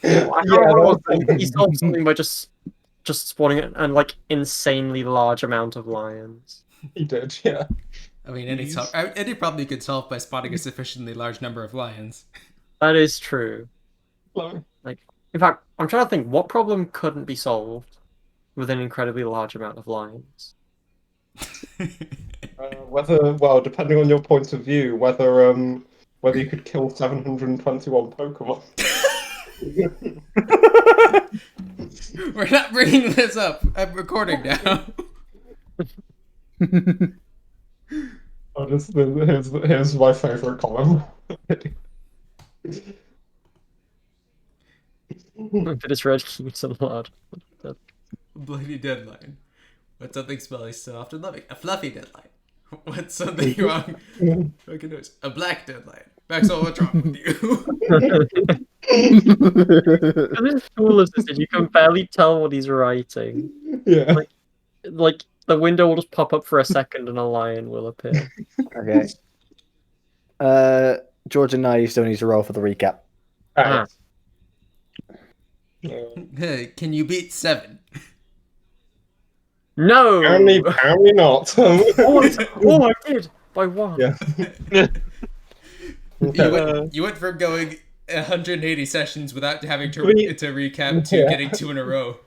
He solved something by just spawning an like insanely large amount of lions. He did, yeah. I mean, any problem you could solve by spotting a sufficiently large number of lions. That is true. Like, In fact, I'm trying to think what problem couldn't be solved with an incredibly large amount of lions. well, depending on your point of view, whether you could kill 721 Pokemon. We're not bringing this up. I'm recording now. Here's my favorite column. If it is red, it's a lot. Bloody deadline. What's something smelly, soft, and loving? A fluffy deadline. What's something wrong? Okay, noise. A black deadline. Maxwell, what's wrong with you? As cool as this is, you can barely tell what he's writing. Yeah. Like the window will just pop up for a second and a lion will appear. Okay. George and I, you still need to roll for the recap. Ah. Can you beat 7? No! Apparently not. I did! By 1. Yeah. You went from going 180 sessions without having to recap to getting 2 in a row.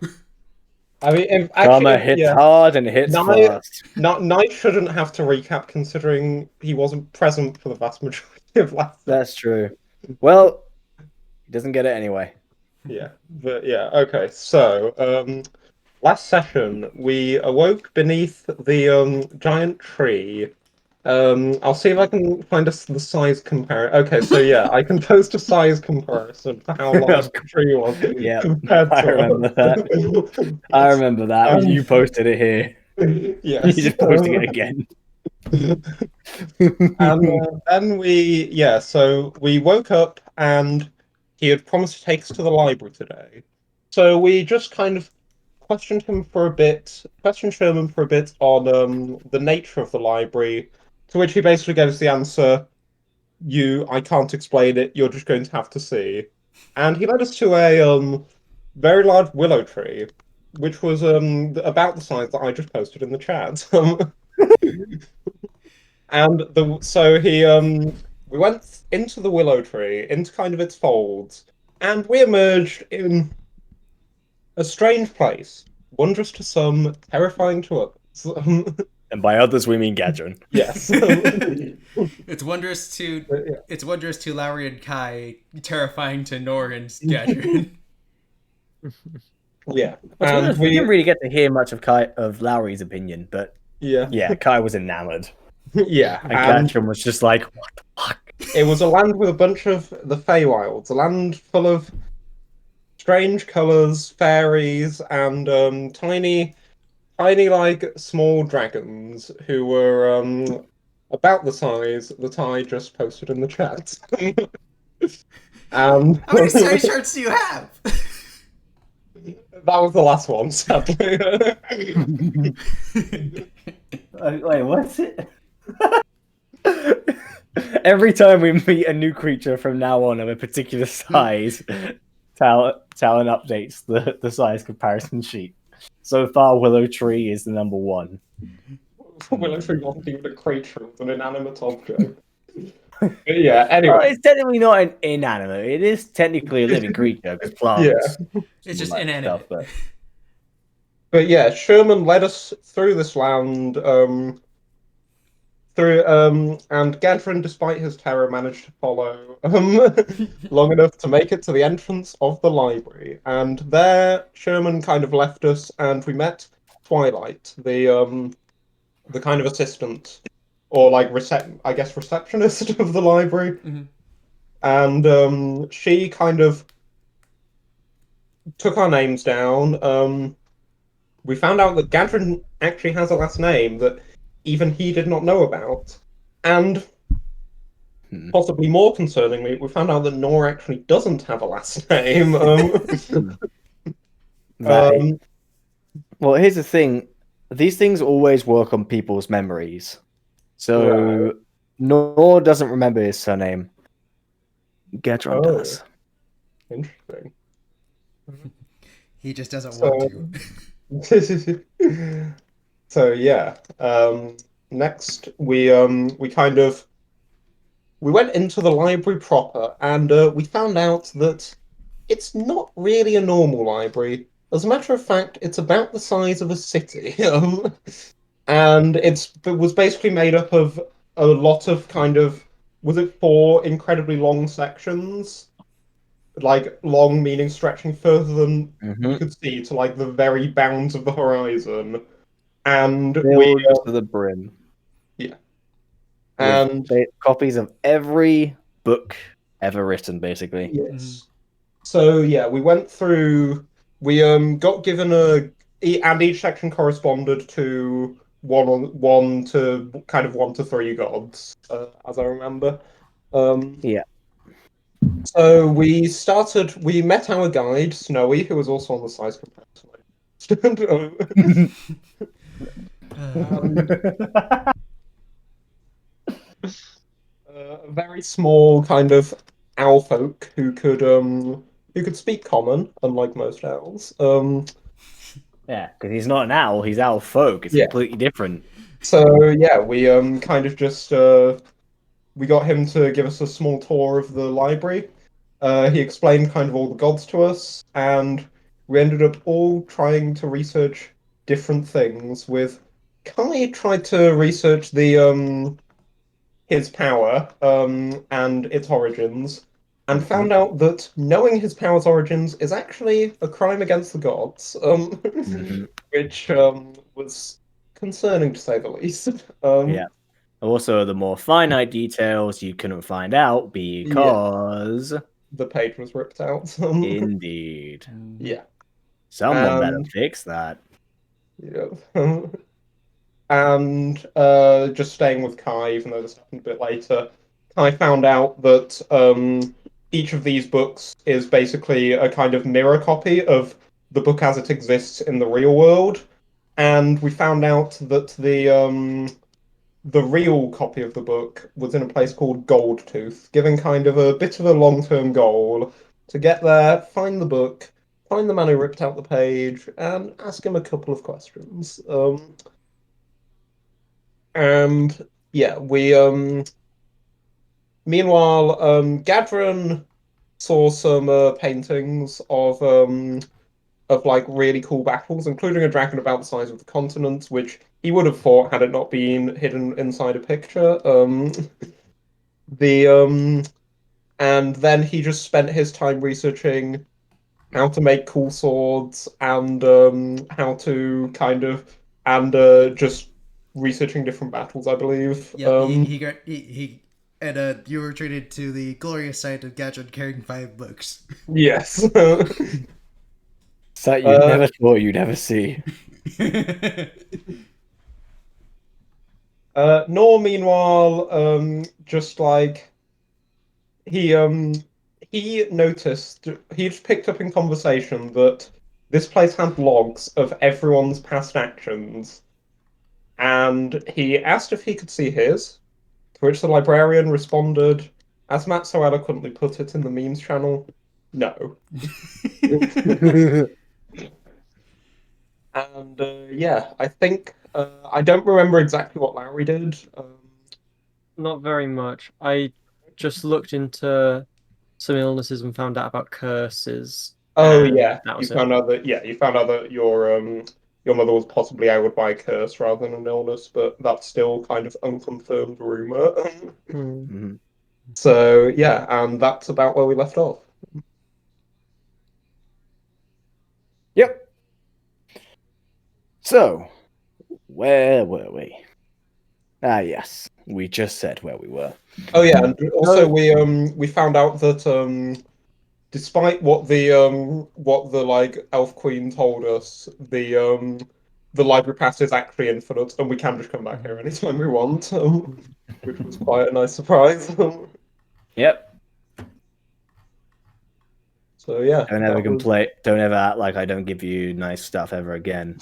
I mean, Karma hits hard and hits fast. Knight shouldn't have to recap considering he wasn't present for the vast majority of last. That's true. Well, he doesn't get it anyway. Yeah, but yeah, okay. So, last session we awoke beneath the giant tree. I'll see if I can find the size comparison. Okay, so yeah, I can post a size comparison for how large the tree was. Yeah, compared to I remember that. I remember that when you posted it here. Yes. You're just posting it again. And then so we woke up and he had promised to take us to the library today. So we just kind of questioned Sherman for a bit on the nature of the library, to which he basically gave us the answer, I can't explain it, you're just going to have to see. And he led us to a very large willow tree, which was about the size that I just posted in the chat. We went into the willow tree, into kind of its folds, and we emerged in a strange place, wondrous to some, terrifying to others. And by others, we mean Gadron. Yes. It's wondrous to Lowry and Kai, terrifying to Nor and Gadron. Yeah. We didn't really get to hear much of Lowry's opinion, but yeah, Kai was enamored. Yeah. And Gadron was just like, what the fuck? It was a land with a bunch of the Feywilds, a land full of strange colours, fairies, and tiny, like, small dragons who were about the size that I just posted in the chat. How many size charts do you have? That was the last one, sadly. Wait, what's it? Every time we meet a new creature from now on of a particular size, Talon updates the size comparison sheet. So far, Willow Tree is the number 1. Willow Tree wasn't even a creature, it was an inanimate object. Yeah, anyway. Well, it's technically not an inanimate. It is technically a living creature, because plants. Yeah. It's just inanimate. Stuff, but yeah, Sherman led us through this land, and Gadron, despite his terror, managed to follow long enough to make it to the entrance of the library. And there, Sherman kind of left us, and we met Twilight, the kind of assistant, or like receptionist of the library. Mm-hmm. And she kind of took our names down. We found out that Gadron actually has a last name that even he did not know about. And possibly more concerningly, we found out that Nor actually doesn't have a last name. Well, here's the thing. These things always work on people's memories. So Nor doesn't remember his surname. Gadron does. Interesting. He just doesn't So, want to. so yeah. Next, we went into the library proper, and we found out that it's not really a normal library. As a matter of fact, it's about the size of a city, and it was basically made up of a lot of kind of, was it four incredibly long sections? Like long meaning stretching further than we Mhm. could see to like the very bounds of the horizon. And we Filled to the brim yeah. with And copies of every book ever written, basically. yes. So yeah, we went through. We got given and each section corresponded to one to kind of 1 to 3 gods, as I remember. Um, Yeah. so we started. We met our guide Snowy, who was also on the size comparison. And a very small kind of owl folk who could speak common, unlike most owls. Yeah, because he's not an owl, he's owl folk. It's Yeah. completely different. So yeah, we kind of just we got him to give us a small tour of the library. He explained kind of all the gods to us, and we ended up all trying to research different things. With Kai tried to research the his power and its origins, and found out that knowing his power's origins is actually a crime against the gods, Mhm. which was concerning to say the least. Yeah. Also, the more finite details you couldn't find out Yeah, because. the page was ripped out. Indeed. Yeah, Someone better and fix that. yeah, and just staying with Kai, even though this happened a bit later, Kai found out that each of these books is basically a kind of mirror copy of the book as it exists in the real world, and we found out that the real copy of the book was in a place called Goldtooth, giving kind of a bit of a long-term goal to get there, find the book, find the man who ripped out the page, and ask him a couple of questions. And yeah, we meanwhile, Gadron saw some paintings of like really cool battles, including a dragon about the size of the continent, which he would have fought had it not been hidden inside a picture. The and then he just spent his time researching how to make cool swords and how to kind of and just researching different battles, I believe. Yep, he got he and you were treated to the glorious sight of Gadget carrying 5 books. Yes. That you never thought you'd ever see. Nor meanwhile, just like he he noticed he just picked up in conversation that this place had logs of everyone's past actions, and he asked if he could see his, to which the librarian responded, as Matt so eloquently put it in the memes channel, no. And yeah, I think I don't remember exactly what Lowry did. Not very much. I just looked into some illnesses and found out about curses. Oh And yeah, that you was it. found out that you found out that your mother was possibly outed by a curse rather than an illness, but that's still kind of unconfirmed rumor. Hmm. Mhm. So yeah, and that's about where we left off. Yep. So, where were we? Ah, yes. We just said where we were. Oh yeah, and also we found out that despite what the like elf queen told us, the library pass is actually infinite, and we can just come back here anytime we want, which was quite a nice surprise. Yep. So yeah, Don't ever that was. complain. Don't ever act like I don't give you nice stuff ever again.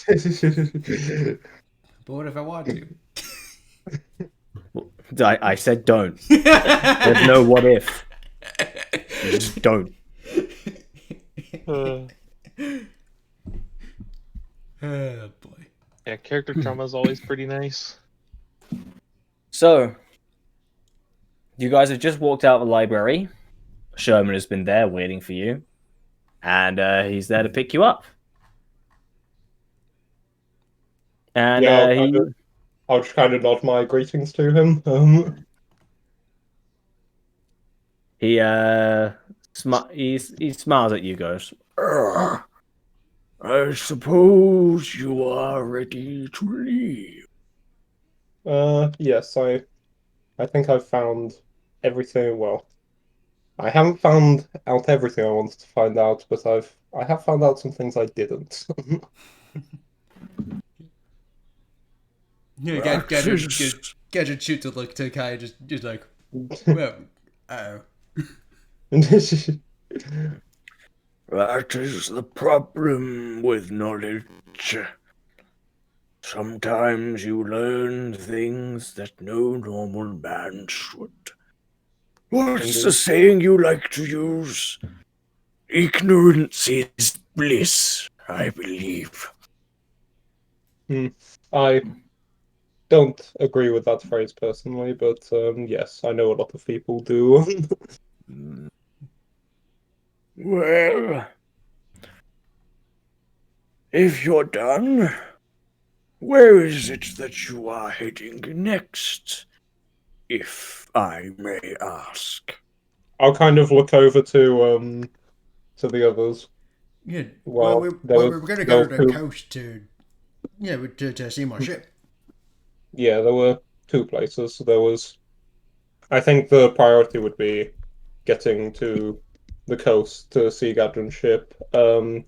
But what if I want to? I said don't. There's no what if. You just don't. Oh boy. Yeah, character drama is always pretty nice. So, you guys have just walked out of the library. Sherman has been there waiting for you, and he's there to pick you up. And Yeah, I'll just kind of nod my greetings to him. he smiles at you, goes, I suppose you are ready to leave. Yes, I think I've found everything. Well, I haven't found out everything I wanted to find out, but I have found out some things I didn't. Yeah, Gadget shoots a look to Kai, just like, well, oh. That is the problem with knowledge. Sometimes you learn things that no normal man should. What's the saying you like to use? Ignorance is bliss, I believe. I don't agree with that phrase personally, but yes, I know a lot of people do. Well, if you're done, where is it that you are heading next, if I may ask? I'll kind of look over to the others. Yeah, Well, we're gonna go to the coast to see my ship. Yeah, there were two places. There was, I think the priority would be getting to the coast to see Gadron's ship. A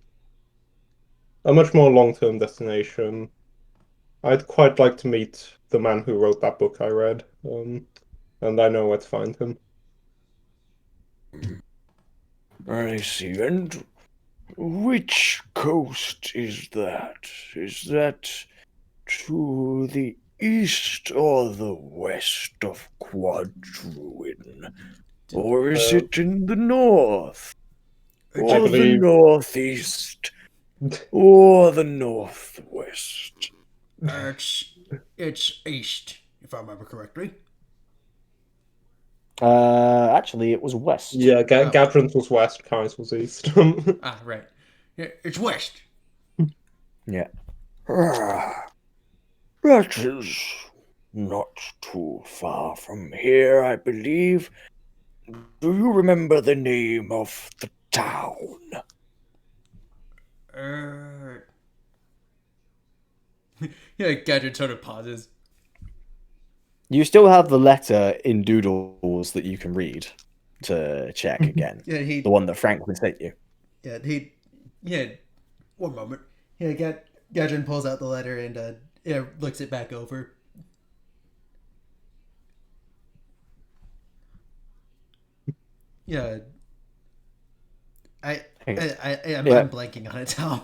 much more long-term destination. I'd quite like to meet the man who wrote that book I read, and I know where to find him. I see. And which coast is that? Is that to the east or the west of Quadruin? Or is it in the north? Or the believe- northeast? Or the northwest? It's east, if I remember correctly. Actually, it was west. Yeah, Gadron's was west, Kai's was east. Ah, right. Yeah, it's west. Yeah. That is not too far from here, I believe. Do you remember the name of the town? Yeah, Gadget sort of pauses. You still have the letter in doodles that you can read to check again. Yeah, The one that Franklin sent you. Yeah, one moment. Yeah, Gadget pulls out the letter and looks it back over. Yeah. I'm blanking on it, Tom.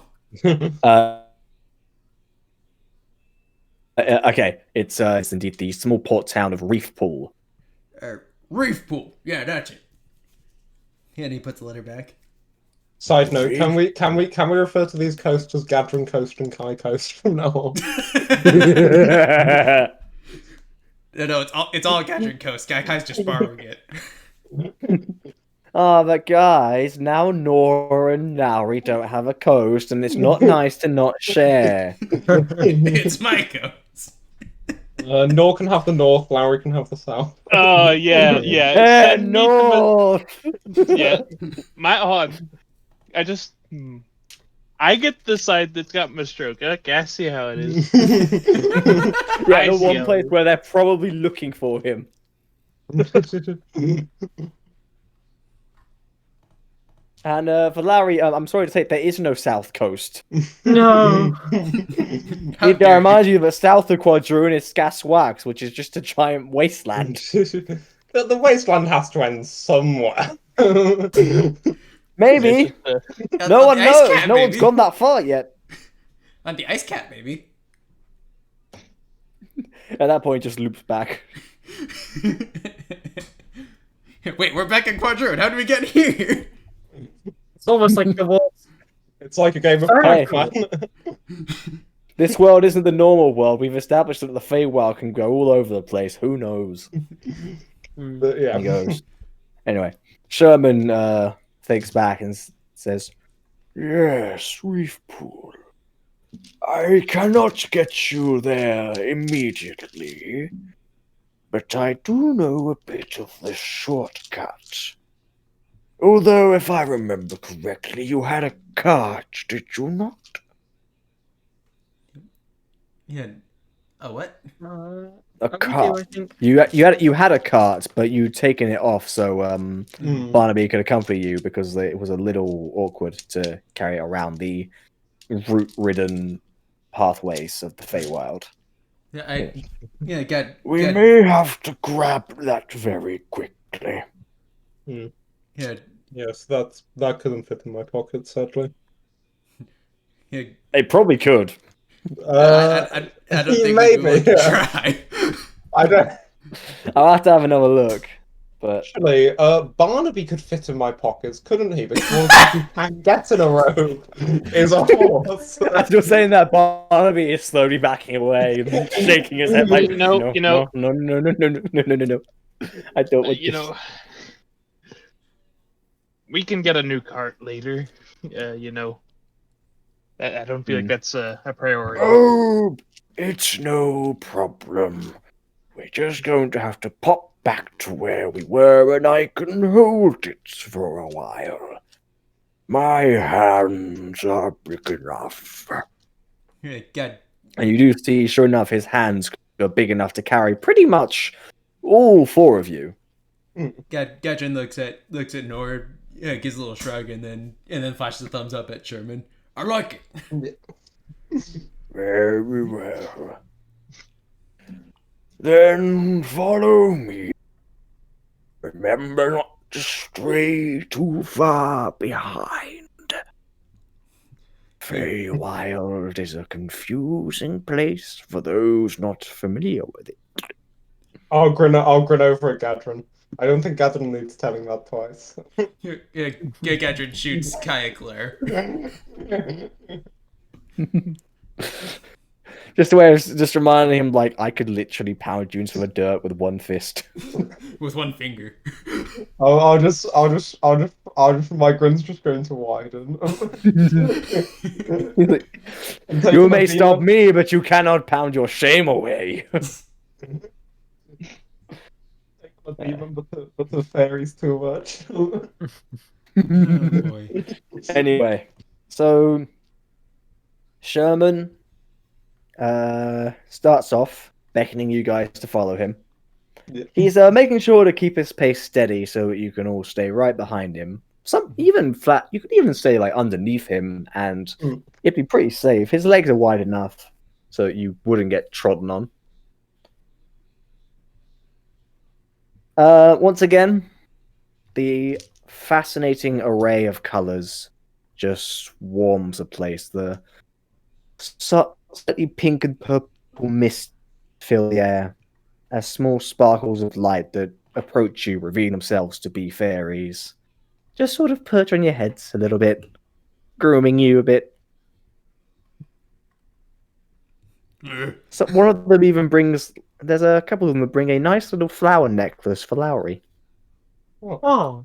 Okay, it's indeed the small port town of Reef Pool. Reef Pool. Yeah, that's it. Yeah, and he puts the letter back. Side note: can we refer to these coasts as Gadron Coast and Kai Coast from now on? No, it's all Gadron Coast. Kai's just borrowing it. But guys, now Nora and Nauri don't have a coast, and it's not nice to not share. It's my coast. Nor can have the north, Lowry can have the south. Oh yeah. Send me No! yeah. Hold on. I get the side that's got Mistroke. Okay, I see how it is. Yeah, the one place where they're probably looking for him. And for Larry, I'm sorry to say, there is no south coast. No. It reminds you that south of Quadruin is Skaswax, which is just a giant wasteland. The wasteland has to end somewhere. Maybe. No one knows. No one's gone that far yet. On the ice cap, maybe. At that point, it just loops back. Wait, we're back in Quadruin. How did we get here? It's almost like the world's It's like a game of Hey. Pac-Man. This world isn't the normal world. We've established that the Feywild can go all over the place. Who knows? But yeah. He goes. Anyway, Sherman thinks back and says, "Yes, Reef Pool. I cannot get you there immediately, but I do know a bit of the shortcut. Although, if I remember correctly, you had a cart, did you not?" Yeah. A what? A we do, cart. I think. You had a cart, but you'd taken it off so Mm. Barnaby could accompany you because it was a little awkward to carry it around the root-ridden pathways of the Feywild. Yeah, We may have to grab that very quickly. yeah, Yes, that couldn't fit in my pocket, sadly. yeah. It probably could. I don't think we'd maybe. be willing to try. I don't. I'll have to have another look. But Actually, Barnaby could fit in my pockets, couldn't he? Because all he can get in a robe is a horse. as you're saying that, Barnaby is slowly backing away, shaking his head like, No, no, you know- no, no, no, no, no, no, no, no, no. I don't want You this. know, we can get a new cart later. You know, I don't feel like that's a priority. Oh, it's no problem. We're just going to have to pop back to where we were and I can hold it for a while. My hands are big enough. Yeah, God, And you do see, sure enough, his hands are big enough to carry pretty much all four of you. Gadron looks at Nord, gives a little shrug, and then flashes a thumbs up at Sherman. I like it. Very well. Then follow me. Remember not to stray too far behind. Feywild is a confusing place for those not familiar with it. I'll grin over at Gadron. I don't think Gadron needs telling that twice. Yeah, Gadron shoots Kayak Glare. Just reminding him, like, I could literally pound you into the dirt with one fist. With one finger. My grin's just going to widen. He's like, I'm taking you my may stop demon- me, but you cannot pound your shame away. taking my demon, but the fairy's too much. Oh boy. Anyway, so Sherman starts off beckoning you guys to follow him. Yeah. He's making sure to keep his pace steady so that you can all stay right behind him. Some even flat, you could even stay like underneath him, and it'd be pretty safe. His legs are wide enough so that you wouldn't get trodden on. Once again, the fascinating array of colors just warms the place. The slightly pink and purple mist fill the air as small sparkles of light that approach you reveal themselves to be fairies. Just sort of perch on your heads a little bit, grooming you a bit. So one of them even brings. There's a couple of them that bring a nice little flower necklace for Lowry. Oh,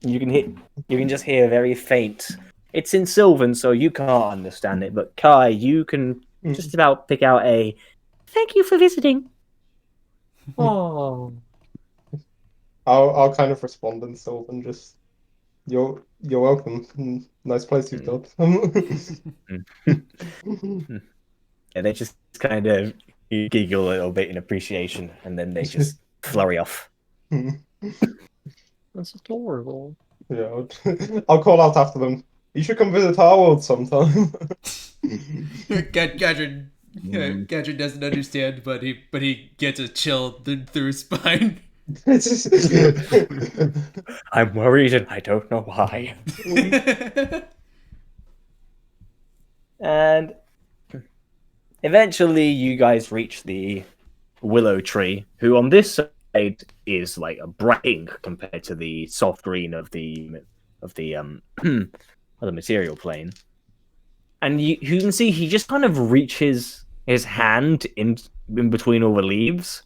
You can just hear very faint. It's in Sylvan, so you can't understand it. But Kai, you can just about pick out a "Thank you for visiting." oh. I'll kind of respond in Sylvan, just you're welcome. Nice place you've got. And they just kind of giggle a little bit in appreciation, and then they just flurry off. That's adorable. Yeah, I'll call out after them. You should come visit our world sometime. Gadron doesn't understand, but he gets a chill through his spine. I'm worried, and I don't know why. And eventually, you guys reach the willow tree, who on this side is like a bright pink compared to the soft green of the of the of the material plane, and you can see he just kind of reaches his hand in between all the leaves,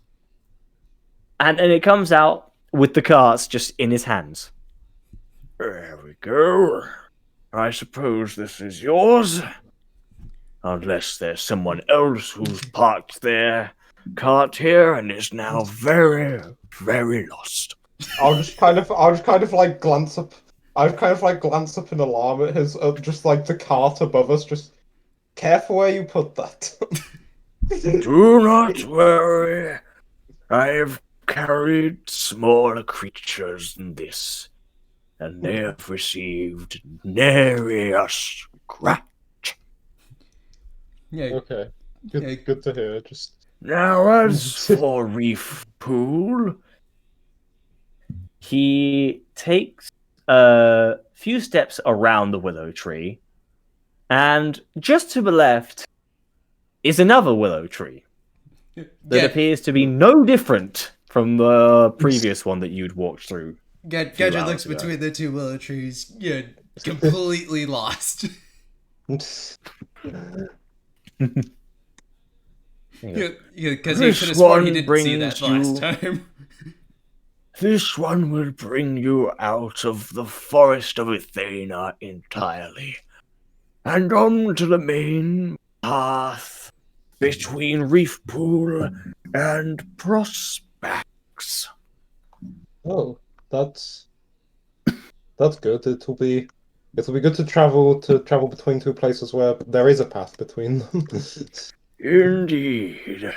and it comes out with the cards just in his hands. There we go. I suppose this is yours. Unless there's someone else who's parked their cart here and is now very, very lost. I'll just kind of like glance up. I'll kind of like glance up in alarm at his, just like the cart above us. Just careful where you put that. Do not worry. I've carried smaller creatures than this, and they have received nary a scratch. Yeah, Okay, good to hear. Just Now, as for Reef Pool, he takes a few steps around the willow tree, and just to the left is another willow tree that appears to be no different from the previous one that you'd walked through. Gadget looks between the two willow trees, completely lost. Because he could have sworn he didn't see that last time. This one will bring you out of the forest of Athena entirely, and on to the main path between Reef Pool and Prospects. oh, that's good. It'll be good to travel between two places where there is a path between them. Indeed.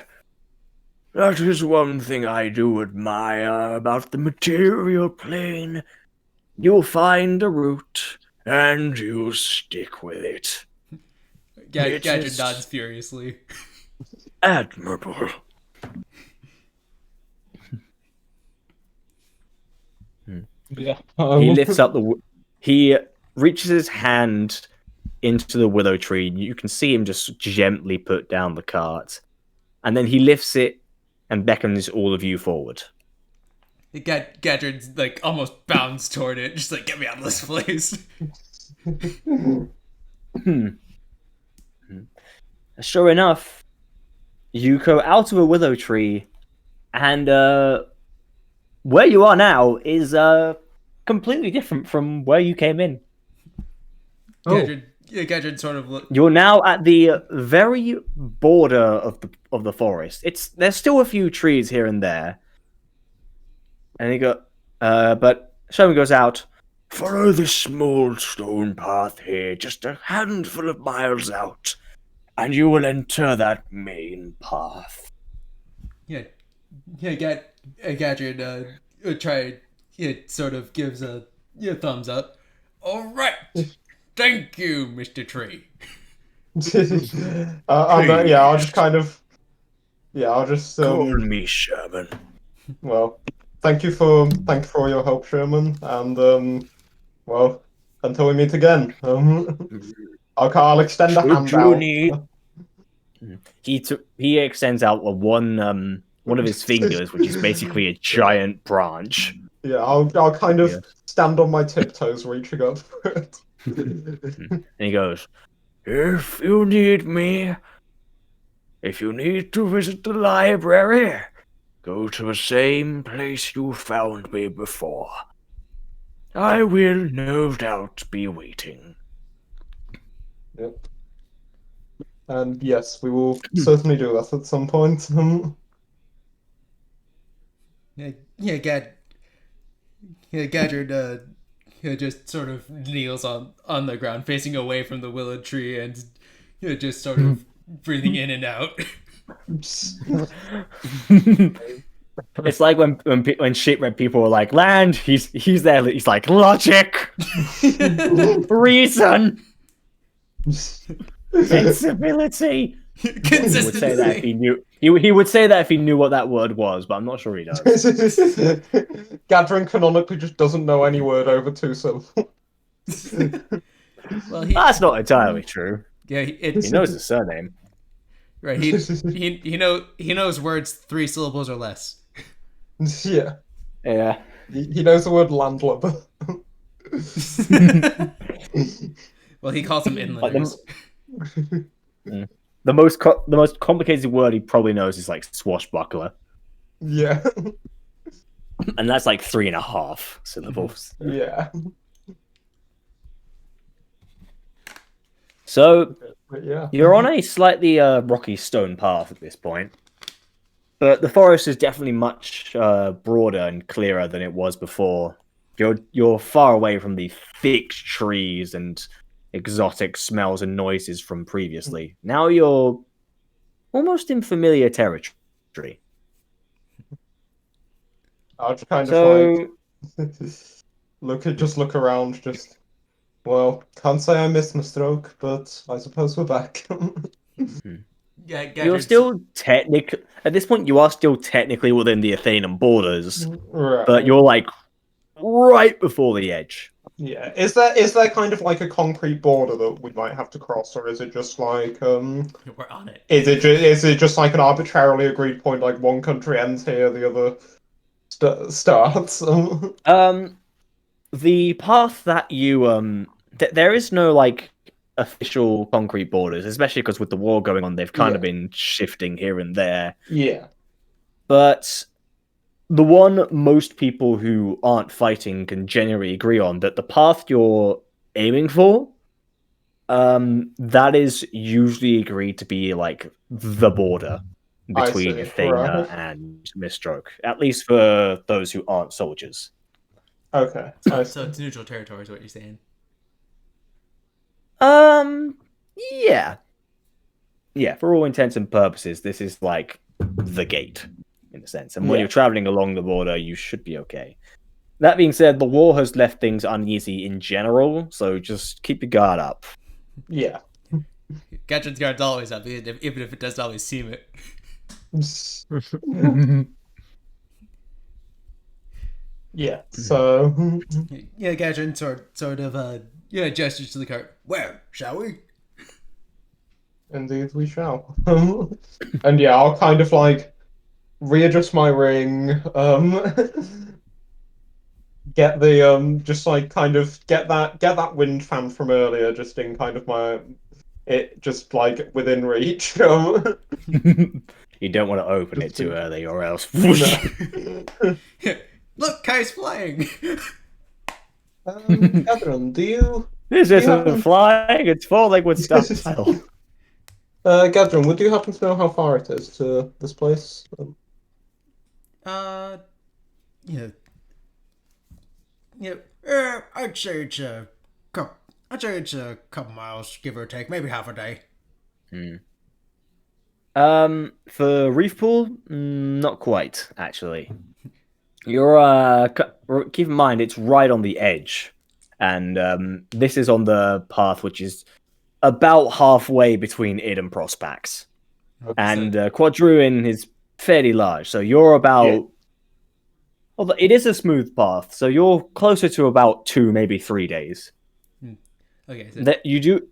That is one thing I do admire about the material plane. You'll find a route, and you stick with it. Gadget nods furiously. Admirable. Yeah. He lifts up he reaches his hand into the willow tree. You can see him just gently put down the cart, and then he lifts it and beckons all of you forward. Gadget's like almost bounds toward it, just like, get me out of this place. Sure enough, you go out of a willow tree, and where you are now is completely different from where you came in. Gadget sort of You're now at the very border of the forest. There's still a few trees here and there, and but Sherman goes out. Follow this small stone path here, just a handful of miles out, and you will enter that main path. Gadget sort of gives a thumbs up. All right. Thank you, Mr. Tree. I'll just kind of. Yeah, I'll just. Call me Sherman. Well, thank you for all your help, Sherman, and well, until we meet again. I'll extend a hand out. He extends out one of his fingers, which is basically a giant branch. Yeah, I'll kind of stand on my tiptoes, reaching up for it. And he goes, if you need me, if you need to visit the library, go to the same place you found me before. I will no doubt be waiting. Yep. And yes, we will certainly do that at some point. Gadget just sort of kneels on the ground, facing away from the willow tree, and just sort of breathing in and out. It's like when shipwreck people are like, land, he's there, he's like, logic, reason, sensibility. He would say that if he knew. He would say that if he knew what that word was, but I'm not sure he does. Gadron canonically just doesn't know any word over two syllables. Well, that's not entirely true. Yeah, he knows the surname. Right, he knows words 3 syllables or less. Yeah. Yeah. He knows the word landlubber. Well, he calls them inlanders. The most complicated word he probably knows is like swashbuckler, Yeah. and that's like 3.5 syllables. Yeah. So But yeah. you're on a slightly rocky stone path at this point, but the forest is definitely much broader and clearer than it was before. You're far away from the thick trees and exotic smells and noises from previously. Now you're almost in familiar territory. I'll just kind of So look around, well, can't say I missed my stroke, but I suppose we're back. Yeah, you're Gadget's- still at this point. You are still technically within the Athenan borders, Right. but you're like right before the edge. Yeah. Is there kind of like a concrete border that we might have to cross, or is it just like We're on it. is it just like an arbitrarily agreed point, like one country ends here, the other starts? The path that you there is no like official concrete borders, especially because with the war going on, they've kind of been shifting here and there. Yeah. But the one most people who aren't fighting can generally agree on, that the path you're aiming for, that is usually agreed to be like the border between see, Athena right. and Mistroke, at least for those who aren't soldiers. Okay. I So see. it's neutral territory is what you're saying. Yeah. Yeah, for all intents and purposes, this is like the gate, in a sense. And when Yeah. you're traveling along the border, you should be okay. That being said, the war has left things uneasy in general, so just keep your guard up. Yeah. Gadget's guard's always up, even if it doesn't always seem it. Yeah. So Yeah, Gadget sort of gestures to the cart. Well, shall we? indeed we shall. And yeah, I'll kind of like readjust my ring, get the just like kind of get that wind fan from earlier just in kind of it just like within reach. You don't want to open it too early, or else. Look, Kai's flying. Gadron, do you This you isn't happen- flying, it's falling with style. Gadron, would you happen to know how far it is to this place? Yeah. Yeah. I'd say it's a couple miles, give or take, maybe half a day. For Reef Pool, not quite, actually. You're keep in mind it's right on the edge, and this is on the path which is about halfway between it and Prospax. And Quadruin is fairly large, so you're about. Yeah. Well, it is a smooth path, so you're closer to about 2, maybe 3 days. Okay, so That you do.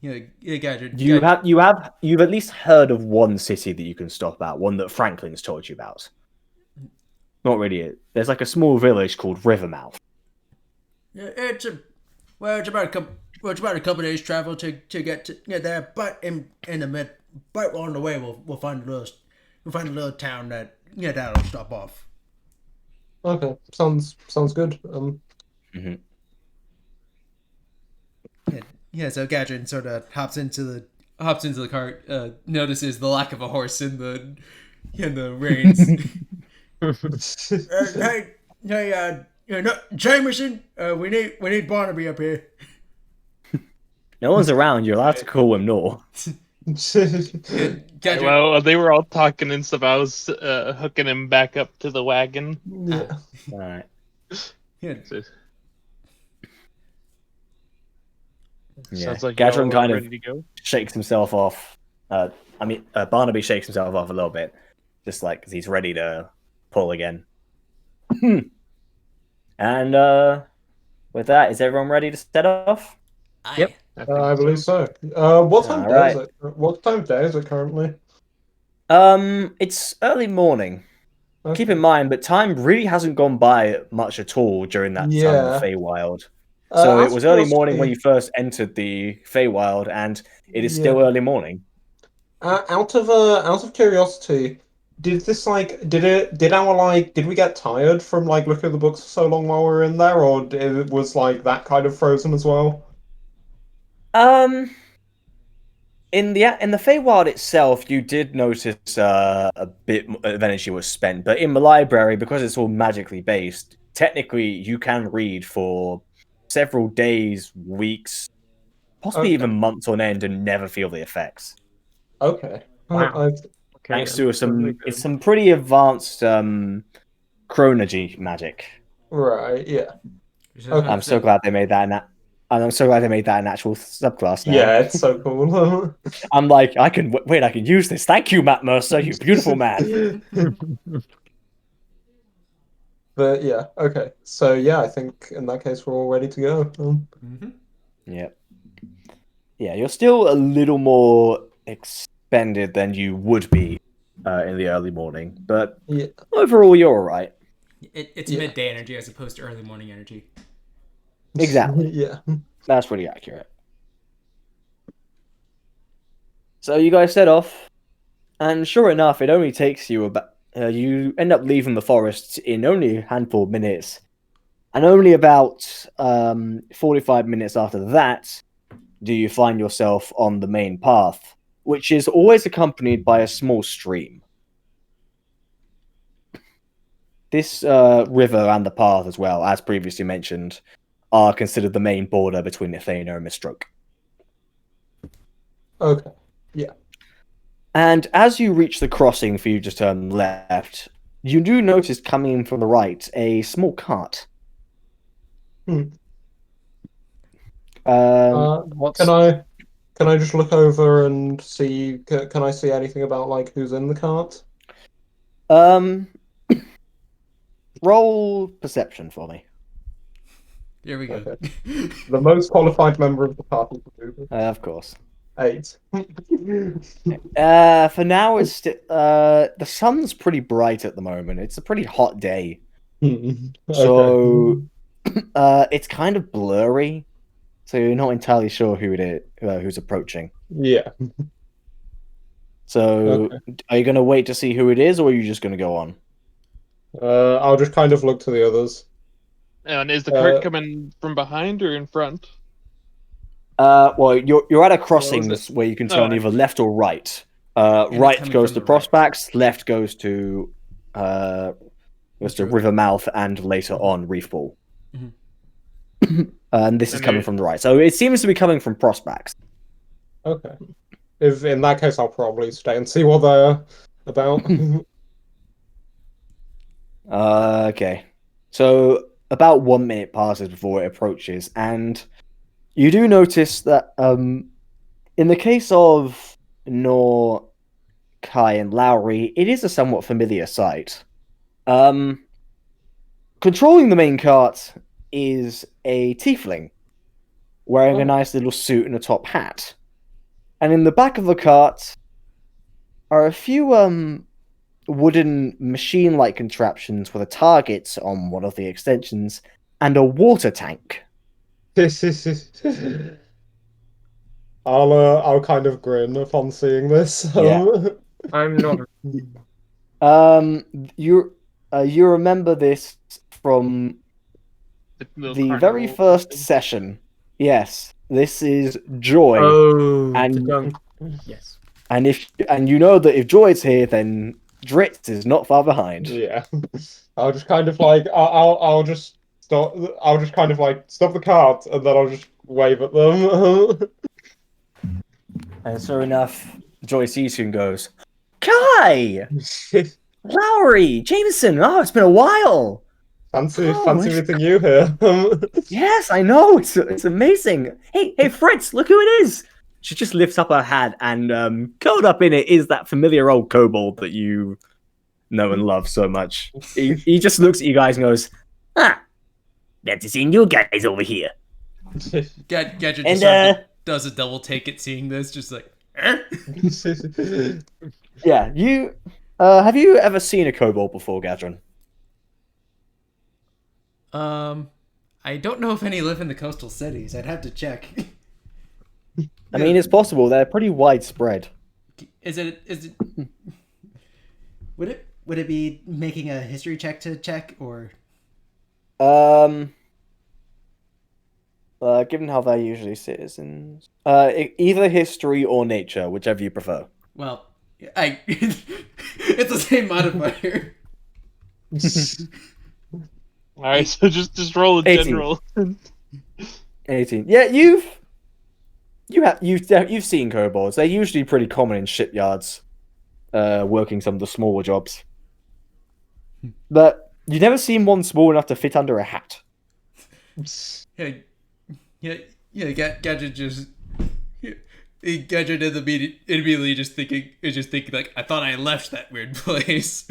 Gadget. You've at least heard of one city that you can stop at, one that Franklin's told you about. Not really it. There's like a small village called Rivermouth. Yeah, it's about a couple days travel to get there, but but on the way we'll find a little town that'll stop off. Okay, sounds good. Yeah, so Gadrin sort of hops into the cart, notices the lack of a horse in the reins. Jameson, we need Barnaby up here. No one's around. You're allowed to call him Nor. Gadrin, Well, they were all talking and stuff. I was hooking him back up to the wagon. Yeah. All right. yeah, Yeah. Sounds like Gadron y'all kind are of ready to go. shakes himself off. Barnaby shakes himself off a little bit, just like 'cause he's ready to pull again. And with that, is everyone ready to set off? Yep. I believe so. What time of day is it? What time of day is it currently? It's early morning. keep in mind, but time really hasn't gone by much at all during that time of Yeah. the Feywild. So it Out was of early morning when curiosity, you first entered the Feywild, and it is still yeah. early morning. Out of curiosity, did this like did we get tired from like looking at the books for so long while we were in there, or it was like that kind of frozen as well? In the Feywild itself, you did notice a bit of energy was spent, but in the library, because it's all magically based, technically you can read for several days, weeks, possibly Okay. even months on end, and never feel the effects. Okay. Wow. I, Okay, Thanks to that's really it's good. some pretty advanced chronology magic. right. Yeah. I Okay. I'm so glad they made that. And I'm so glad they made that an actual subclass now. Yeah, it's so cool. I'm like, I can use this. Thank you, Matt Mercer, you beautiful man. But yeah. Okay. So yeah, I think in that case we're all ready to go. Yeah. Yeah, you're still a little more expended than you would be in the early morning, but Yeah. overall, you're all right. It's Yeah. midday energy as opposed to early morning energy. Exactly. Yeah. That's pretty accurate. So you guys set off, and sure enough, it only takes you about. You end up leaving the forest in only a handful of minutes, and only about 45 minutes after that do you find yourself on the main path, which is always accompanied by a small stream. This river and the path, as well, as previously mentioned, are considered the main border between Athena and Mistroke. Okay. Yeah. And as you reach the crossing for you to turn left, you do notice coming in from the right a small cart. Hmm. What's Can I just look over and see? Can I see anything about like who's in the cart? um roll perception for me. Here we go. Okay. The most qualified member of the party to do this. Of course. 8. For now, it's the sun's pretty bright at the moment. It's a pretty hot day, Okay. so it's kind of blurry. So you're not entirely sure who it is, who's approaching. Yeah. So Okay. are you going to wait to see who it is, or are you just going to go on? I'll just kind of look to the others. And is the cart coming from behind or in front? Well, you're at a crossing is it? where you can Oh, turn either left or right. it's Right coming goes from to the right. Prospects, left goes to Rivermouth, and later on Reef Ball. And this is And coming there- from the right, so it seems to be coming from Prospects. Okay. If in that case, I'll probably stay and see what they're about. Okay, so about 1 minute passes before it approaches, and you do notice that in the case of Nor, Kai, and Lowry, it is a somewhat familiar sight. Controlling the main cart is a tiefling wearing a nice little suit and a top hat. And in the back of the cart are a few wooden machine-like contraptions with a target on one of the extensions and a water tank. I'll kind of grin upon seeing this. Yeah. I'm not. You remember this from little the carnival very first thing. session. Yes, this is Joy, Oh, the and dunk. Yes. and you know that if Joy's here, then Dritz is not far behind. Yeah. I'll just kind of like I'll just stop. I'll just kind of like stop the cart and then I'll just wave at them. And sure enough, Joy sees you and goes, "Kai, Lowry, Jameson. Oh, it's been a while." Fancy Oh, it's- meeting you here. Yes, I know. It's amazing. Hey, Fritz, look who it is. She just lifts up her hat, and curled up in it is that familiar old kobold that you know and love so much. He just looks at you guys and goes, "Ah, glad to see you guys over here." Gadget And, just does a double take at seeing this, just like, eh? Yeah, you Have you ever seen a kobold before, Gadron? I don't know if any live in the coastal cities. I'd have to check. I mean, it's possible. They're pretty widespread. Is it? Would it be making a history check to check or? Given how they're usually citizens, either history or nature, whichever you prefer. Well, it's the same modifier. All right, so just roll a 18. general. 18. Yeah, you've seen kobolds. They're usually pretty common in shipyards, working some of the smaller jobs. But you've never seen one small enough to fit under a hat. Gadget just. Gadget immediately just thinking like, I thought I left that weird place.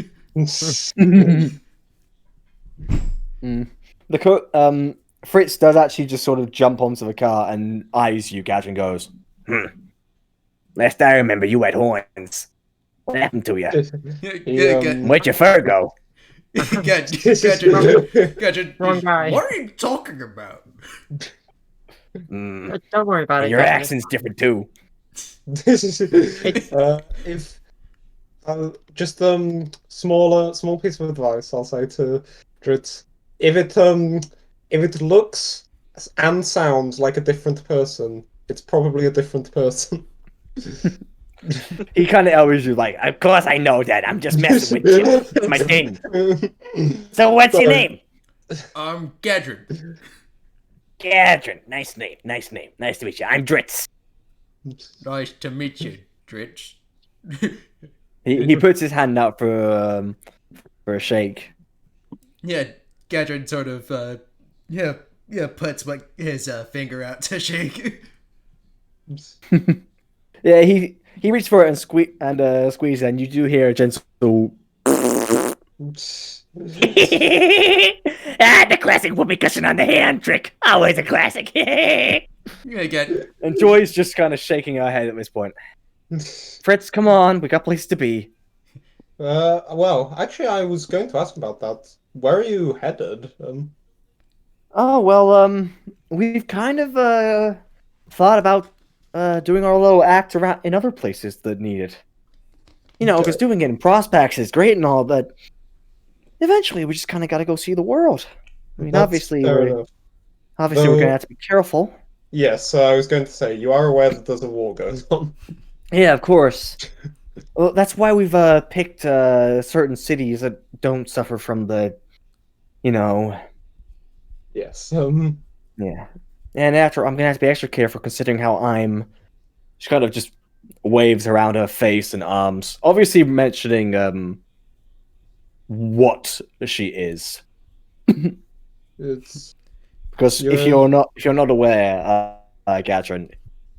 Fritz does actually just sort of jump onto the car and eyes you, Gadget, and goes, Last I remember, you had horns. What happened to you? Where'd your fur go? Gadget, Wrong guy. what are you talking about? Don't worry about it. Your Gadget. accent's different too. If just small piece of advice I'll say to Dritz, if it looks and sounds like a different person, it's probably a different person. He kind of elbows you like, of course I know that. I'm just messing with you. That's my thing. So what's your name? Gadron. Gadron. Nice name. Nice to meet you. I'm Dritz. Nice to meet you, Dritz. He puts his hand out for a shake. Yeah, Gadron sort of puts like his finger out to shake. Yeah, he reaches for it and squeeze it, and you do hear a gentle. The classic whoopee cushion on the hand trick. Always a classic. And Joy's just kind of shaking her head at this point. Fritz, come on, we got places to be. Well, actually, I was going to ask about that. Where are you headed? Oh well, we've kind of thought about doing our little act around in other places that need it. You know, because doing it in Prospects is great and all, but eventually we just kind of got to go see the world. I mean, That's obviously, fair we're enough. going Though- to have to be careful. Yes, I was going to say, you are aware that there's a war going on. Yeah, of course. Well, that's why we've picked certain cities that don't suffer from the, Yes. Yeah. And after, I'm gonna have to be extra careful considering how she kind of just waves around her face and arms, obviously mentioning what she is. It's Because if you're not aware, Gadron,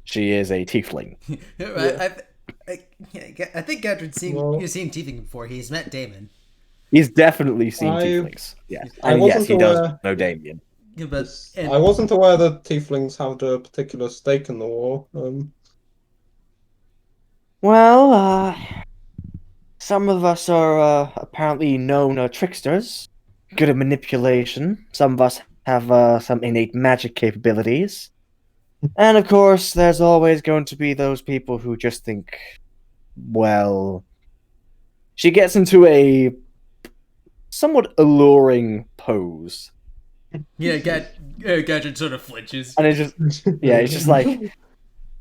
she is a tiefling. I think Gadron's you've seen tiefling before. He's met Damon. He's definitely seen tieflings. Yeah, and yes, he does know Damien. Yeah, but I wasn't aware that tieflings had a particular stake in the war. Well, some of us are apparently known tricksters, good at manipulation. Some of us have some innate magic capabilities. And of course, there's always going to be those people who just think, well, she gets into a somewhat alluring pose. Yeah, Gadget sort of flinches. And it's just, yeah, it's just like,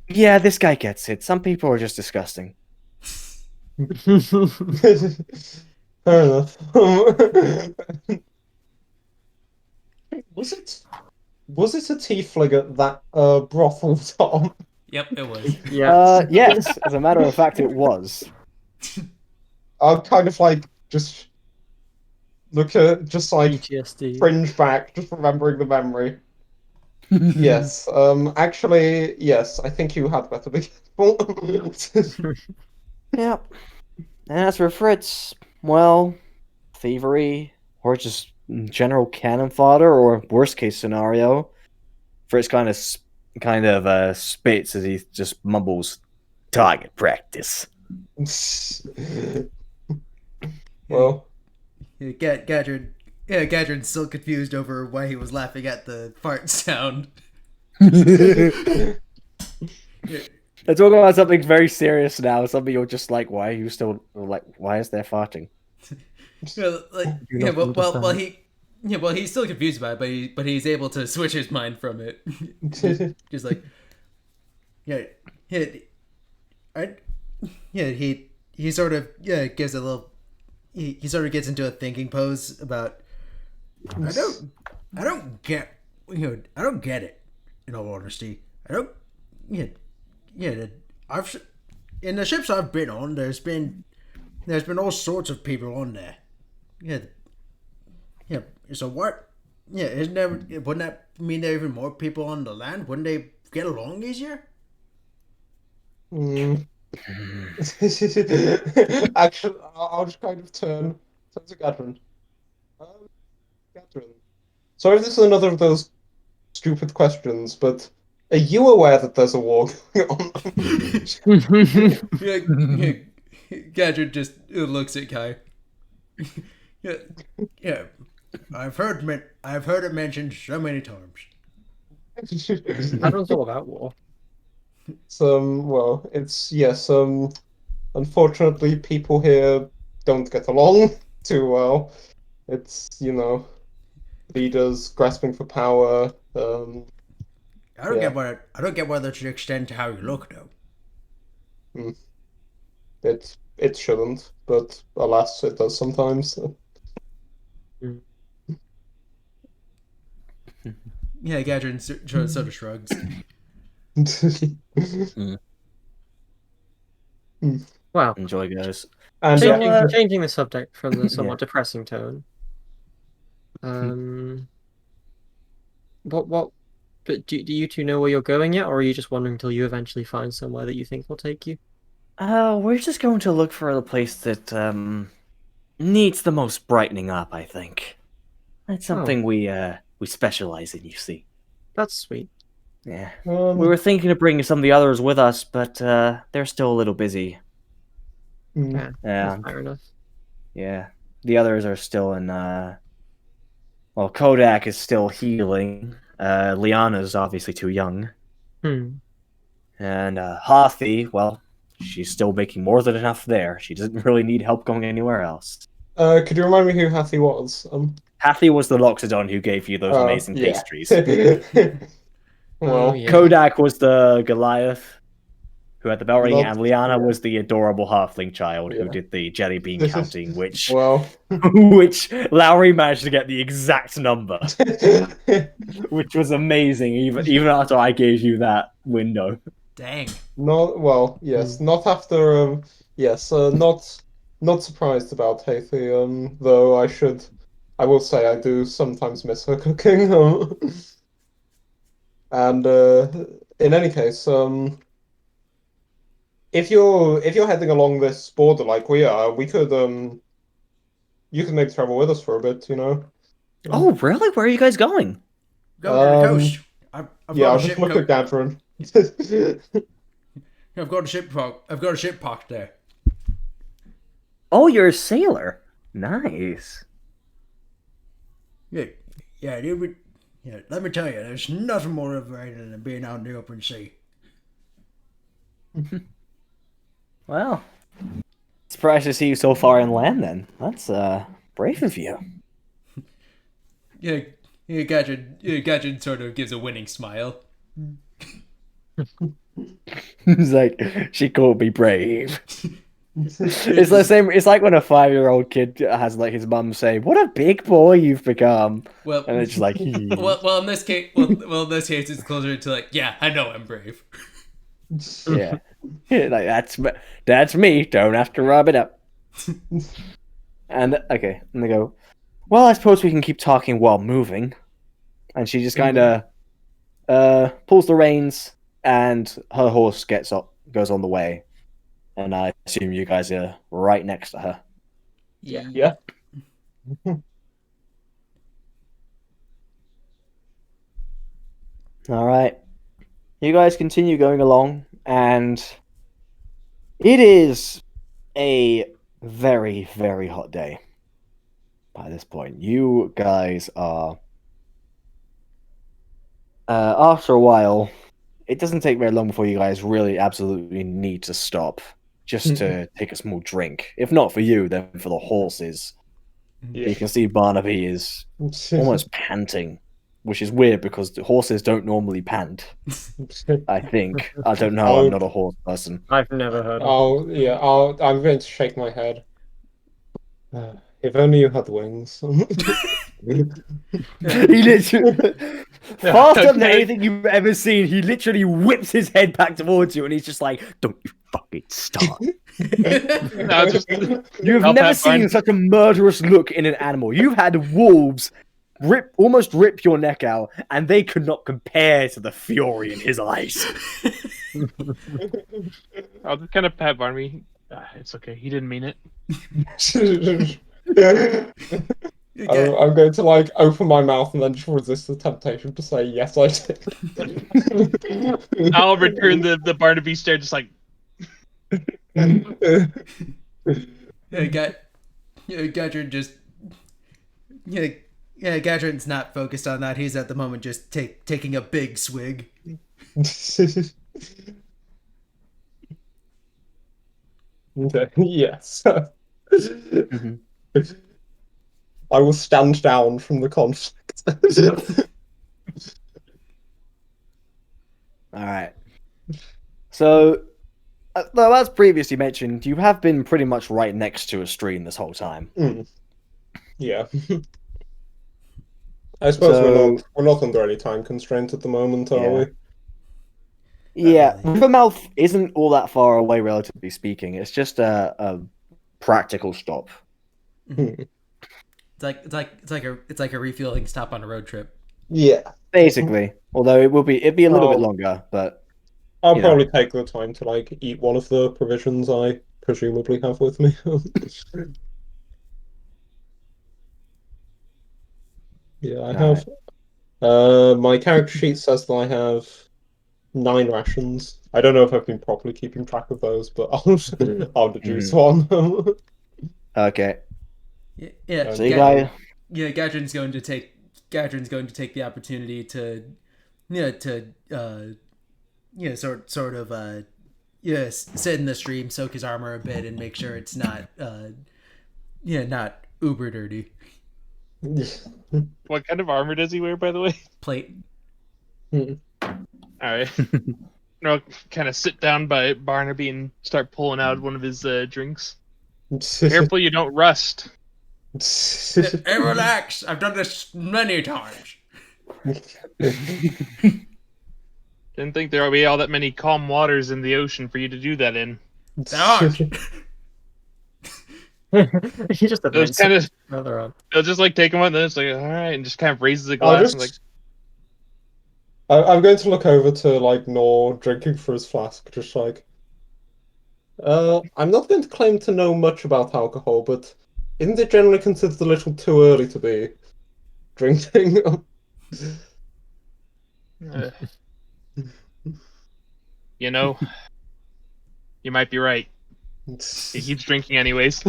yeah, this guy gets it. Some people are just disgusting. Fair enough. Was it a tiefling at that brothel, Tom? Yep, it was. Yeah. Yes, as a matter of fact, it was. I'll kind of like just look at PTSD. cringe back, just remembering the memory. Yes. Actually, yes. I think you had better be careful. Yep. And as for Fritz, well, thievery, or just general cannon fodder, or worst case scenario, Fritz kind of spits as he just mumbles, target practice. Well, Gadron's still confused over why he was laughing at the fart sound. They're talking about something very serious now. Something you're just like, why are you still like? Why is there farting? He's still confused about it, but he's able to switch his mind from it. just like, yeah, yeah, he sort of gives a little. He sort of gets into a thinking pose about. I don't get it. In all honesty, I don't. In the ships I've been on, there's been all sorts of people on there. So what? Wouldn't that mean there are even more people on the land? Wouldn't they get along easier? Actually, I'll just kind of turn to Gadron. Gadron. Sorry if this is another of those stupid questions, but are you aware that there's a war going on? Gadget just looks at Kai. Yeah. I've heard it mentioned so many times. Gadron's all about war. Well, it's yes. Unfortunately, people here don't get along too well. It's leaders grasping for power. I don't get why that should extend to how you look, though. It shouldn't, but alas, it does sometimes. Yeah, Gadron sort of shrugs. Wow. Enjoy, guys. And Changing the subject from the somewhat depressing tone. But do you two know where you're going yet, or are you just wondering until you eventually find somewhere that you think will take you? We're just going to look for a place that needs the most brightening up, I think. That's something we specialize in, you see. That's sweet. Yeah. We were thinking of bringing some of the others with us, but they're still a little busy. Yeah, that's fair enough. Yeah. The others are still in well, Kodak is still healing. Liana's obviously too young. And Hathi, well, she's still making more than enough there. She doesn't really need help going anywhere else. Could you remind me who Hathi was? Hathi was the Loxodon who gave you those amazing pastries. Well, Kodak was the Goliath who had the bell ring, and Liana was the adorable halfling child who did the jelly bean counting, which which Lowry managed to get the exact number, which was amazing. Even after I gave you that window. Dang. Yes, not after. Not surprised about Hathi. Though I will say I do sometimes miss her cooking. And in any case, if you're heading along this border like we are, we could you could maybe travel with us for a bit, Oh, really? Where are you guys going? Go to the coast. I'll just look at Gadron. I've got a ship parked there. Oh, you're a sailor. Nice. Yeah, let me tell you, there's nothing more liberating than being out in the open sea. Well, surprised to see you so far inland then. That's brave of you. Gadget sort of gives a winning smile. He's like, she called me brave. It's the same. It's like when a 5-year-old kid has like his mum say, "What a big boy you've become." Well, and it's just like, well, in this case, it's closer to like, yeah, I know I'm brave. Yeah, like that's me. Don't have to rub it up. And okay, and they go, well, I suppose we can keep talking while moving. And she just kind of pulls the reins, and her horse goes on the way. And I assume you guys are right next to her. Yeah. All right. You guys continue going along, and it is a very, very hot day. By this point, you guys are. After a while, it doesn't take very long before you guys really absolutely need to stop just to take a small drink. If not for you, then for the horses. Yeah. You can see Barnaby is almost panting, which is weird because the horses don't normally pant. I think. I don't know. I'm not a horse person. I've never heard of it. I'm going to shake my head. If only you had wings. He literally, faster than anything you've ever seen, he literally whips his head back towards you and he's just like, don't you fucking start. You've never seen such a murderous look in an animal. You've had wolves almost rip your neck out, and they could not compare to the fury in his eyes. I'll just kind of pat Barnaby. It's okay. He didn't mean it. I'm going to like open my mouth and then just resist the temptation to say yes, I did. I'll return the Barnaby stare, just like. Gadron just. Gadron's not focused on that. He's at the moment just taking a big swig. Yes. I will stand down from the conflict. Alright. So, though as previously mentioned, you have been pretty much right next to a stream this whole time. Yeah. I suppose we're not under any time constraint at the moment, are we? Yeah, Rivermouth isn't all that far away, relatively speaking. It's just a practical stop. It's like a refueling stop on a road trip. Yeah, basically. Although it'd be a little bit longer, but I'll probably take the time to like eat one of the provisions I presumably have with me. Yeah, I have. My character sheet says that I have 9 rations. I don't know if I've been properly keeping track of those, but I'll deduce one. Okay. Yeah. So you guys. Yeah, Gadron's going to take the opportunity to, sort of sit in the stream, soak his armor a bit, and make sure it's not not uber dirty. What kind of armor does he wear, by the way? Plate. Alright. No, kind of sit down by Barnaby and start pulling out one of his drinks. Careful you don't rust. Hey, relax. I've done this many times. Didn't think there would be all that many calm waters in the ocean for you to do that in. There aren't. He just Those kind of. further on. He'll just like take him out, and then it's like, all right, and just kind of raises a glass and like. I'm going to look over to like Nor drinking from his flask, just like. I'm not going to claim to know much about alcohol, but isn't it generally considered a little too early to be drinking? You know, you might be right. He keeps drinking anyways.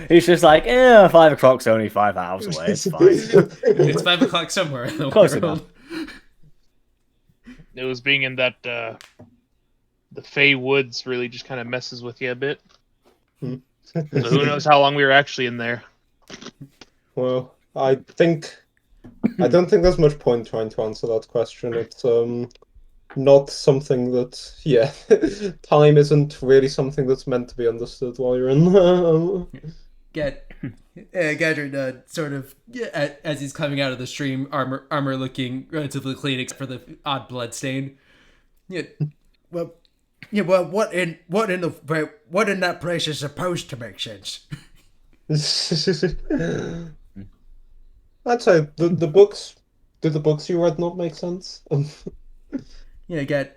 He's just like, 5 o'clock's only 5 hours away. It's fine. It's 5 o'clock somewhere in the Close world. It was being in that the Fey Woods really just kind of messes with you a bit. So who knows how long we were actually in there? Well, I don't think there's much point trying to answer that question. It's not something that time isn't really something that's meant to be understood while you're in. Gadron sort of as he's coming out of the stream, armor looking relatively clean except for the odd blood stain. What in that place is supposed to make sense? I'd say the books. Did the books you read not make sense? Gadron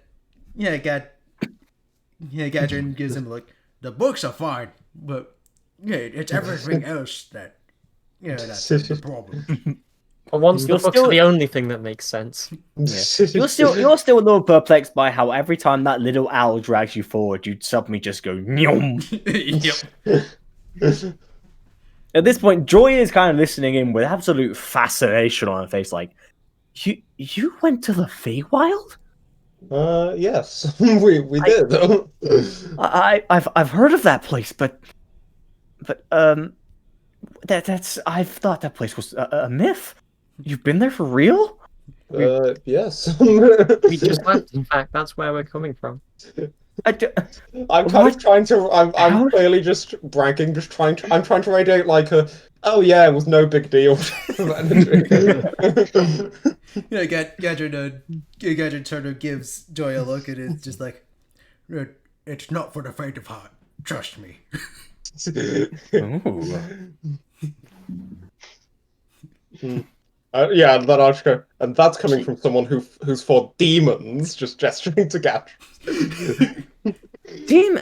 gives him a look. The books are fine, but it's everything else that's the problem. For once, the You're books still- are the only thing that makes sense. You're still a little perplexed by how every time that little owl drags you forward, you'd suddenly just go nyom. Yep. At this point, Joy is kind of listening in with absolute fascination on her face, like, you went to the Feywild? Yes, we did. I've heard of that place, but that's I've thought that place was a myth. You've been there for real? Yes. We just left. In fact, that's where we're coming from. I'm kind What? of trying to. I'm How? clearly just bragging, just trying to. I'm trying to radiate like a. Oh yeah, it was no big deal. Yeah, Gadron sort of gives Joy a look and it's just like, it's not for the faint of heart. Trust me. Ooh. Yeah, and then I'll just go, and that's coming from someone who's for demons, just gesturing to Gadron. Damn.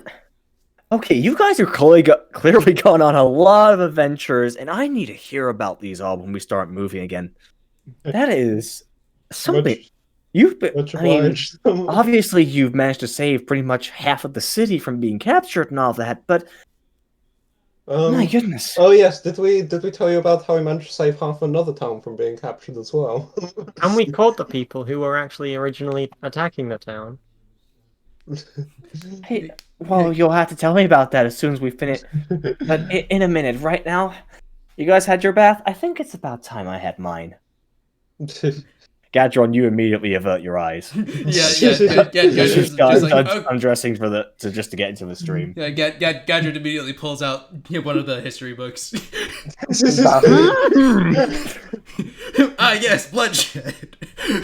Okay, you guys are clearly gone on a lot of adventures, and I need to hear about these all when we start moving again. That is something. You've been. Much I mean, obliged. obviously, you've managed to save pretty much half of the city from being captured and all that, but my goodness. Oh yes, did we tell you about how we managed to save half another town from being captured as well? And we caught the people who were actually originally attacking the town. Hey, well, you'll have to tell me about that as soon as we finish. But in a minute, right now, you guys had your bath? I think it's about time I had mine. Gadron, you immediately avert your eyes. Gadron's Just just like, oh. undressing just to get into the stream. Yeah, Gadron immediately pulls out one of the history books. Yes, bloodshed.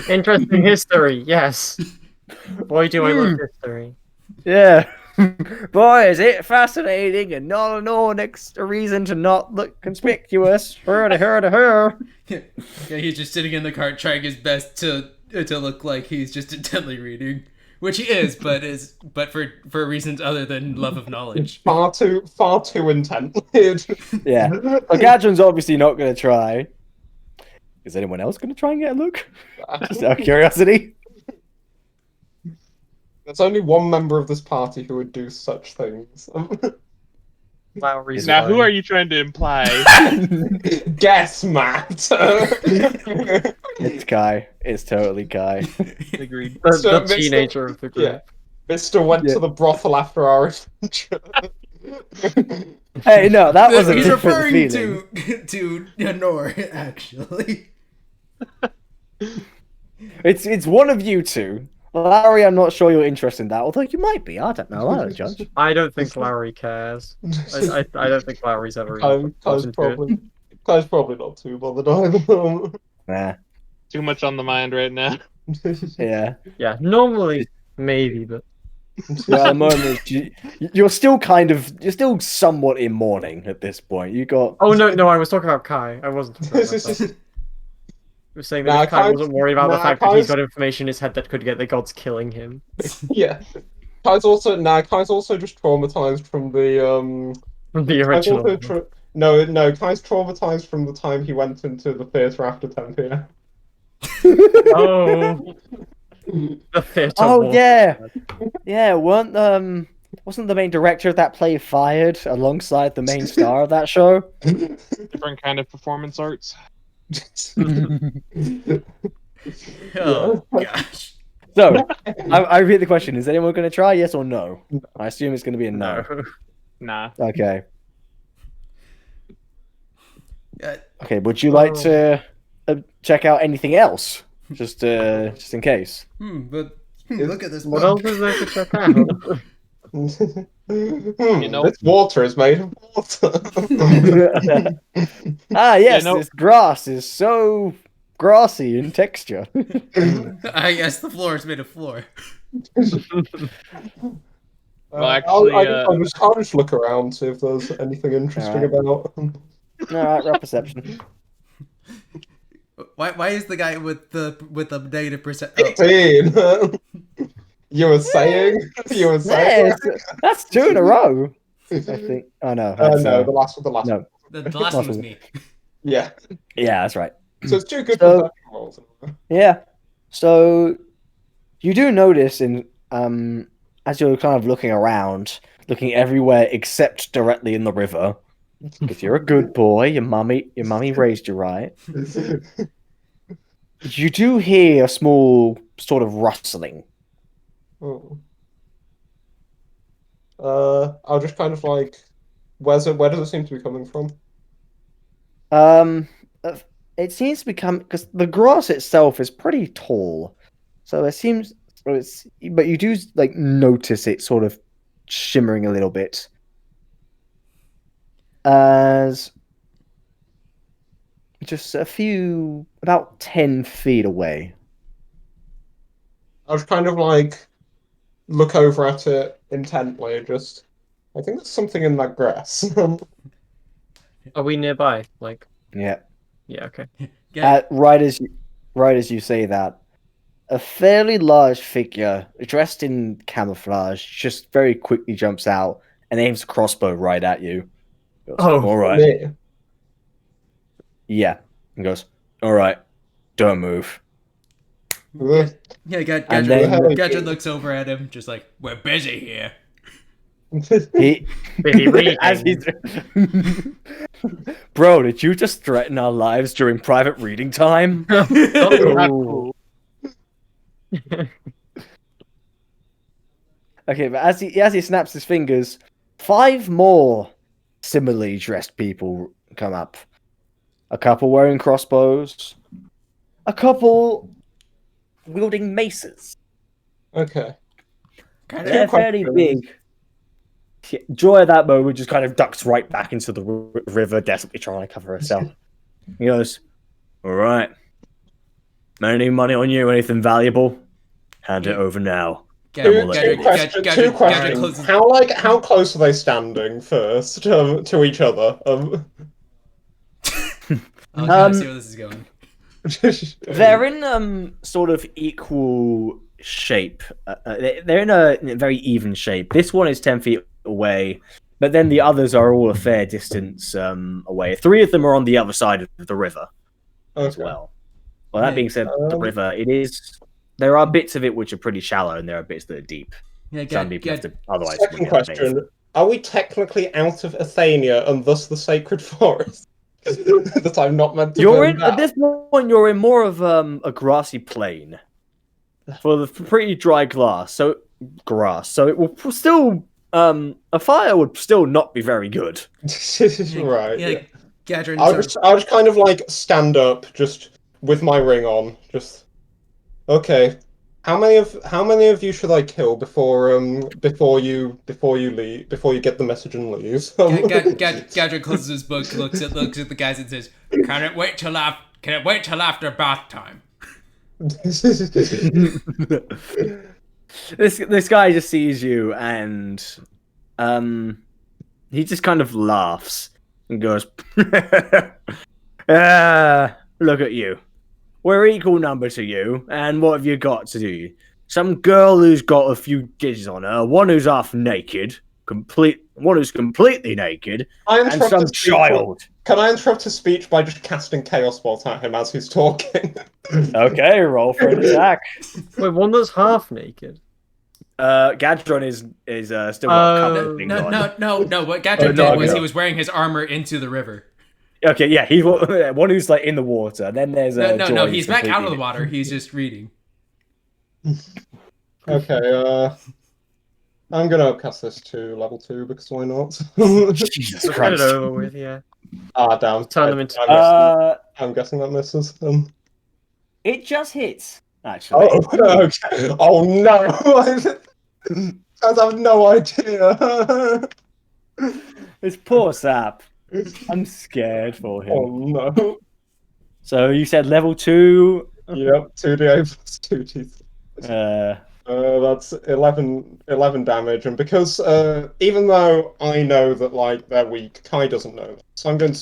Interesting history, yes. Boy, do I love history. Yeah. Boy, is it fascinating and not no next reason to not look conspicuous. Her. Yeah, he's just sitting in the cart trying his best to look like he's just intently reading, which he is, but for reasons other than love of knowledge. Far too intent. Yeah. Well, Gadron's obviously not going to try. Is anyone else going to try and get a look? Just out of curiosity. There's only one member of this party who would do such things. Lowry's Now, who fine. are you trying to imply? Guess, Matt. It's Kai. It's totally Kai. Agreed. The So, Mr. teenager of the group. Yeah. Mister went Yeah. to the brothel after our adventure. Hey, no, that was a He's different referring feeling. to Nor, actually. It's one of you two. Larry, I'm not sure you're interested in that, although you might be. I don't know. I don't judge. I don't think Lowry cares. I don't think Lowry's ever even Kai's into it. probably not too bothered either. Nah. Too much on the mind right now. Yeah. Yeah, normally, maybe, but Yeah, at the moment, you're still somewhat in mourning at this point. You got. oh no, I was talking about Kai. I wasn't talking about myself. I was saying that Nah, if Kai Kai's- wasn't worried about the nah, fact that he's Kai's- got information in his head that could get the gods killing him. Yeah. Kai's also just traumatized from the From the Kai's original. also no, Kai's traumatized from the time he went into the theatre after 10 p.m. Oh, the theatre. Oh war. yeah. Wasn't the main director of that play fired alongside the main star of that show? Different kind of performance arts. Oh gosh. So, I repeat the question: is anyone going to try? Yes or no? I assume it's going to be a no. No. Nah. Okay. Uh, Okay. Would you like to check out anything else, just in case? but look at this What book. else is there to check out? know- This water is made of water. Ah, yes. You know- This grass is so grassy in texture. I guess the floor is made of floor. Well, actually, I'll just look around, see if there's anything interesting Alright. about. All right, rough perception. Why is the guy with the negative percent? Oh, 18. You were saying? Yeah, that's 2 in a row. I think. Oh no. That's, No, the last one. no. the last one was me. Yeah. Yeah, that's right. So it's two good So- perception rolls. Yeah. So you do notice as you're kind of looking around, looking everywhere except directly in the river. Because you're a good boy, your mummy raised you right. You do hear a small sort of rustling. Oh. I'll just kind of like, where does it seem to be coming from? Um, it seems to become because the grass itself is pretty tall, so it seems. But you do like notice it sort of shimmering a little bit as just about 10 feet away. I'll just kind of like look over at it intently. I think there's something in that grass. Are we nearby? Like, Yeah. yeah, okay. Right as you say that, a fairly large figure dressed in camouflage just very quickly jumps out and aims a crossbow right at you. Goes, Oh. all right. Yeah. Yeah. And goes, all right. Don't move. Ugh. Yeah, And then- Gadron looks over at him, just like, we're busy here. He, Busy reading. as he's, bro, did you just threaten our lives during private reading time? Not Oh. cool. Okay, but as he snaps his fingers, 5 more similarly dressed people come up. A couple wearing crossbows, a couple wielding maces. Okay. They're fairly big. Joy at that moment just kind of ducks right back into the river, desperately trying to cover herself. He goes, all right. Any money on you? Anything valuable? Hand it over now. Two questions. How close are they standing first to each other? I'll kind of see where this is going. They're in sort of equal shape. They're in a very even shape. This one is 10 feet away, but then the others are all a fair distance away. 3 of them are on the other side of the river as Okay. well. Well, that being said, the river, there are bits of it which are pretty shallow, and there are bits that are deep. Yeah, Some people have to, otherwise, Second question: are we technically out of Athenia and thus the sacred forest that I'm not meant to? You're burn in down? at this point. You're in more of a grassy plain for the pretty dry grass. So it will still a fire would still not be very good. Right. Yeah, Gadron. I'll just kind of like stand up, just with my ring on. Just okay. How many of you should I kill before you get the message and leave? Gadron closes his book, looks at the guys, and says, "Can it wait till after bath time?" This guy just sees you and he just kind of laughs and goes, look at you. We're equal number to you, and what have you got to do? Some girl who's got a few digits on her, one who's half naked, one who's completely naked, and some child. Can I interrupt his speech by just casting Chaos Bolt at him as he's talking? Okay, roll for an attack. Wait, one that's half naked. Gadron is still got a couple of things on. No. What Gadron did was he was wearing his armor into the river. Okay, yeah, he's one who's like in the water. Then there's no. He's back out of the water. He's just reading. Okay, I'm gonna cast this to level 2 because why not? Jesus Get it Christ. over with, yeah. Ah, damn. Turn them into. I'm guessing that misses. It just hits, actually. Oh, okay. Oh no! I have no idea. This poor sap. I'm scared for him. Oh no. So you said level 2. Yep, 2d8 plus 2d6. That's 11 damage, and because even though I know that like they're weak, Kai doesn't know that. So I'm going to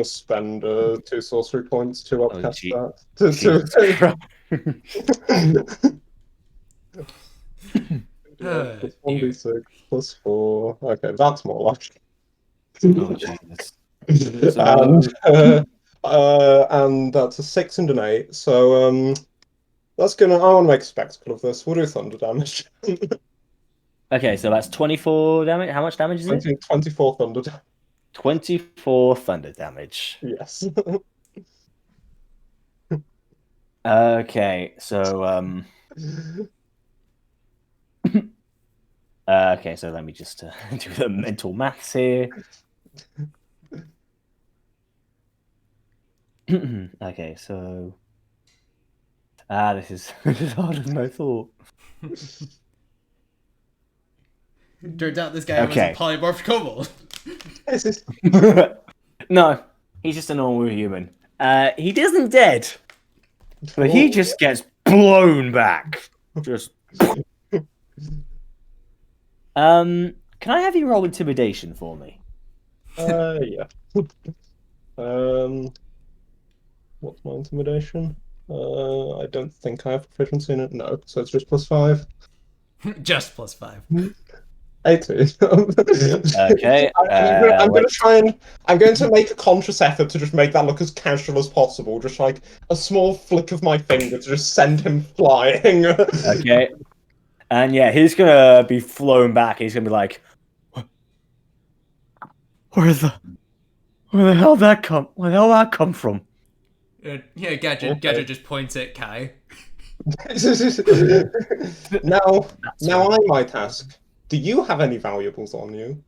spend 2 sorcery points to upcast that. Plus 1d6 plus 4. Okay, that's more like. Oh, Jesus. And And that's a 6 and an 8. So that's gonna. I want to make a spectacle of this. We'll do thunder damage. Okay, so that's 24 damage. How much damage is it? 24 thunder damage. 24 thunder damage. Yes. Okay, so okay, so let me just do the mental maths here. Okay, so this is harder than I thought. Turns out this guy Okay. was a polymorphed kobold. No, he's just a normal human. He isn't dead, but he just gets blown back. Just. Can I have you roll intimidation for me? Yeah. What's my intimidation? I don't think I have proficiency in it. No, so it's just +5. Just +5. 18. Okay. I'm going to try and I'm going to make a conscious effort to just make that look as casual as possible. Just like a small flick of my finger to just send him flying. Okay. And yeah, he's gonna be flown back. He's gonna be like, where the hell that come? Where the hell that come from? Yeah, Gadget just points at Kai. now I might ask, do you have any valuables on you?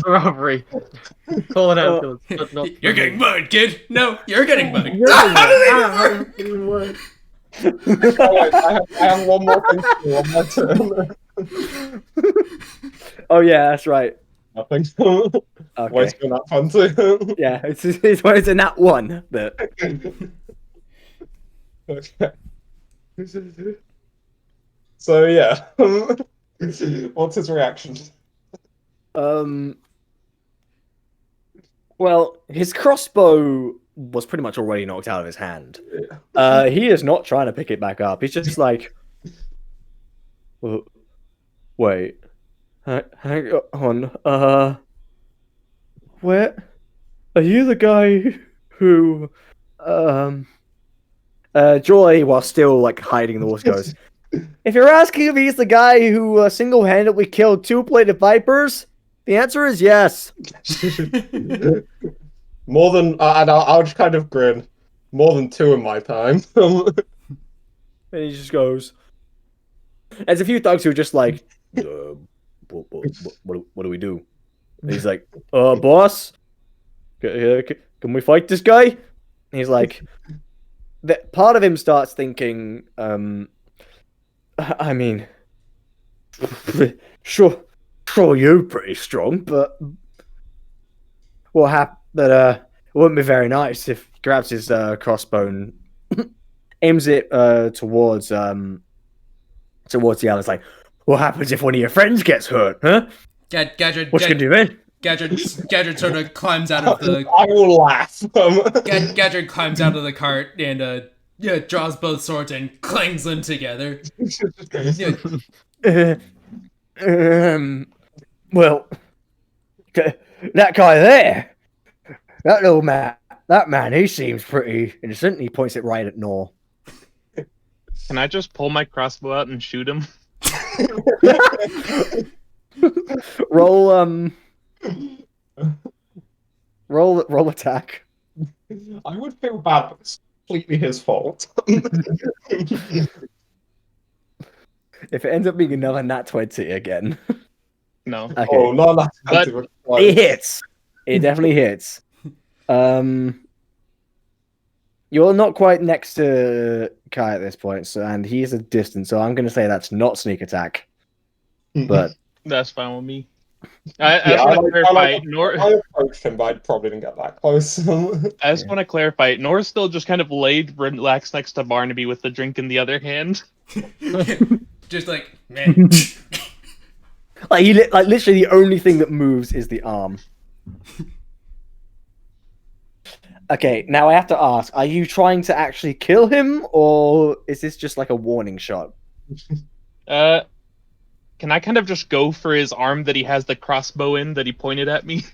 Robbery. Calling out guns, but not. You're getting mugged, kid. No, you're getting mugged. Alright, I have one more thing to do on my turn. Oh yeah, that's right. Nothing. Okay. Wasting that fun too. Yeah, it's in that one that. Okay. So yeah, what's his reaction? Well, his crossbow was pretty much already knocked out of his hand. He is not trying to pick it back up. He's just like, wait, hang on. Where are you? The guy who, Joy, while still like hiding in the woods, goes, if you're asking if he's the guy who single-handedly killed 2 plated vipers, the answer is yes. More than, and I'll just kind of grin. More than 2 in my time. And he just goes. There's a few thugs who are just like, what do we do? And he's like, boss, can we fight this guy? And he's like, part of him starts thinking, I mean, sure, you're pretty strong, but it wouldn't be very nice if he grabs his crossbow and aims it towards the others. Like, what happens if one of your friends gets hurt, huh? Gadget, What you gonna do then? Gadget sort of climbs out of the. I will laugh. Gadget climbs out of the cart and draws both swords and clangs them together. Well, that guy there, that man, he seems pretty innocent. He points it right at Nor. Can I just pull my crossbow out and shoot him? Roll attack. I would feel bad, but it's completely his fault. If it ends up being another nat 20 again. No. Okay. Oh, no, that's But- It hits. It definitely hits. You're not quite next to Kai at this point, so and he's a distance, so I'm going to say that's not sneak attack. But That's fine with me. I just want to clarify. I approached him, but I probably didn't get that close. I just want to clarify. Nor's still just kind of laid relaxed next to Barnaby with the drink in the other hand. Just like, man. like literally the only thing that moves is the arm. Okay, now I have to ask, are you trying to actually kill him, or is this just like a warning shot? Can I kind of just go for his arm that he has the crossbow in that he pointed at me?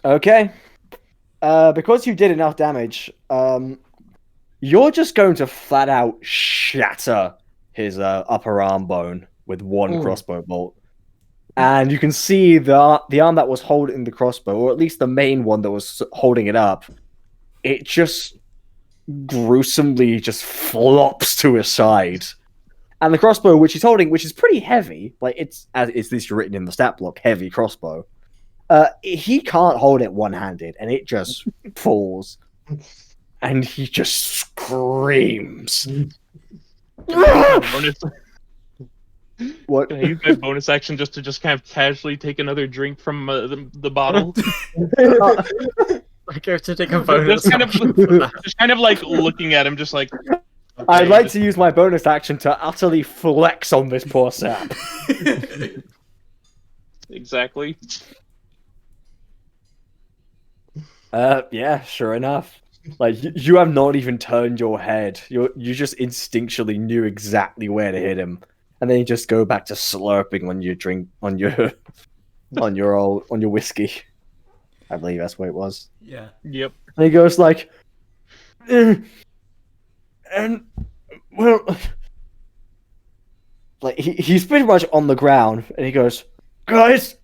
Okay. Because you did enough damage, you're just going to flat out shatter his upper arm bone with one Ooh. crossbow bolt. And you can see the arm that was holding the crossbow, or at least the main one that was holding it up, it just gruesomely just flops to his side. And the crossbow, which he's holding, which is pretty heavy, like it's as it's this written in the stat block, heavy crossbow. He can't hold it one-handed, and it just falls, and he just screams. Bonus. What? Can I use my bonus action just to kind of casually take another drink from the bottle? I go to take a bonus. just action. kind of like looking at him, just like. I'd okay, like just- to use my bonus action to utterly flex on this poor sap. Exactly. Yeah, sure enough. Like you have not even turned your head. You just instinctually knew exactly where to hit him, and then you just go back to slurping on your drink, on your whiskey. I believe that's what it was. Yeah. Yep. And he goes like, and well, like he's pretty much on the ground, and he goes, guys,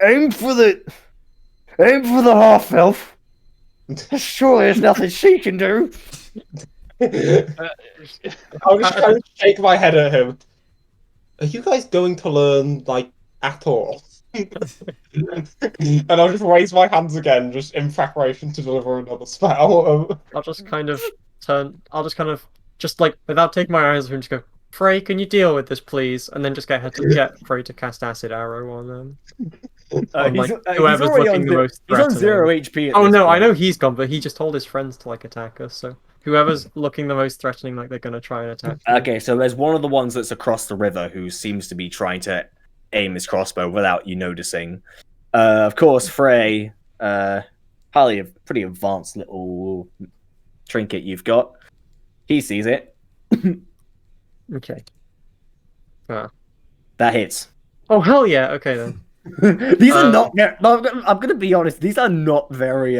aim for the half elf. Sure, there's nothing she can do. I'll just kind of shake my head at him. Are you guys going to learn, like, at all? And I'll just raise my hands again, just in preparation to deliver another spell. I'll just kind of just like without taking my eyes off him, just go, Frey, can you deal with this, please? And then just get Frey to cast acid arrow on them. On, like, whoever's looking the most he's on threatening. 0 HP. At Oh this no, I point. know he's gone, but he just told his friends to like attack us. So whoever's looking the most threatening, like they're gonna try and attack. you. Okay, so there's one of the ones that's across the river who seems to be trying to aim his crossbow without you noticing. Of course, Frey, probably a pretty advanced little trinket you've got. He sees it. Okay. That hits. Oh hell yeah! Okay then. These are not. I'm gonna be honest. These are not very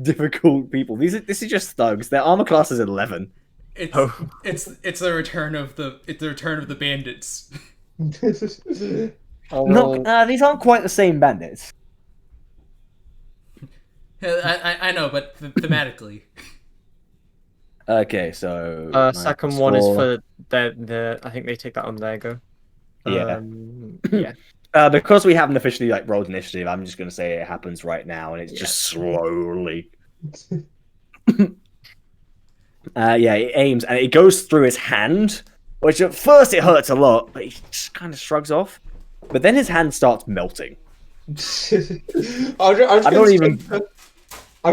difficult people. This is just thugs. Their armor class is 11. It's Oh. it's the return of the bandits. No, these aren't quite the same bandits. I know, but thematically. Okay, so Second one is for the. I think they take that on their go. Yeah. Yeah. Because we haven't officially like rolled initiative, I'm just gonna say it happens right now, and it's just slowly. It aims and it goes through his hand, which at first it hurts a lot, but he just kind of shrugs off. But then his hand starts melting. I'm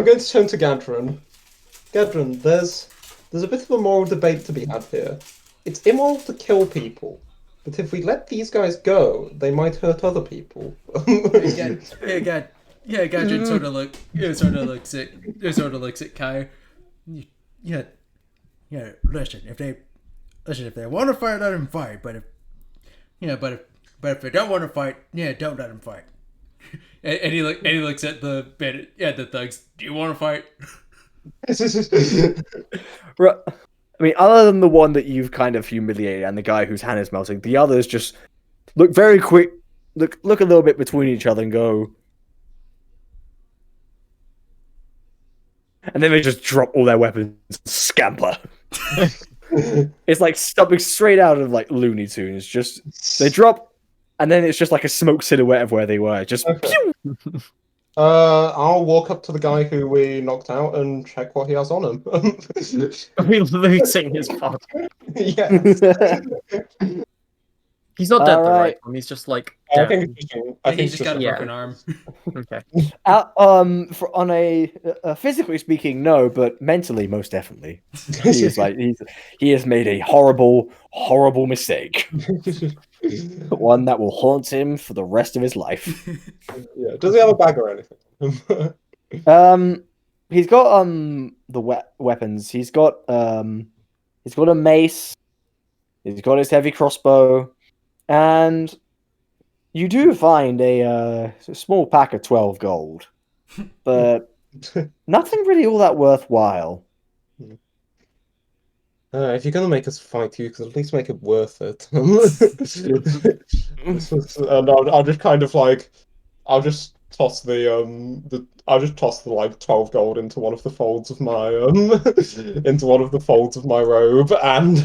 going to turn to Gadron. Gadron, there's a bit of a moral debate to be had here. It's immoral to kill people, but if we let these guys go, they might hurt other people. Gadget sort of looks at Kai. Yeah. Listen, if they want to fight, let them fight. But if they don't want to fight, don't let them fight. And he looks at the bandit, the thugs. Do you want to fight? Right. I mean, other than the one that you've kind of humiliated and the guy whose hand is melting, the others just look very quick, look a little bit between each other and go, and then they just drop all their weapons and scamper. It's like something straight out of like Looney Tunes. Just they drop, and then it's just like a smoke silhouette of where they were. Just Okay. I'll walk up to the guy who we knocked out and check what he has on him. We're losing his pod. Yeah. He's not dead though, right? Alright. He's just like I dead. think it's just, I think he's just got a yeah. broken arm. Okay. On a physically speaking, no, but mentally, most definitely, he is like he has made a horrible mistake, one that will haunt him for the rest of his life. Yeah. Does he have a bag or anything? He's got the weapons. He's got a mace. He's got his heavy crossbow, and You do find a small pack of 12 gold, but nothing really all that worthwhile. If you're gonna make us fight you, can at least make it worth it. And I'll just kind of like, I'll just toss I'll just toss the like 12 gold into one of the folds of my into one of the folds of my robe, and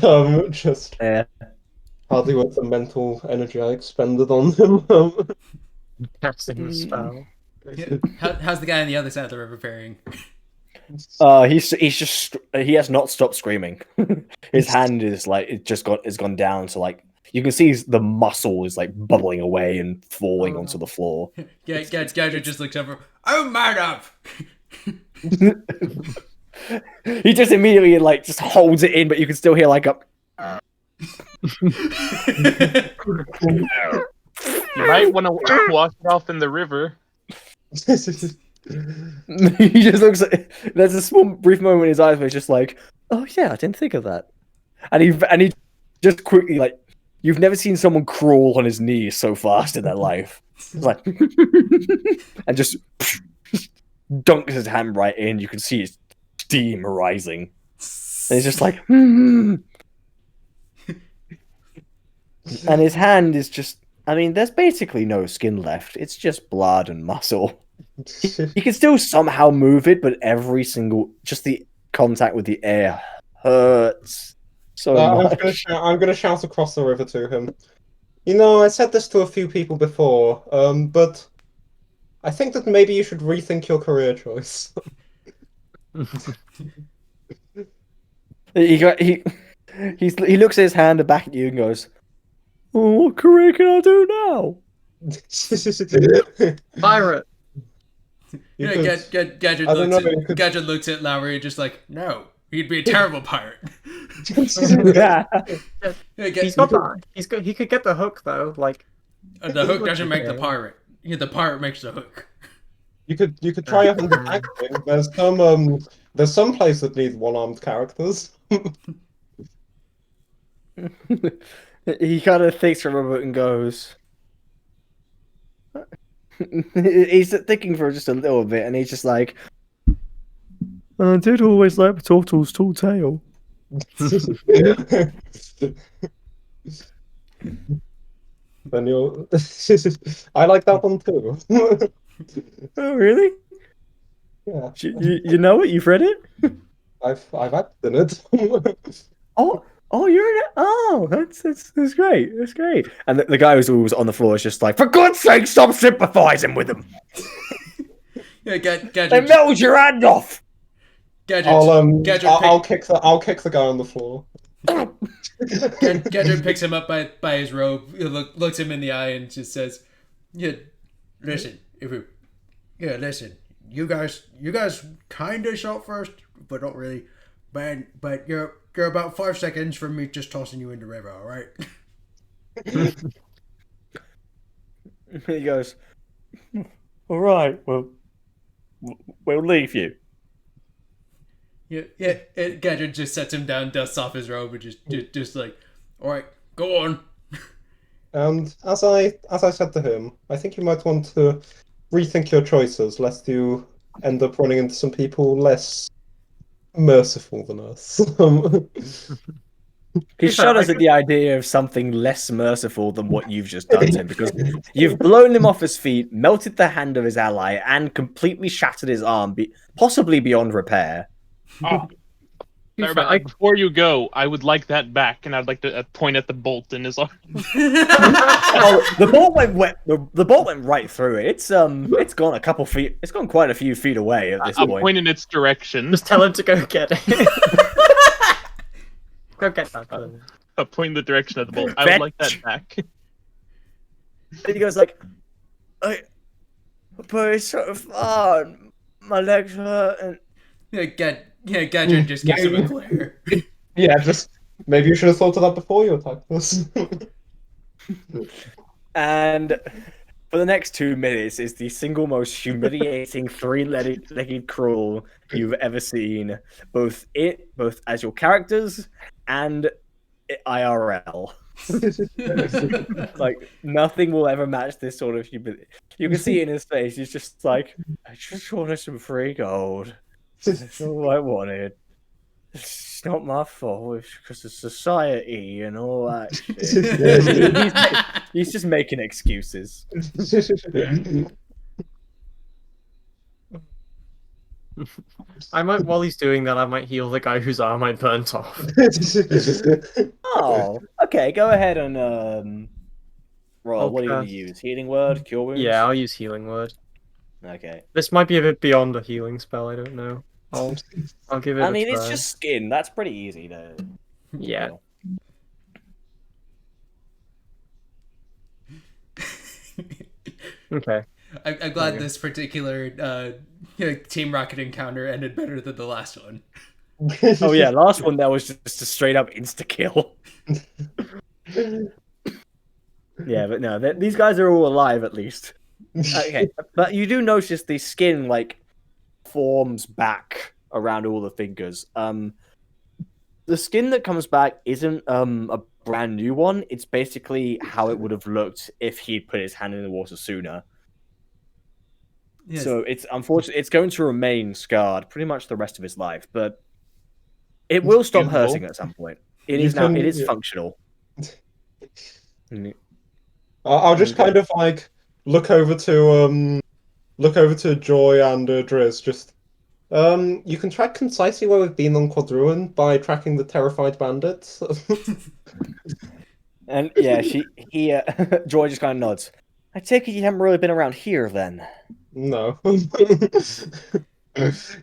just Yeah. hardly worth the mental energy I expended on him. Casting the spell. How's the guy on the other side of the river faring? He has not stopped screaming. His hand is like it's gone down, so like you can see the muscle is like bubbling away and falling onto the floor. Gadget just looks over. Oh, man up! He just immediately like just holds it in, but you can still hear like a. You might want to wash it off in the river. He just looks like there's a small brief moment in his eyes where he's just like, oh yeah, I didn't think of that. And he just quickly like, you've never seen someone crawl on his knees so fast in their life. It's like and just dunks his hand right in. You can see his steam rising. And he's just like, And his hand is just, I mean, there's basically no skin left. It's just blood and muscle. He can still somehow move it, but just the contact with the air hurts so much. I'm gonna shout across the river to him. You know, I said this to a few people before, but I think that maybe you should rethink your career choice. He looks at his hand and back at you and goes, oh, what career can I do now? Pirate. Gadget looks at Lowry just like, no, he'd be a terrible pirate. Yeah. He's got that. He could get the hook though. Like the hook doesn't make the pirate. Yeah, the pirate makes the hook. You could try a hundred acting. There's some place that needs one-armed characters. He kind of thinks for a moment and goes. He's thinking for just a little bit, and he's just like, I did always like Turtle's tall tail. Then you're. I like that one too. Oh, really? Yeah. You know it? You've read it? I've acted in it. Oh, you're in it. Oh, that's great. That's great. And the guy who's always on the floor is just like, for God's sake, stop sympathizing with him. Yeah, Gadget. They meld your hand off. Gadget. I'll kick the guy on the floor. Gadget picks him up by his robe, looks him in the eye, and just says, listen. You guys kind of shot first, but don't really. But you're about 5 seconds from me just tossing you in the river, all right? He goes, all right, well, we'll leave you. Yeah. Gadget just sets him down, dusts off his robe, and just like, all right, go on. And as I said to him, I think you might want to rethink your choices, lest you end up running into some people less merciful than us. He shudders at the idea of something less merciful than what you've just done to him, because you've blown him off his feet, melted the hand of his ally, and completely shattered his arm, possibly beyond repair. Before you go, I would like that back, and I'd like to point at the bolt in his arm. The bolt went right through it. It's gone a couple feet. It's gone quite a few feet away at this point. I'm pointing its direction. Just tell him to go get it. Go get that. I'm pointing the direction of the bolt. I would like that back. And he goes like, but it's sort of far. My legs hurt. And Gadget just gives him a glare. Yeah, just maybe you should have thought of that before you attacked us. And for the next 2 minutes is the single most humiliating three-legged crawl you've ever seen, both as your characters and IRL. Like nothing will ever match this sort of humility. You can see it in his face. He's just like, I just wanted some free gold. That's all I wanted. It's not my fault. It's because of society and all that shit. He's just making excuses. I might, while he's doing that, I might heal the guy whose arm I burnt off. Oh, okay. Go ahead and roll. I'll What are you going to cast- use? Healing word, cure wounds. Yeah, I'll use healing word. Okay. This might be a bit beyond a healing spell. I don't know. I'll give it. I mean, a try. it's just skin. That's pretty easy to. Yeah. Okay. I'm glad Okay. this particular Team Rocket encounter ended better than the last one. Oh yeah, last one that was just a straight up insta kill. Yeah, but no, these guys are all alive at least. Okay, but you do notice the skin like forms back around all the fingers. The skin that comes back isn't a brand new one. It's basically how it would have looked if he'd put his hand in the water sooner. Yes. So it's unfortunate. It's going to remain scarred pretty much the rest of his life, but it will stop Usable. hurting at some point. It You is now. can- It is yeah. functional. I'll just kind of like look over to Joy and Driz. Just you can track concisely where we've been on Quadruin by tracking the terrified bandits. And yeah, Joy just kind of nods. I take it you haven't really been around here then. No.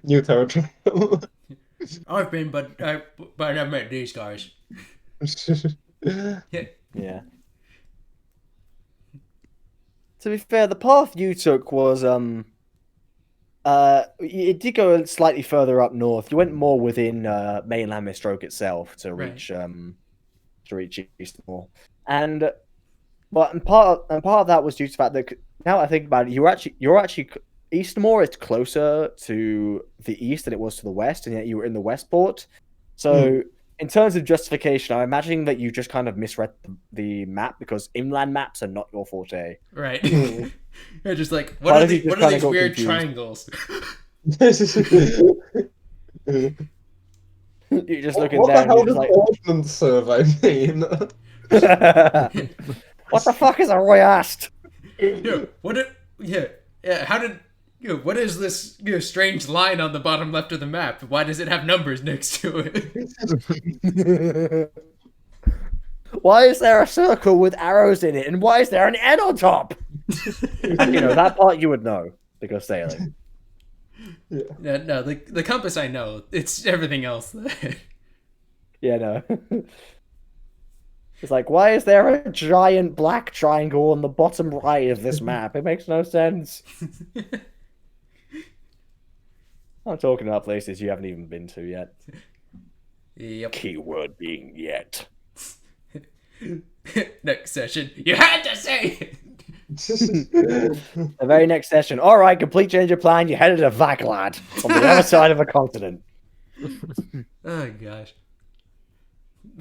New territory. I've been, but I never met these guys. Yeah. To be fair, the path you took was it did go slightly further up north. You went more within mainland Mistroke itself to Right. reach Eastmore, and part of that was due to the fact that now I think about it, you're actually Eastmore is closer to the east than it was to the west, and yet you were in the Westport. So in terms of justification, I'm imagining that you just kind of misread the map because inland maps are not your forte. Right. Hmm. They're just like, Why what are did you just these kinda go weird confused? triangles? You're just looking What there the and hell you're does just like, ordnance survey mean? what the fuck is a royast? How did what is this strange line on the bottom left of the map? Why does it have numbers next to it? Why is there a circle with arrows in it, and why is there an N on top? That part you would know because sailing. No, the compass I know. It's everything else. Yeah, no. It's like, why is there a giant black triangle on the bottom right of this map? It makes no sense. I'm talking about places you haven't even been to yet. Yep. Keyword being yet. Next session. You had to say it! The very next session. All right, complete change of plan. You headed to Vaglad on the other side of a continent. Oh gosh.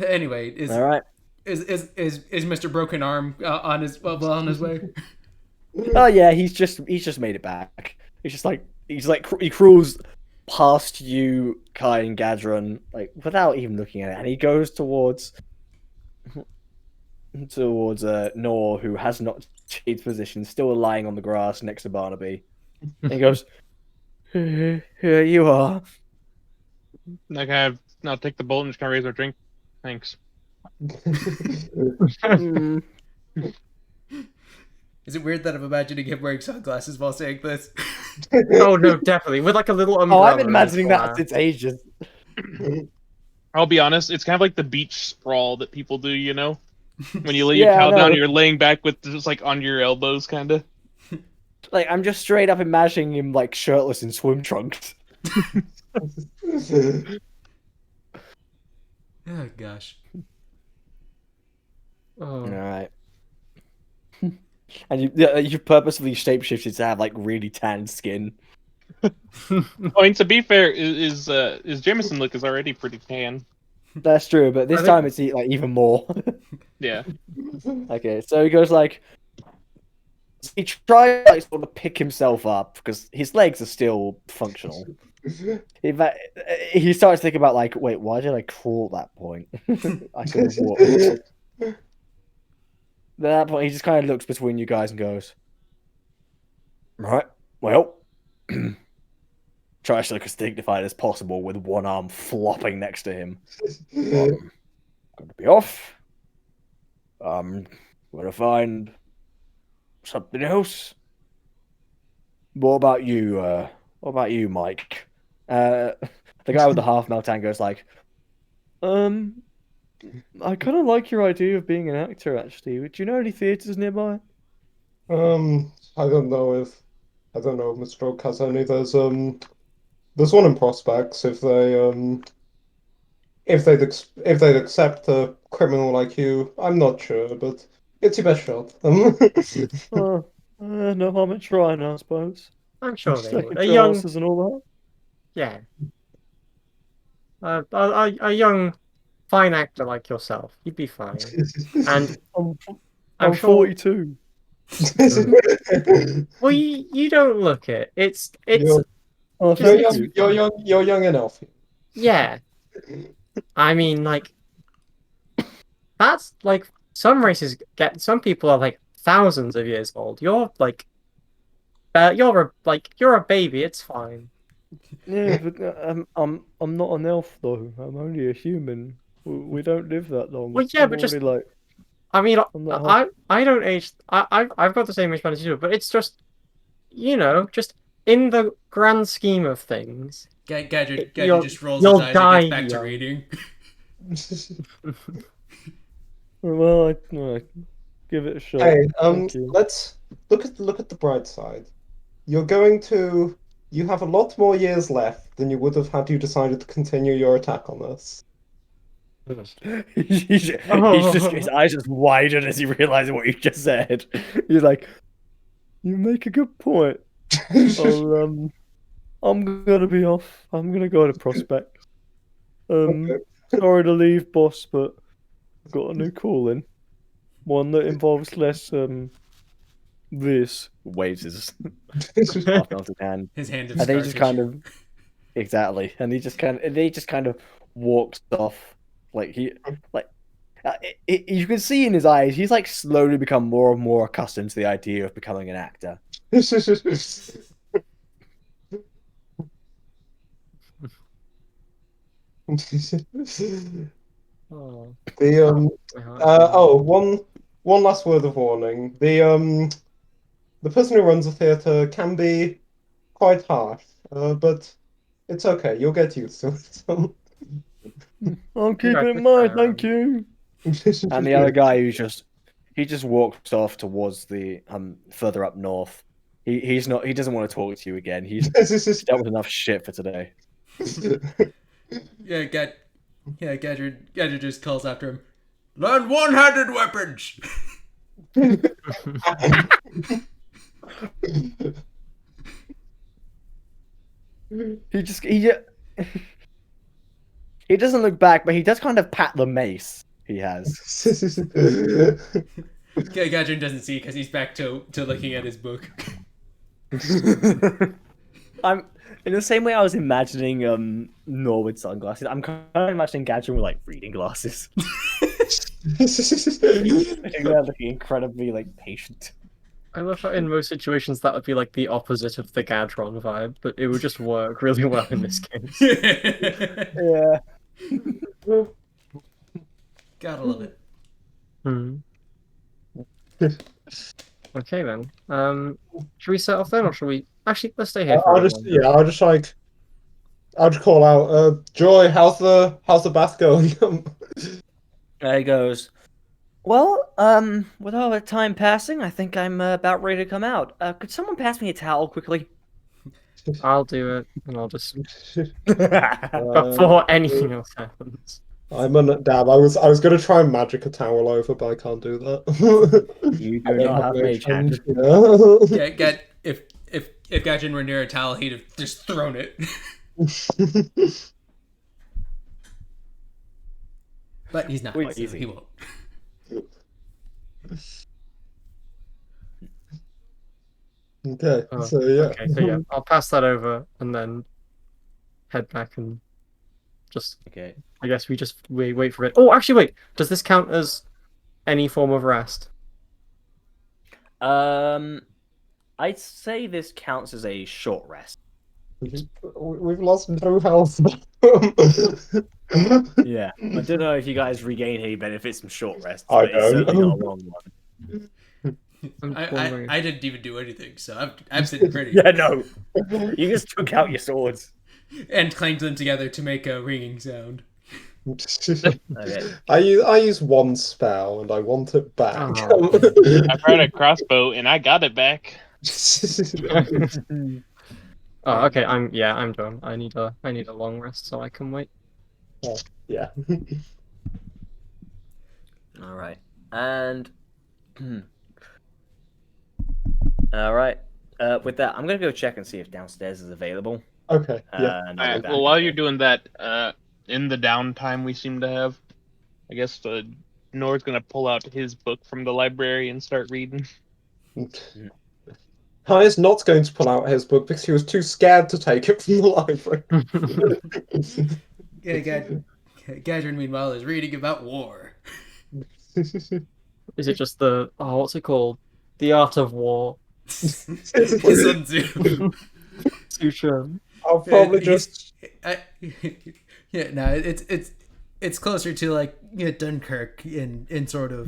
Anyway, is All right. Mr. Broken Arm on his way? Oh yeah, he's just made it back. He crawls past you, Kai and Gadron, like without even looking at it, and he goes towards Nor, who has not changed position, still lying on the grass next to Barnaby. And he goes, "Here you are." Like I'll take the bolt and just kind of raise our drink. Thanks. Mm. Is it weird that I'm imagining him wearing sunglasses while saying this? Oh no, definitely with like a little umbrella. Oh, I've been in his imagining that lap. since ages. I'll be honest, it's kind of like the beach sprawl that people do, when you lay Yeah, your I towel down, know. you're laying back with just like on your elbows, kind of. Like I'm just straight up imagining him like shirtless in swim trunks. Oh gosh. Oh. All right. And you purposefully shapeshifted to have like really tanned skin. I mean, to be fair, is Jameson look is already pretty tan. That's true, but this I think- time it's like even more. Yeah. Okay, so he goes like, he tries like sort of pick himself up because his legs are still functional. He starts thinking about like, wait, why did I crawl at that point? I could have walked. At that point, he just kind of looks between you guys and goes, right, well, tries to look as dignified as possible with one arm flopping next to him. Gonna be off. Gonna find something else. What about you? What about you, Mike? The guy with the half meltdown goes like, I kind of like your idea of being an actor. Actually, do you know any theaters nearby? I don't know if Mr. Oak has any. There's one in Prospects if they'd accept a criminal like you. I'm not sure, but it's your best shot. No harm in trying, I suppose. I'm sure they Second would. A young, chances and all yeah, a young, fine actor like yourself, you'd be fine. And that. I'm I'm sure. 42. Well, you don't look it. It's You're, Oh, you're thank young. you. You're young enough. yeah. I mean, like that's like some races get. Some people are like thousands of years old. You're like, you're a baby. It's fine. Yeah, but I'm not an elf though. I'm only a human. We don't live that long. Well, yeah, I'm but just already, like, I mean, I'm not I don't age. I've got the same age as you do, but it's just just in the grand scheme of things, Gadget you'll- just rolls you'll his eyes die and gets back to young. reading. well, I give it a shot. Hey, Thank you. let's look at the bright side. You have a lot more years left than you would have had you decided to continue your attack on us. he's just his eyes just widen as he realizes what you just said. He's like, "You make a good point. Well, I'm gonna be off. I'm gonna go to Prospect. Okay. Sorry to leave, boss, but I've got a new call in. One that involves less this." Waves his half melted hand. His hand is And they scar just tissue. kind of exactly, and they just kind of walks off. Like you can see in his eyes, he's like slowly become more and more accustomed to the idea of becoming an actor. Oh, The my heart. one last word of warning. The person who runs the theater can be quite harsh, but it's okay. You'll get used to it. I'll keep it in Congratulations, mind, Aaron. thank you. And the other guy who he just walks off towards the further up north. He doesn't want to talk to you again. He's dealt with enough shit for today. Yeah, Gadget just calls after him. Learn one-handed weapons. He doesn't look back, but he does kind of pat the mace he has. Gadget doesn't see because he's back to looking at his book. I'm in the same way I was imagining Nor with sunglasses. I'm kind of imagining Gadget with like reading glasses. I think they're looking incredibly like patient. I love how in most situations that would be like the opposite of the Gadron vibe, but it would just work really well in this case. Yeah. Gotta love it. Hmm. Okay then. Should we set off then, or should we? Actually, let's stay here for a while. I'll just call out. Joy, how's the bath going? There he goes. Well, with all the time passing, I think I'm about ready to come out. Could someone pass me a towel quickly? I'll do it, and I'll just before anything else happens. I'm an dab. I was gonna try and magic a towel over, but I can't do that. You I do don't not have mage hand. Yeah. If Gadget were near a towel, he'd have just thrown it. But he's not. Quite So easy. he won't. Okay, Oh, so yeah. Okay, so yeah, I'll pass that over and then head back and just. Okay. I guess we wait for it. Oh, actually, wait. Does this count as any form of rest? I'd say this counts as a short rest. We've lost no health. Yeah. I don't know if you guys regain any benefits from short rests, I but it's certainly don't. not a long one. I'm wondering. I didn't even do anything, so I'm sitting pretty. Yeah, no. You just took out your swords. And clanked them together to make a ringing sound. Okay. I use one spell and I want it back. Oh. I brought a crossbow and I got it back. Oh, okay. I'm done. I need a long rest so I can wait. Yeah. All right. And all right. With that, I'm gonna go check and see if downstairs is available. Okay. Yeah. And I'll be back. Well, while you're doing that, in the downtime we seem to have, I guess Nor's gonna pull out his book from the library and start reading. Kai is not going to pull out his book because he was too scared to take it from the library. Yeah, Gadron, meanwhile, is reading about war. Is it just what's it called? The Art of War. Sun Tzu. Sutra. I'll probably It's closer to like Dunkirk in sort of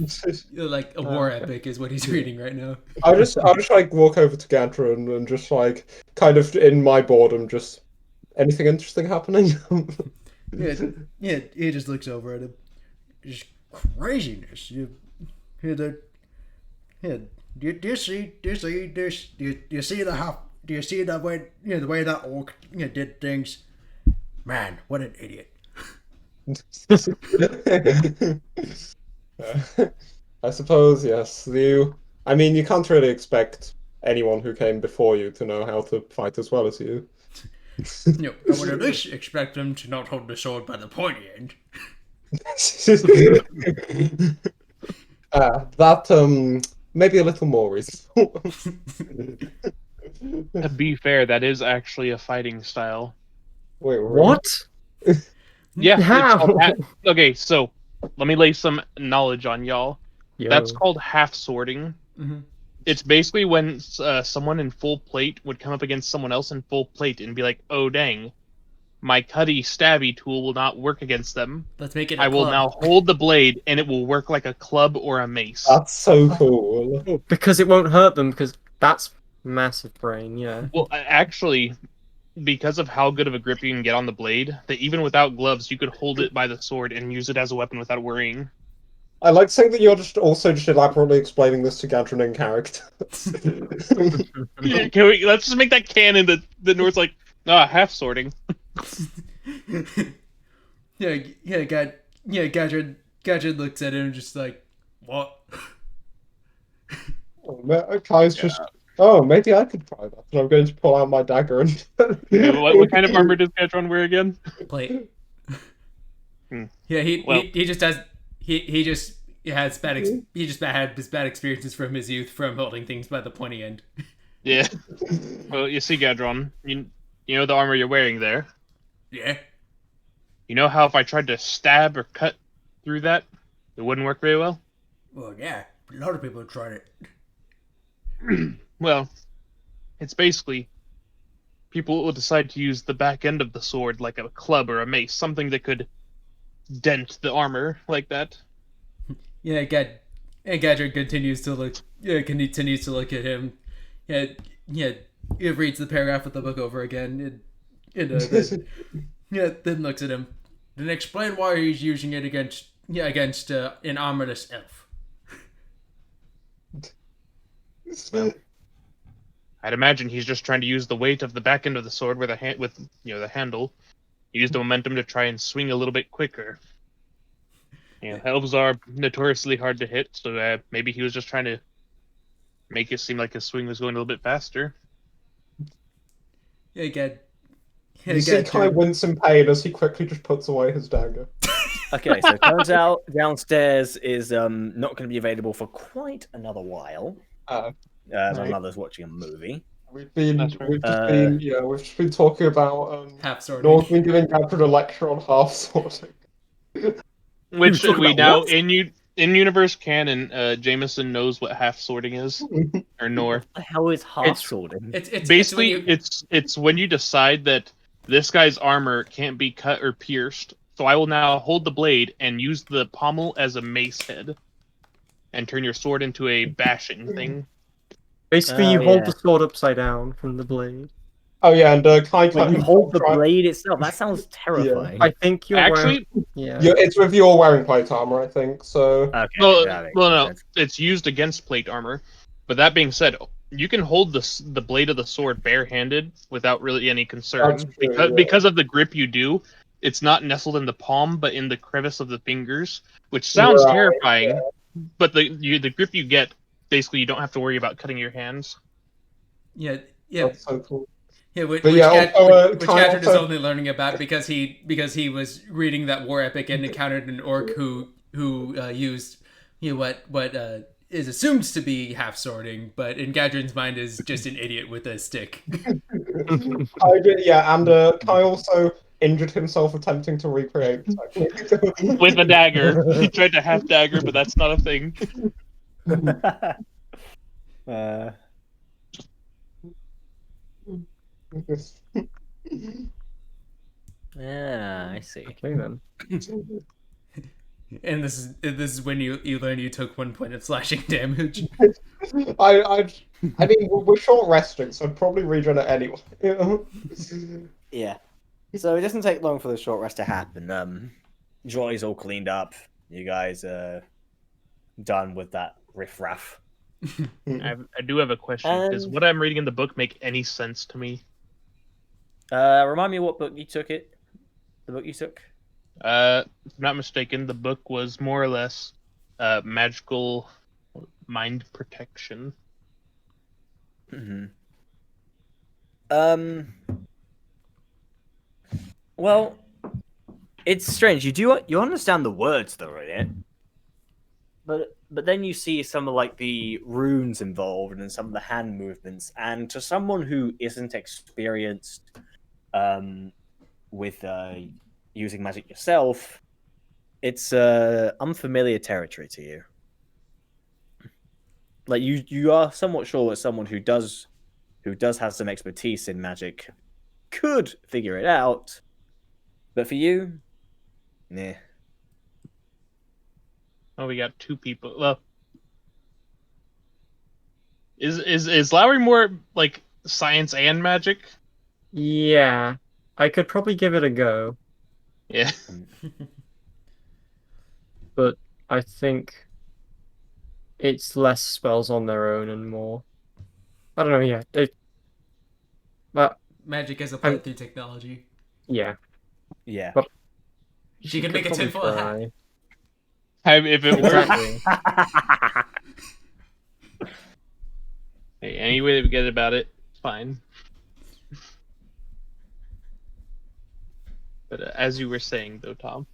like a war epic is what he's reading right now. I'll just like walk over to Gadron and just like kind of in my boredom, just anything interesting happening. Yeah, he just looks over at him. Just craziness. Do you see this? Do you see the way the way that orc did things? Man, what an idiot. I suppose, yes. I mean, you can't really expect anyone who came before you to know how to fight as well as you. I would at least expect them to not hold the sword by the pointy end. That maybe a little more reasonable. To be fair, that is actually a fighting style. Wait, really? What? Yeah. How? Okay, so let me lay some knowledge on y'all. Yo. That's called half sorting. Mm-hmm. It's basically when someone in full plate would come up against someone else in full plate and be like, "Oh dang, my cutty stabby tool will not work against them. Let's make it. I will now hold the blade, and it will work like a club or a mace." That's so cool. Because it won't hurt them, because that's massive brain, yeah. Well, actually, because of how good of a grip you can get on the blade, that even without gloves, you could hold it by the sword and use it as a weapon without worrying. I like saying that you're just elaborately explaining this to Gadron in character. Let's just make that canon that the North's like, half sorting. Gadron looks at him just like, what? Kai's just, maybe I could try that. And I'm going to pull out my dagger and... What kind of armor does Gadron wear again? Plate. Hmm. Yeah, he just has he just has bad he just had his bad experiences from his youth from holding things by the pointy end. Yeah. Well, you see, Gadron, you know the armor you're wearing there. Yeah. You know how if I tried to stab or cut through that, it wouldn't work very well? Well, yeah. A lot of people have tried it. Well, it's basically people will decide to use the back end of the sword like a club or a mace, something that could dent the armor like that. Yeah, Gadron continues to look. Yeah, continues to look at him. Yeah. He reads the paragraph of the book over again. Then looks at him. Then explain why he's using it against an armorless elf. Well, I'd imagine he's just trying to use the weight of the back end of the sword with the handle. Use the momentum to try and swing a little bit quicker. Elves are notoriously hard to hit, so maybe he was just trying to make it seem like his swing was going a little bit faster. You see Kai wince in pain as he quickly just puts away his dagger. Okay, so it turns out downstairs is not going to be available for quite another while. My right. mother's watching a movie. We've That's right. just been talking about Half sorting. Nor's been giving Gadron a lecture on half sorting. Which talk we about now what? in universe canon, Jameson knows what half sorting is, or Nor. What the hell is half sorting? It's Basically, when you, it's when you decide that this guy's armor can't be cut or pierced. So I will now hold the blade and use the pommel as a mace head, and turn your sword into a bashing thing. Basically, Oh, you hold yeah. the sword upside down from the blade. Oh yeah, and Kai Like you hold the blade itself. That sounds terrifying. I think you're Actually, wearing... Yeah. It's with your wearing plate armor, I think. So Okay. well, that makes no, sense. it's used against plate armor. But that being said, you can hold the blade of the sword barehanded without really any concern, That's true, because of the grip you do. It's not nestled in the palm, but in the crevice of the fingers, which sounds Right, terrifying. But the grip you get, basically, you don't have to worry about cutting your hands. yeah. that's so cool. Yeah, which But yeah, also, which Kai Gadron is also- only learning about because he was reading that war epic and encountered an orc who used what is assumed to be half sorting, but in Gadron's mind is just an idiot with a stick. and Kai also injured himself attempting to recreate the technique. With a dagger. He tried to half dagger, but that's not a thing. Yeah, I see. Okay, then. And this is when you learn you took 1 point of slashing damage. I mean, we're short resting, so I'd probably regen it anyway. Yeah. So it doesn't take long for the short rest to happen. Joy's all cleaned up. You guys are done with that riffraff. I do have a question. Does And- what I'm reading in the book make any sense to me? Remind me what book you took it. The book you took. If I'm not mistaken, the book was more or less magical mind protection. Mm-hmm. Well, it's strange. You understand the words though, right? But then you see some of like the runes involved and some of the hand movements, and to someone who isn't experienced with using magic yourself, it's unfamiliar territory to you. Like you are somewhat sure that someone who does have some expertise in magic could figure it out, but for you, nah. Oh, we got two people. Well, is Lowry more like science and magic? Yeah. I could probably give it a go, Yeah. but I think it's less spells on their own and more... I don't know, yeah. But, Magic as applied through technology. yeah. Yeah. But She can could make a probably tinfoil hat. try. If it works, Exactly. hey, any way that we get about it, fine. But as you were saying, though, Tom.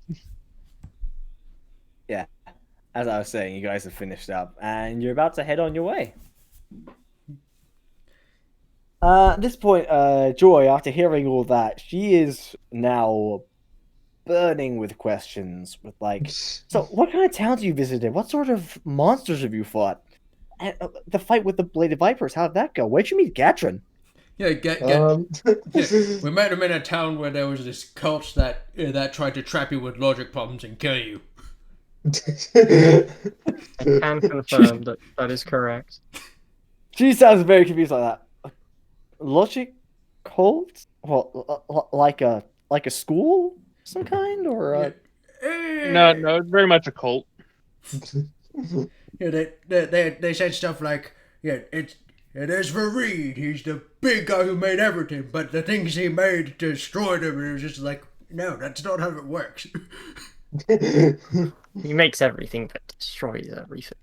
Yeah. As I was saying, you guys have finished up, and you're about to head on your way. At this point, Joy, after hearing all that, she is now burning with questions. With like, so what kind of towns have you visited? What sort of monsters have you fought? And, the fight with the Bladed Vipers, how did that go? Where'd you meet Gatrin? Yeah, we met him in a town where there was this cult that tried to trap you with logic problems and kill you. Can confirm that that is correct. She sounds very confused like that. Logic cult? Well, like a school, of some kind, or No, it's very much a cult. Yeah, they said stuff like, yeah, it is for Reed. He's the big guy who made everything, but the things he made destroyed him. And it was just like, no, that's not how it works. He makes everything but destroys everything.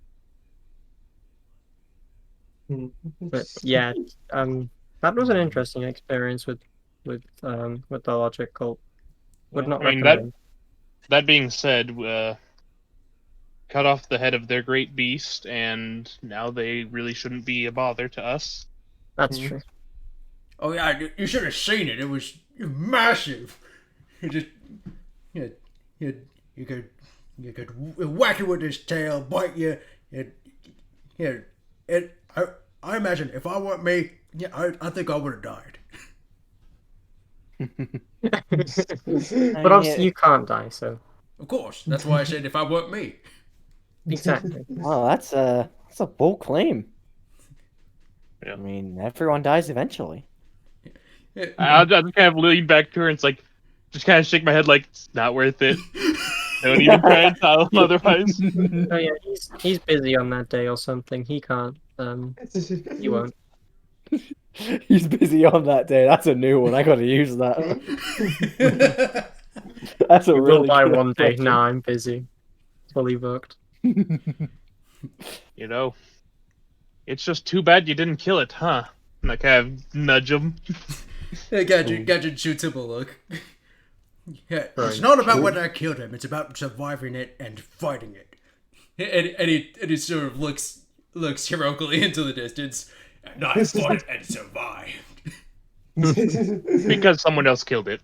But yeah, that was an interesting experience with the logic cult. Would not I mean, recommend. That being said, cut off the head of their great beast, and now they really shouldn't be a bother to us. That's true. Oh yeah, you should have seen it. It was massive. You just, you could whack it with his tail, bite you. I imagine if I weren't me, I think I would have died. But obviously you can't die, so Of course, that's why I said if I weren't me. exactly. Wow, that's a bold claim. Yeah. I mean, everyone dies eventually. I'll just kind of lean back to her and it's like, just kind of shake my head like, it's not worth it. Don't even try and tell him otherwise. Oh yeah, he's busy on that day or something. He can't. He won't. He's busy on that day. That's a new one. I gotta use that. That's a We really will buy good one day. question. Nah, I'm busy. Fully booked. You know, it's just too bad you didn't kill it, huh? And I kind of nudge him. Gadget shoots him a look. Yeah, it's Right. not about whether I killed him. It's about surviving it and fighting it. And he sort of looks heroically into the distance. And I fought and survived. Because someone else killed it.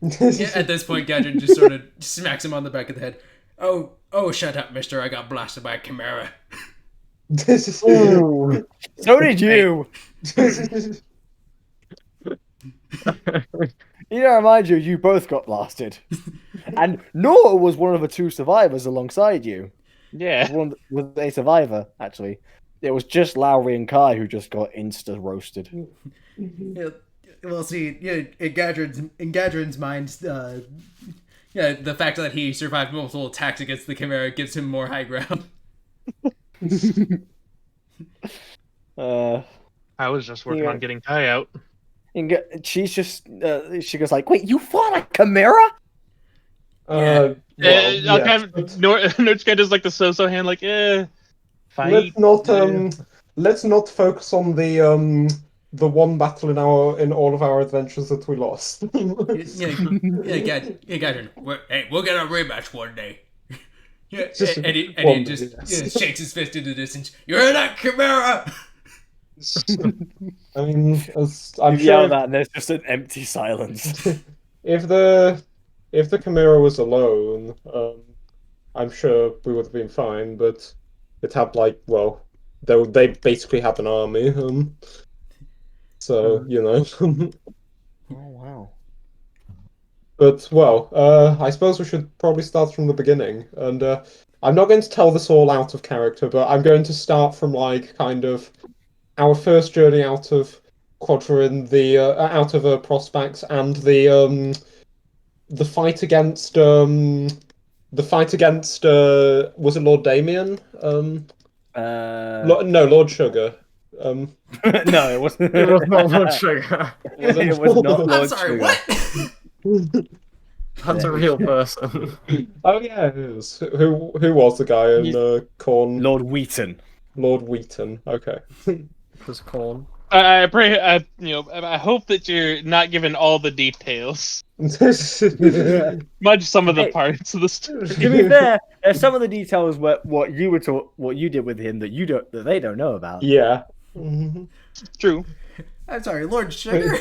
Yeah, at this point, Gadget just sort of smacks him on the back of the head. Oh, shut up, mister. I got blasted by a chimera. So did you. You know, remind you, you both got blasted. And Nora was one of the two survivors alongside you. Yeah. One was a survivor, actually. It was just Lowry and Kai who just got insta roasted. Yeah, well, see, yeah, in Gadron's mind, the fact that he survived multiple attacks against the chimera gives him more high ground. I was just working Yeah. on getting Kai out. She's just, she goes like, wait, you fought a chimera? I'll yeah, kind of, Nerd's kind of does like the so-so hand, like, fight. let's not focus on the one battle in all of our adventures that we lost. Gadron, we'll get a rematch one day. Yeah, Just and he one just day. shakes his fist into the distance. You're that chimera! I mean, I'm You yell sure that and there's just an empty silence. if the Chimera was alone, I'm sure we would have been fine. But it had they basically had an army. So you know. Oh, wow. But I suppose we should probably start from the beginning. And I'm not going to tell this all out of character, but I'm going to start from kind of our first journey out of Quadruin, out of Prospects, and the fight against was it Lord Damien? No, Lord Sugar. No, it wasn't. It was not Lord Sugar. It was not I'm Lord sorry, Sugar. what? That's a real person. Oh yeah, it is. Who was the guy in Corn? Lord Wheaton. Lord Wheaton. Okay. Was corn. I pray, I hope that you're not given all the details. Much some of the Hey. parts of the story. To be fair, there's some of the details what you did with him that they don't know about. Yeah. True. I'm sorry, Lord Sugar?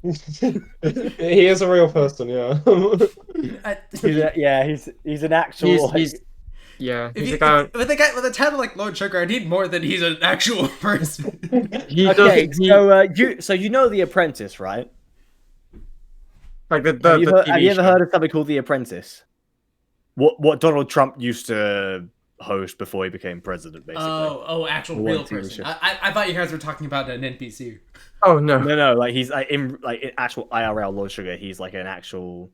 He is a real person, yeah. He's an actual. Yeah, If he's you, a guy. with a title like Lord Sugar, I need more than he's an actual person. He Okay, does. so you know The Apprentice, right? Like the Have you TV ever show. heard of something called The Apprentice? What Donald Trump used to host before he became president, basically. Actual One real TV person. show. I thought you guys were talking about an NPC. Oh no. No, like he's in actual IRL Lord Sugar. He's like an actual.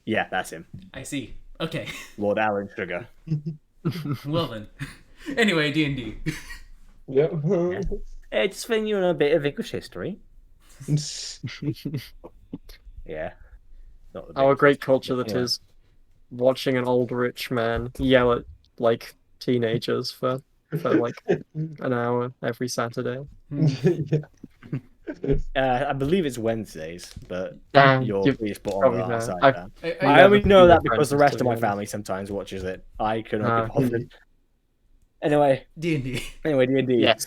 Yeah, that's him, I see. Okay. Lord Alan Sugar. Well then. Anyway, D&D. Yep. It's been you know a bit of English history. Yeah. Not the Our biggest great history, culture but that yeah. is watching an old rich man yell at like teenagers for like an hour every Saturday. Yeah. I believe it's Wednesdays, but you're you're pretty spot on probably the last there. side there. I never only know seen that the because the Apprentice, rest to of be my honest. family sometimes watches it. I cannot be Ah. bothered. Anyway, D&D. D&D. Yes.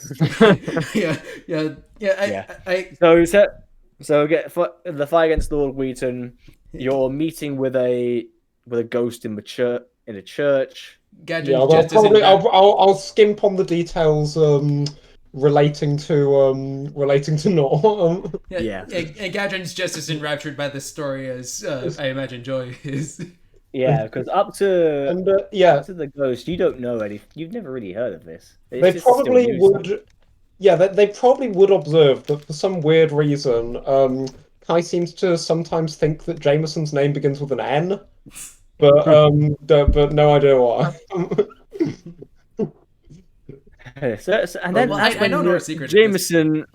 So get for the fight against Lord Wheaton. You're meeting with a ghost in a church. Gadget Yeah, well, just as in probably that- I'll skimp on the details relating to Nor. Yeah. And Gadget's just as enraptured by this story as I imagine Joy is. Yeah, because up to And the ghost, you don't know any. You've never really heard of this. It's they just still probably new would. Yeah, they probably would observe that for some weird reason, Kai seems to sometimes think that Jameson's name begins with an N, but no idea why. And then Well, that's I when know Nora's secret. Jameson.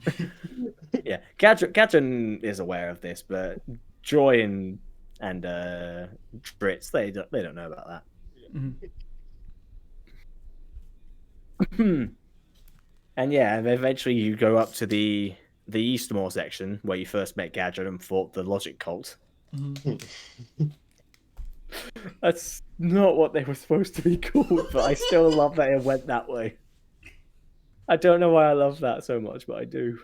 Yeah, Gadron is aware of this, but Joy and Dritz, they don't know about that. And eventually you go up to the Eastmore section where you first met Gadron and fought the Logic Cult. That's not what they were supposed to be called, but I still love that it went that way. I don't know why I love that so much, but I do.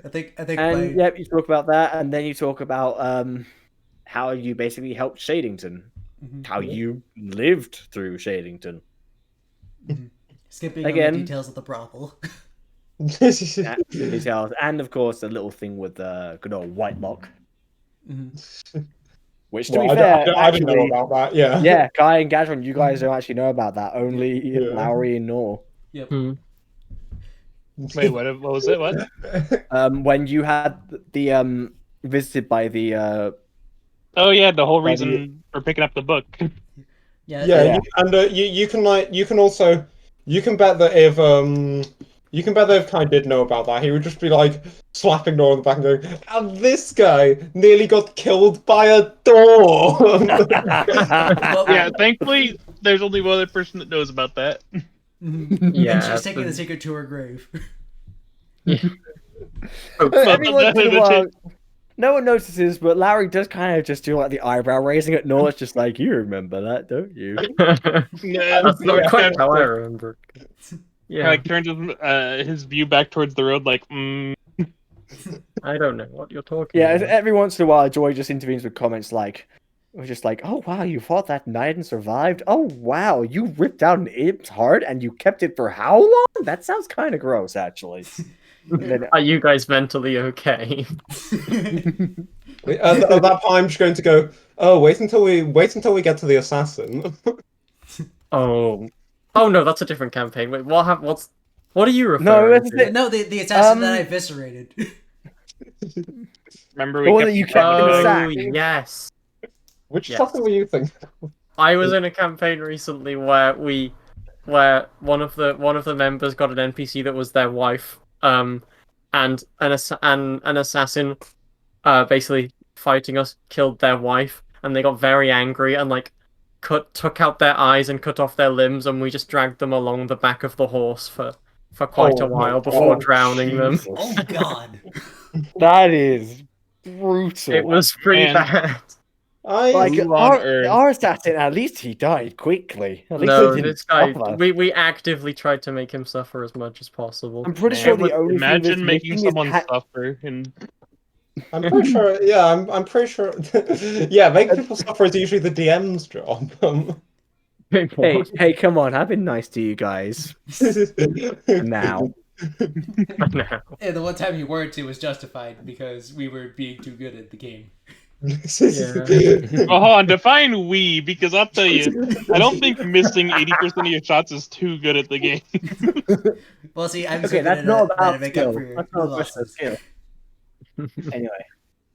I think. And you talk about that, and then you talk about how you basically helped Shadington, how you lived through Shadington. Skipping Again. on the details of the brothel. Details, and of course the little thing with good old Whitelock. Which, to be fair, I didn't know about that. Yeah. Yeah, Guy and Gadron, you guys don't actually know about that. Only Lowry and Nor. Yep. Wait, what was it? What? When you had the visited by the Oh yeah, the whole reason for picking up the book. Yeah. Yeah. You can bet that if Kai did know about that, he would just be like slapping Nor on the back and going, "And this guy nearly got killed by a door." Yeah, thankfully there's only one other person that knows about that. Yeah, And she's taking the secret to her grave. Every once in a while, no one notices, but Lowry does kind of just do like the eyebrow raising at Nor. It's just like, you remember that, don't you? Yeah, That's not quite how I remember. Yeah, like turns his view back towards the road, like, I don't know what you're talking Yeah, about. every once in a while, Joy just intervenes with comments like, we're just like, oh wow, you fought that night and survived? Oh wow, you ripped out an imp's heart and you kept it for how long? That sounds kind of gross, actually. Are you guys mentally okay? At that point, I'm just going to go. Oh, wait until we get to the assassin. Oh no, that's a different campaign. Wait, what are you No, referring that's to? it. No, the assassin that I eviscerated. remember The we one kept that you kept in the Oh sack. yes. Which Yes. assassin were you thinking? I was in a campaign recently where one of the members got an NPC that was their wife, and an assassin, basically fighting us killed their wife, and they got very angry and like took out their eyes and cut off their limbs, and we just dragged them along the back of the horse for quite a while before drowning them. Oh God. That is brutal. It was pretty And- bad. like Who on earth? our assassin, at least he died quickly. At least No, he didn't this guy. suffer. We actively tried to make him suffer as much as possible. I'm pretty Man, sure the only thing imagine that's making missing is someone suffer and I'm pretty sure. Yeah, I'm pretty sure. Yeah, making people suffer is usually the DM's job. Hey, come on! I've been nice to you guys. Now, No. And the one time you weren't, it was justified because we were being too good at the game. well, hold on, define we, because I'll tell you, I don't think missing 80% of your shots is too good at the game. Well, see, I'm okay, so that's good not at about to make skill. up for your That's not a question of losses. skill. Anyway,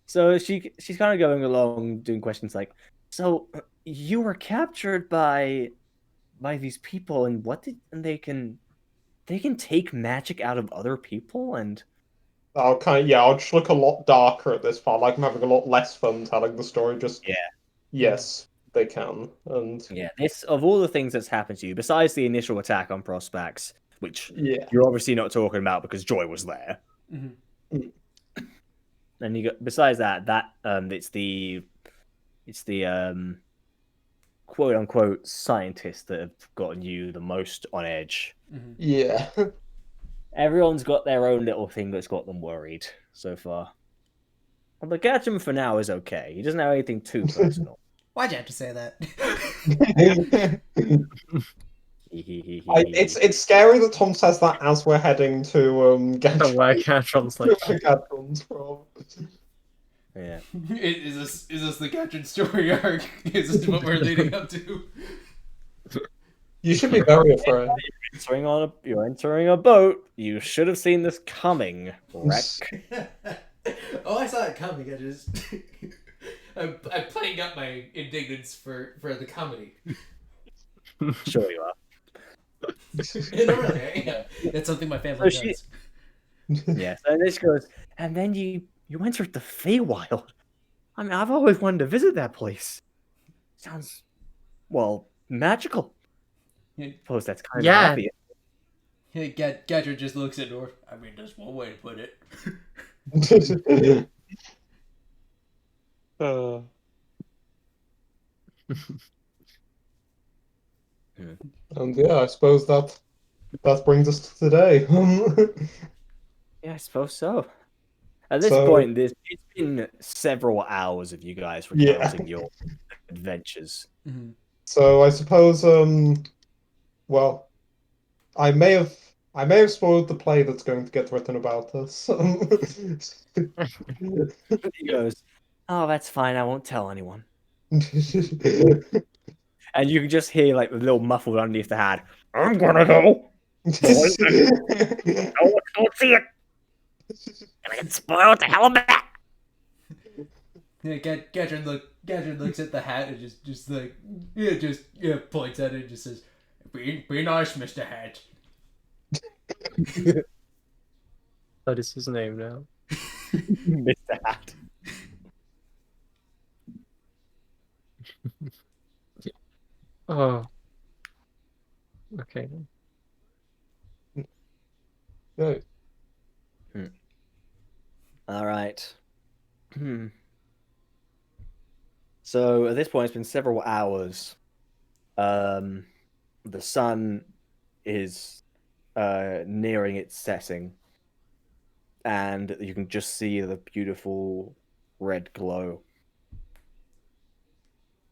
so she's kind of going along doing questions like, so you were captured by these people, and they can take magic out of other people, and I'll just look a lot darker at this part. Like I'm having a lot less fun telling the story. Just yes, they can. And yeah, this of all the things that's happened to you, besides the initial attack on Prospax, which Yeah. you're obviously not talking about because Joy was there. Mhm. And you got besides that it's the quote unquote scientists that have gotten you the most on edge. Mhm. Yeah. Everyone's got their own little thing that's got them worried so far. Well, the Gadron for now is okay. He doesn't have anything too personal. Why'd you have to say that? It's scary that Tom says that as we're heading to So where Catron's like, Gadron's from. Yeah. Is this the Gadron story arc? Is this what we're leading up to? You should be very afraid. You're entering a boat. You should have seen this coming, Wreck. Oh, I saw it coming. I just I'm playing up my indignance for the comedy. Sure you are. No, really, yeah. That's something my family So does. Yeah. So this goes, and then you entered the Feywild. I mean, I've always wanted to visit that place. Sounds, well, magical. Yeah. I suppose that's kind Yeah. of obvious. Hey, Gadron just looks at North. I mean, that's one way to put it. And yeah, I suppose that brings us to today. Yeah, I suppose so. At this So- point, it's been several hours of you guys recounting your adventures. Mm-hmm. So I suppose well, I may have spoiled the play that's going to get written about this. He goes, "Oh, that's fine. I won't tell anyone." And you can just hear like the little muffled underneath the hat. I'm gonna go. No one can't see it. Gonna get spoiled the hell of that. Yeah, Gadron looks at the hat and just points at it and just says, "Be nice, Mr. Hat." that is his name now. Mr. Hat. Oh. Okay. No. All right. So at this point, it's been several hours. The sun is nearing its setting, and you can just see the beautiful red glow.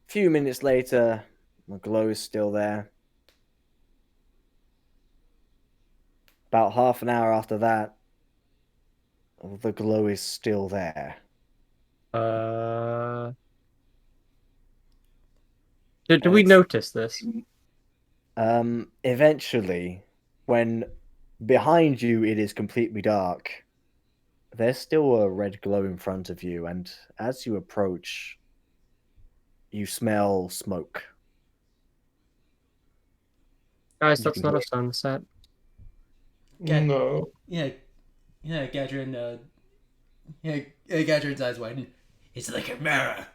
A few minutes later, the glow is still there. About half an hour after that, the glow is still there. Did we notice this? Eventually, when behind you it is completely dark, there's still a red glow in front of you, and as you approach, you smell smoke. Guys, You that's can not a hear- sunset. No. Yeah, Gadron. Gadron's eyes widen. It's like a mirror.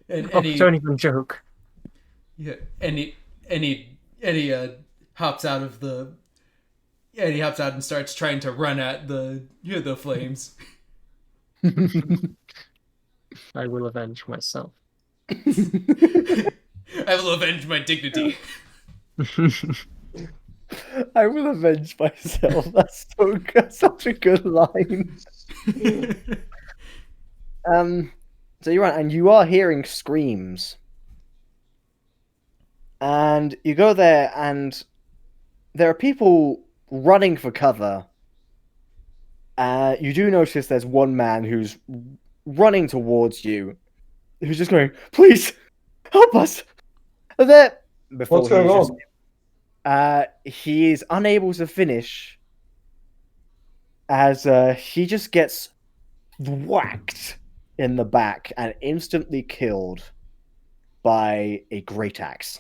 and Oh, he don't even joke. he hops out of the. Yeah, he hops out and starts trying to run at the flames. I will avenge myself. I will avenge my dignity. I will avenge myself. That's such a good line. So you're right, and you are hearing screams. And you go there, and there are people running for cover. You do notice there's one man who's running towards you, who's just going, "Please, help us!" And there, before What's going he's on? he is unable to finish, as he just gets whacked in the back and instantly killed by a great axe.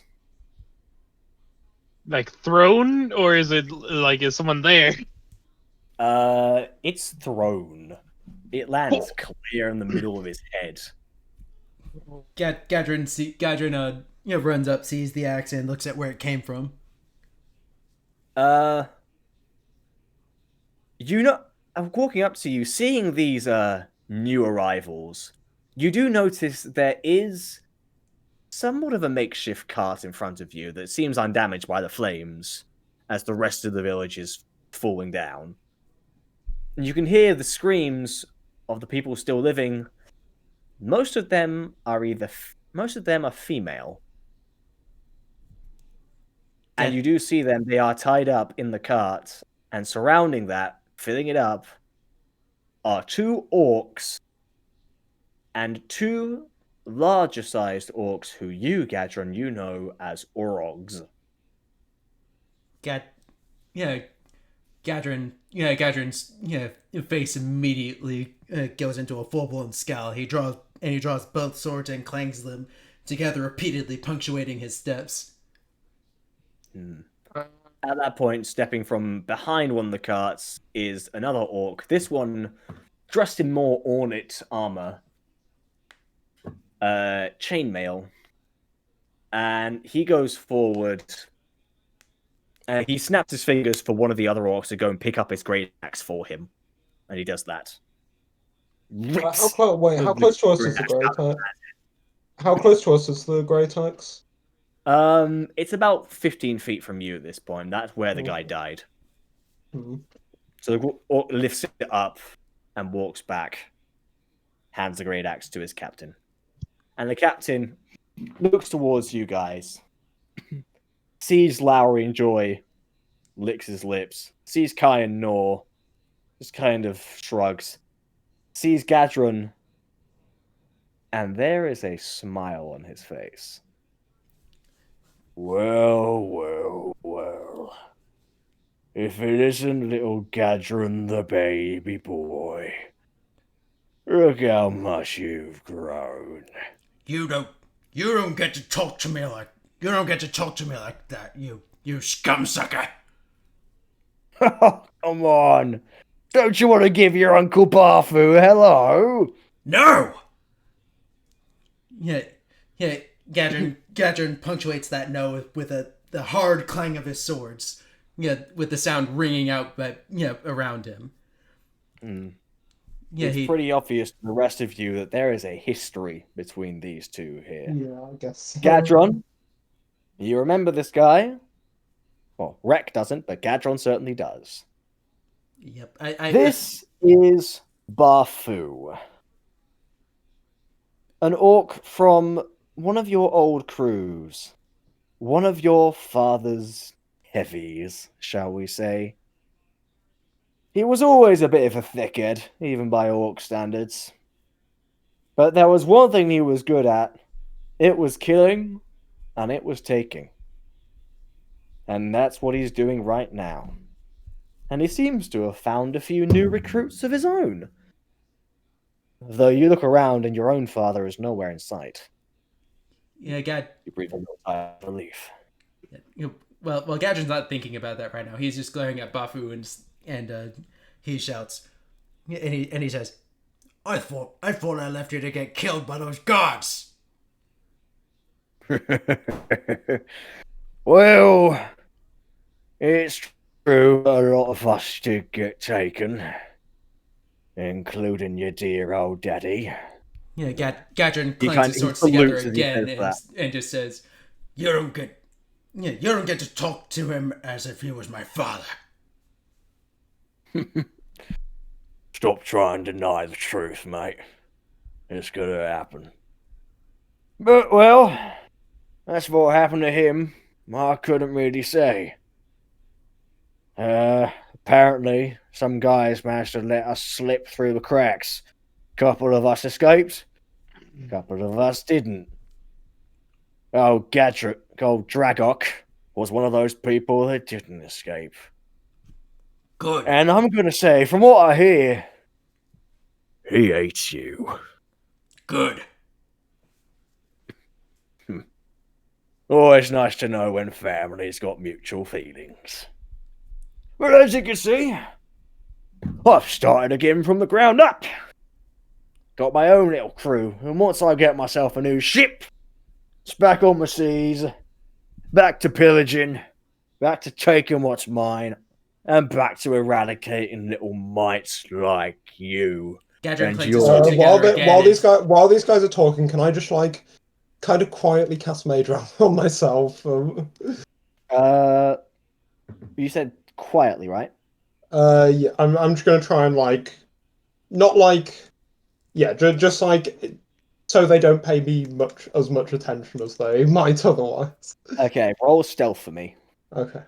Like thrown, or is it like is someone there? It's thrown. It lands clear in the middle of his head. Gadron runs up, sees the axe, and looks at where it came from. You know, I'm walking up to you, seeing these new arrivals. You do notice there is somewhat of a makeshift cart in front of you that seems undamaged by the flames, as the rest of the village is falling down. And you can hear the screams of the people still living. Most of them are female. And you do see them, they are tied up in the cart, and surrounding that, filling it up, are 2 orcs and 2 larger sized orcs who you, Gadron, you know as Orogs. Gadron's face immediately goes into a full-blown scowl. He draws both swords and clangs them together repeatedly, punctuating his steps. At that point, stepping from behind one of the carts is another orc. This one dressed in more ornate armor, chainmail, and he goes forward. He snaps his fingers for one of the other orcs to go and pick up his great axe for him, and he does that. How close to us is the great axe? How close to us is the great axe? It's about 15 feet from you at this point. That's where the guy died. So the orc lifts it up and walks back, hands the great axe to his captain. And the captain looks towards you guys, sees Lowry and Joy, licks his lips, sees Kai and Nor, just kind of shrugs, sees Gadron, and there is a smile on his face. Well, well, well. If it isn't little Gadron the baby boy. Look how much you've grown. You don't get to talk to me like that, you scumsucker. Come on. Don't you want to give your Uncle Barfu hello? No! Yeah, Gadron punctuates that no with the hard clang of his swords. Yeah, with the sound ringing out, but around him. Yeah, it's pretty obvious to the rest of you that there is a history between these two here. Yeah, I guess. Gadron, you remember this guy? Well, Rek doesn't, but Gadron certainly does. Yep. This is Barfu, an orc from one of your old crews, one of your father's heavies, shall we say. He was always a bit of a thickhead, even by orc standards. But there was one thing he was good at. It was killing, and it was taking. And that's what he's doing right now. And he seems to have found a few new recruits of his own. Though you look around and your own father is nowhere in sight. Yeah, You breathe a little sigh of relief. Well, Gadron's not thinking about that right now. He's just glaring at Bafu and he shouts, and he says, "I thought I left you to get killed by those guards." Well, it's true a lot of us did get taken, including your dear old daddy. Yeah, Gadron clanks his swords together again and just says, "You don't get to talk to him as if he was my father." Stop trying to deny the truth, mate. It's gonna happen. But, well, that's what happened to him. I couldn't really say. Apparently, some guys managed to let us slip through the cracks. Couple of us escaped. Couple of us didn't. Old Dragok was one of those people that didn't escape. Good. And I'm gonna say, from what I hear, he hates you. Good. Always nice to know when families got mutual feelings. But as you can see, I've started again from the ground up. Got my own little crew, and once I get myself a new ship, it's back on the seas, back to pillaging, back to taking what's mine, and back to eradicating little mites like you. Gadron And clanks his yours. sword together again. While these guys are talking, can I just like kind of quietly cast Mage Armor on myself? You said quietly, right? Yeah, I'm just gonna try and like, not like, yeah, just like, so they don't pay me as much attention as they might otherwise. Okay, roll stealth for me. Okay.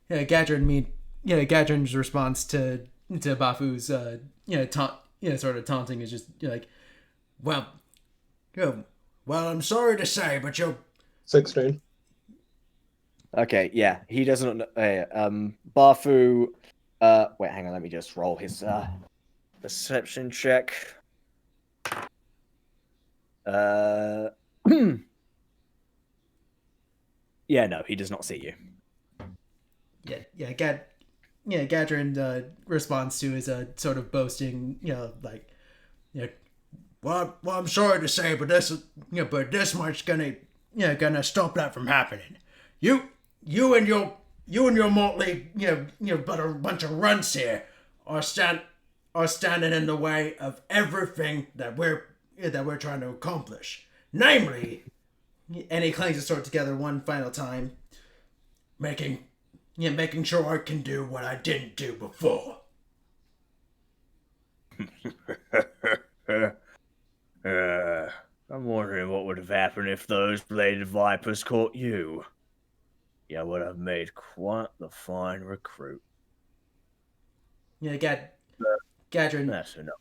Gadron's response to Bafu's sort of taunting is just like, well, I'm sorry to say, but you're 16. Okay, yeah, he doesn't. Bafu. Wait, hang on. Let me just roll his perception check. Yeah, no, he does not see you. Gadron responds to his sort of boasting, well, I'm sorry to say, but this much gonna stop that from happening. You and your motley, but a bunch of runts here are standing in the way of everything that we're trying to accomplish. Namely, and he clangs his sword together one final time, making sure I can do what I didn't do before. I'm wondering what would have happened if those bladed vipers caught you. You would have made quite the fine recruit. Gadron. That's enough.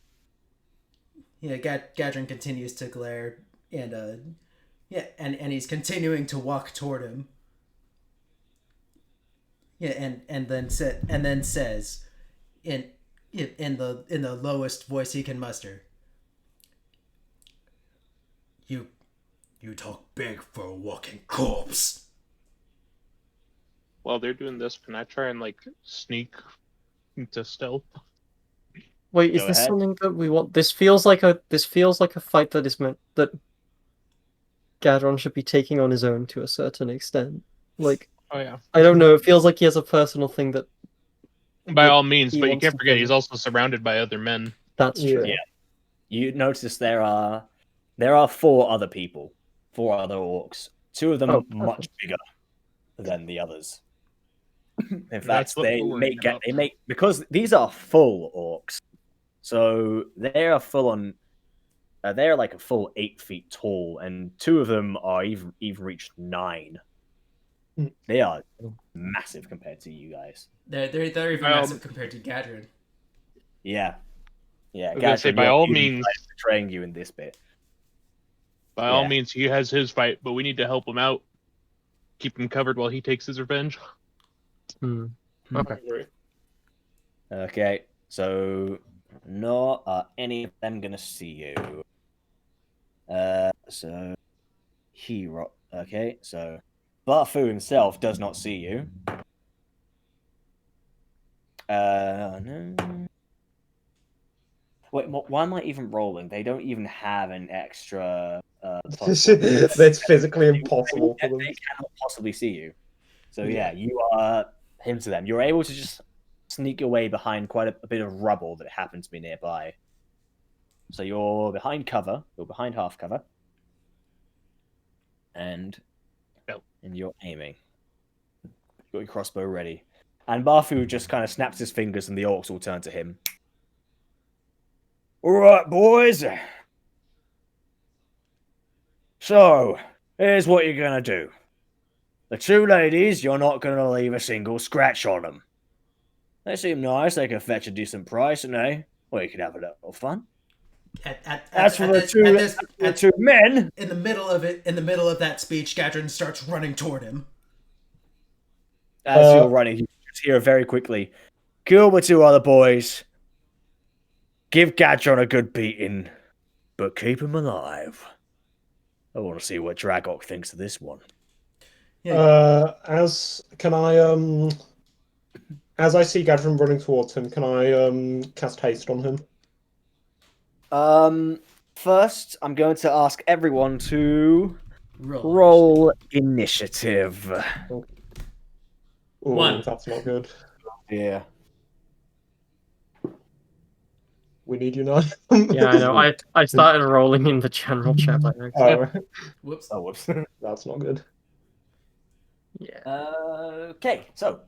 Gadron continues to glare, and he's continuing to walk toward him. And then says, in the lowest voice he can muster, You talk big for a walking corpse. While they're doing this, can I try and like sneak into stealth? Wait, is Go this ahead. something that we want? This feels like a fight that is meant that Gadron should be taking on his own to a certain extent. Like, Oh yeah. I don't know. It feels like he has a personal thing that. By all means, he but you wants can't to forget do. he's also surrounded by other men. That's true. Yeah. You notice there are 4 other people, 4 other orcs. 2 of them Oh, much bigger than the others. In That's fact, what we're worried about. they make because these are full orcs, so they are full on. They're like a full 8 feet tall, and 2 of them are even reached 9. They are massive compared to you guys. They're even massive compared to Gadron. Yeah. I was gonna say, by you're all even means, betraying you in this bit. by all means, he has his fight, but we need to help him out. Keep him covered while he takes his revenge. Okay. Okay, so nor are any of them gonna see you. So okay, so Bafu himself does not see you. No. Wait, why am I even rolling? They don't even have an extra. It's physically impossible for them. They cannot possibly see you. So yeah, you are him to them. You're able to just sneak your way behind quite a bit of rubble that happens to be nearby. So you're behind cover. You're behind half cover, and you're aiming. You got your crossbow ready, and Bafu just kind of snaps his fingers, and the orcs all turn to him. All right, boys. So, here's what you're gonna do. The 2 ladies, you're not gonna leave a single scratch on them. They seem nice, they can fetch a decent price, and well, you can have a little fun. As for the 2 men... In the middle of that speech, Gadron starts running toward him. As you're running, you just hear very quickly, kill the 2 other boys, give Gadron a good beating, but keep him alive. I want to see what Dragok thinks of this one. As I see Gadron running towards him, can I cast haste on him? First, I'm going to ask everyone to Roll initiative. Ooh, 1. That's not good. Yeah. We need you now. Yeah, I know. I started rolling in the general chat by accident. Oh, Whoops. Oh, whoops. that's not good. Yeah. Okay, so.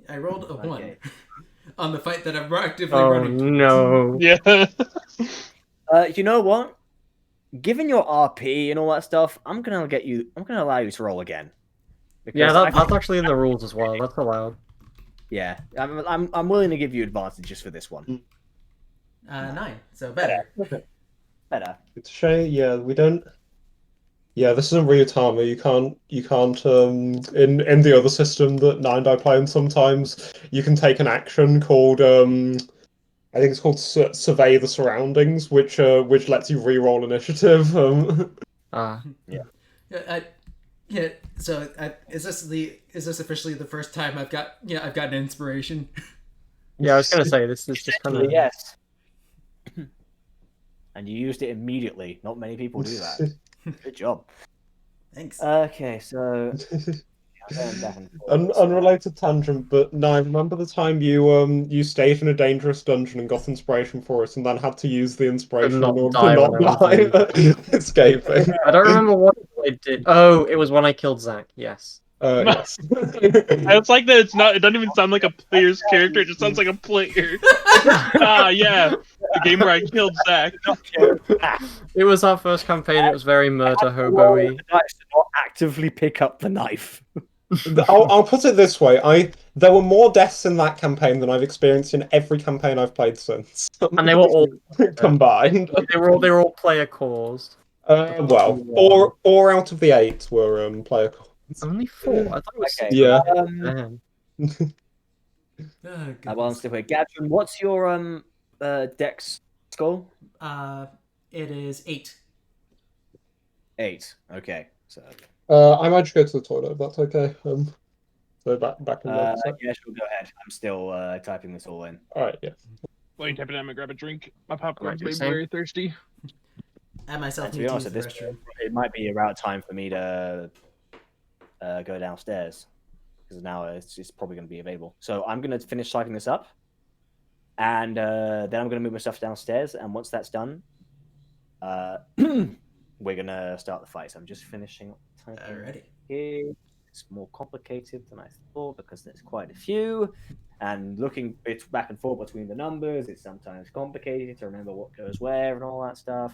I rolled a 1 Okay. on the fight that I'm actively Oh running. no. Yeah. You know what? Given your RP and all that stuff, I'm gonna allow you to roll again. Yeah, Because that's actually in the rules as well. That's allowed. yeah, I'm willing to give you advantages for this one. 9, so better. Better. It's a shame. Yeah, we don't. Yeah, this isn't Ryutama. You can't. In the other system that Nine Die play in, sometimes you can take an action called I think it's called Survey the Surroundings, which lets you re-roll initiative. Ah. Yeah, so is this officially the first time I've got an inspiration? Yeah, I was gonna say this is just kind of Yes. And you used it immediately. Not many people do that. Good job. Thanks. Okay, so going back and forth. Unrelated tangent, but Nine, remember the time you stayed in a dangerous dungeon and got inspiration for it, and then had to use the inspiration not in order die to when I not was die escaping? I don't remember what I did. Oh, it was when I killed Zach. Yes. Yes. It's like that. It doesn't even sound like a player's character. It just sounds like a player. Yeah, the game where I killed Zach. It was our first campaign. It was very murder Roll hobo-y. the dice to not actively pick up the knife. I'll put it this way: there were more deaths in that campaign than I've experienced in every campaign I've played since. And they were all combined. they were all player caused. Well, four out of the 8 were player. Only 4. I thought it was Okay. 6. Yeah. Man. Oh, Well, I'm still here. Gadron, what's your dex score? it is 8. 8. Okay. So I might just go to the toilet if that's okay. So back in there. yeah, sure, go ahead. I'm still typing this all in. All right, yeah. While you're tapping out, I'm gonna grab a drink. My popcorn's do the made me same. very thirsty. I myself And to need be to use honest, the at this restroom. point, it might be about time for me to go downstairs because now it's probably going to be available. So I'm going to finish typing this up, and then I'm going to move my stuff downstairs. And once that's done, we're going to start the fight. So I'm just finishing typing Alrighty. here. It's more complicated than I thought because there's quite a few. And looking back and forth between the numbers, it's sometimes complicated to remember what goes where and all that stuff.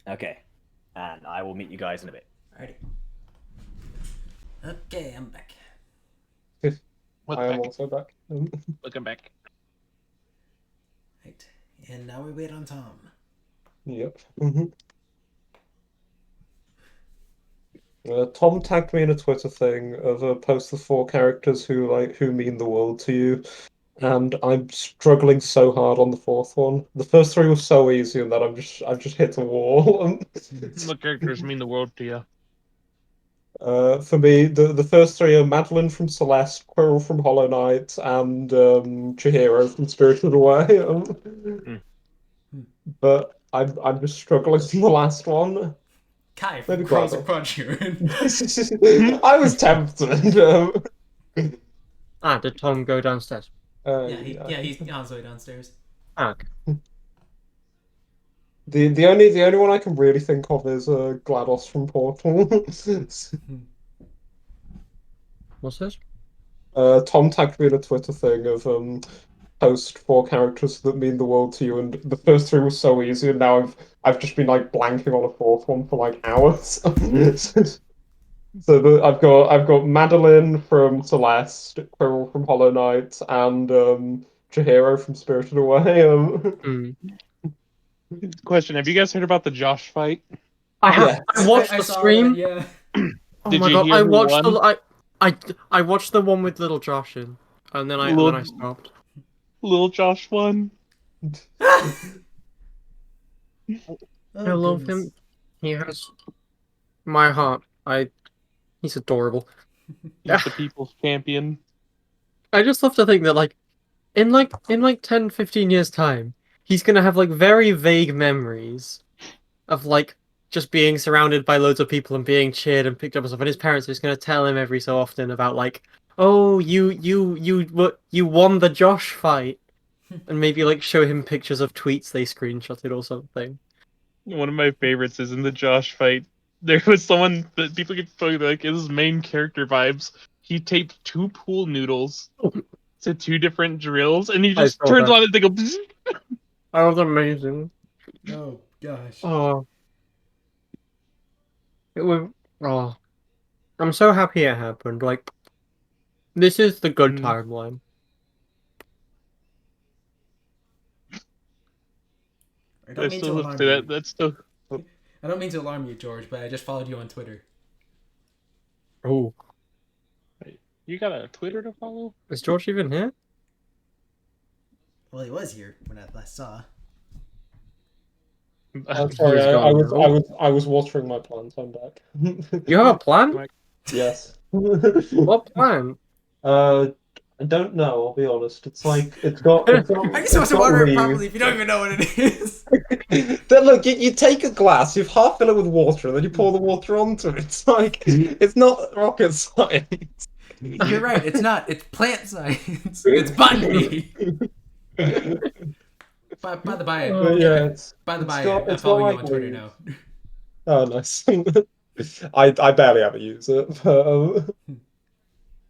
Okay, and I will meet you guys in a bit. Alrighty. Okay, I'm back. What's I am back? also back. Looking back. Right. And now we wait on Tom. Yep. Tom tagged me in a Twitter thing of a post of 4 characters who mean the world to you, and I'm struggling so hard on the 4th one. The first 3 were so easy, and then I've just hit a wall. What characters mean the world to you? For me, the first 3 are Madeline from Celeste, Quirrell from Hollow Knight, and Chihiro from Spirited Away. But I'm just struggling on the last one. Kai from Maybe Quarrels Quadruin. and Quadruin. I was tempted. Did Tom go downstairs? He's on his way downstairs. Okay. The only one I can really think of is GLaDOS from Portal. What's this? Tom tagged me in a Twitter thing of post 4 characters that mean the world to you, and the first 3 were so easy, and now I've just been like blanking on a 4th one for like hours. So I've got Madeline from Celeste, Quirrell from Hollow Knight, and Chihiro from Spirited Away. Question: have you guys heard about the Josh fight? I watched I the saw stream. that, yeah. Oh Did my you god! hear I who watched won? I watched the one with little Josh in, and then I stopped. Little Josh won. Oh, I love goodness. him. He has my heart. He's adorable. He's the people's champion. I just love to think that in 10, 15 years time, he's gonna have like very vague memories of like just being surrounded by loads of people and being cheered and picked up and stuff. And his parents are just gonna tell him every so often about like, oh, you won the Josh fight, and maybe like show him pictures of tweets they screenshotted or something. One of my favorites is in the Josh fight. There was someone that people get like his main character vibes. He taped 2 pool noodles to 2 different drills, and he just saw turns that. on and they go. That was amazing. Oh, gosh. Oh, it was. Oh, I'm so happy it happened. Like, this is the good timeline. I don't I mean still to have alarm to you. that. That's still. I don't mean to alarm you, George, but I just followed you on Twitter. Oh, You got a Twitter to follow? is George even here? Well, he was here when I last saw. I'm sorry, He's I gone was now. I was watering my plants. I'm back. You have a plan? Yes. What plan? I don't know. I'll be honest. It's like it's got How are you supposed to water it properly if you don't even know what it is? Then look, you take a glass, you half fill it with water, and then you pour the water onto it. It's like it's not rocket science. You're right, it's not. It's plant science. It's botany. By the by, But yeah, I'm it's got following you like on Twitter leaves. now. Oh, nice. I barely ever use it, but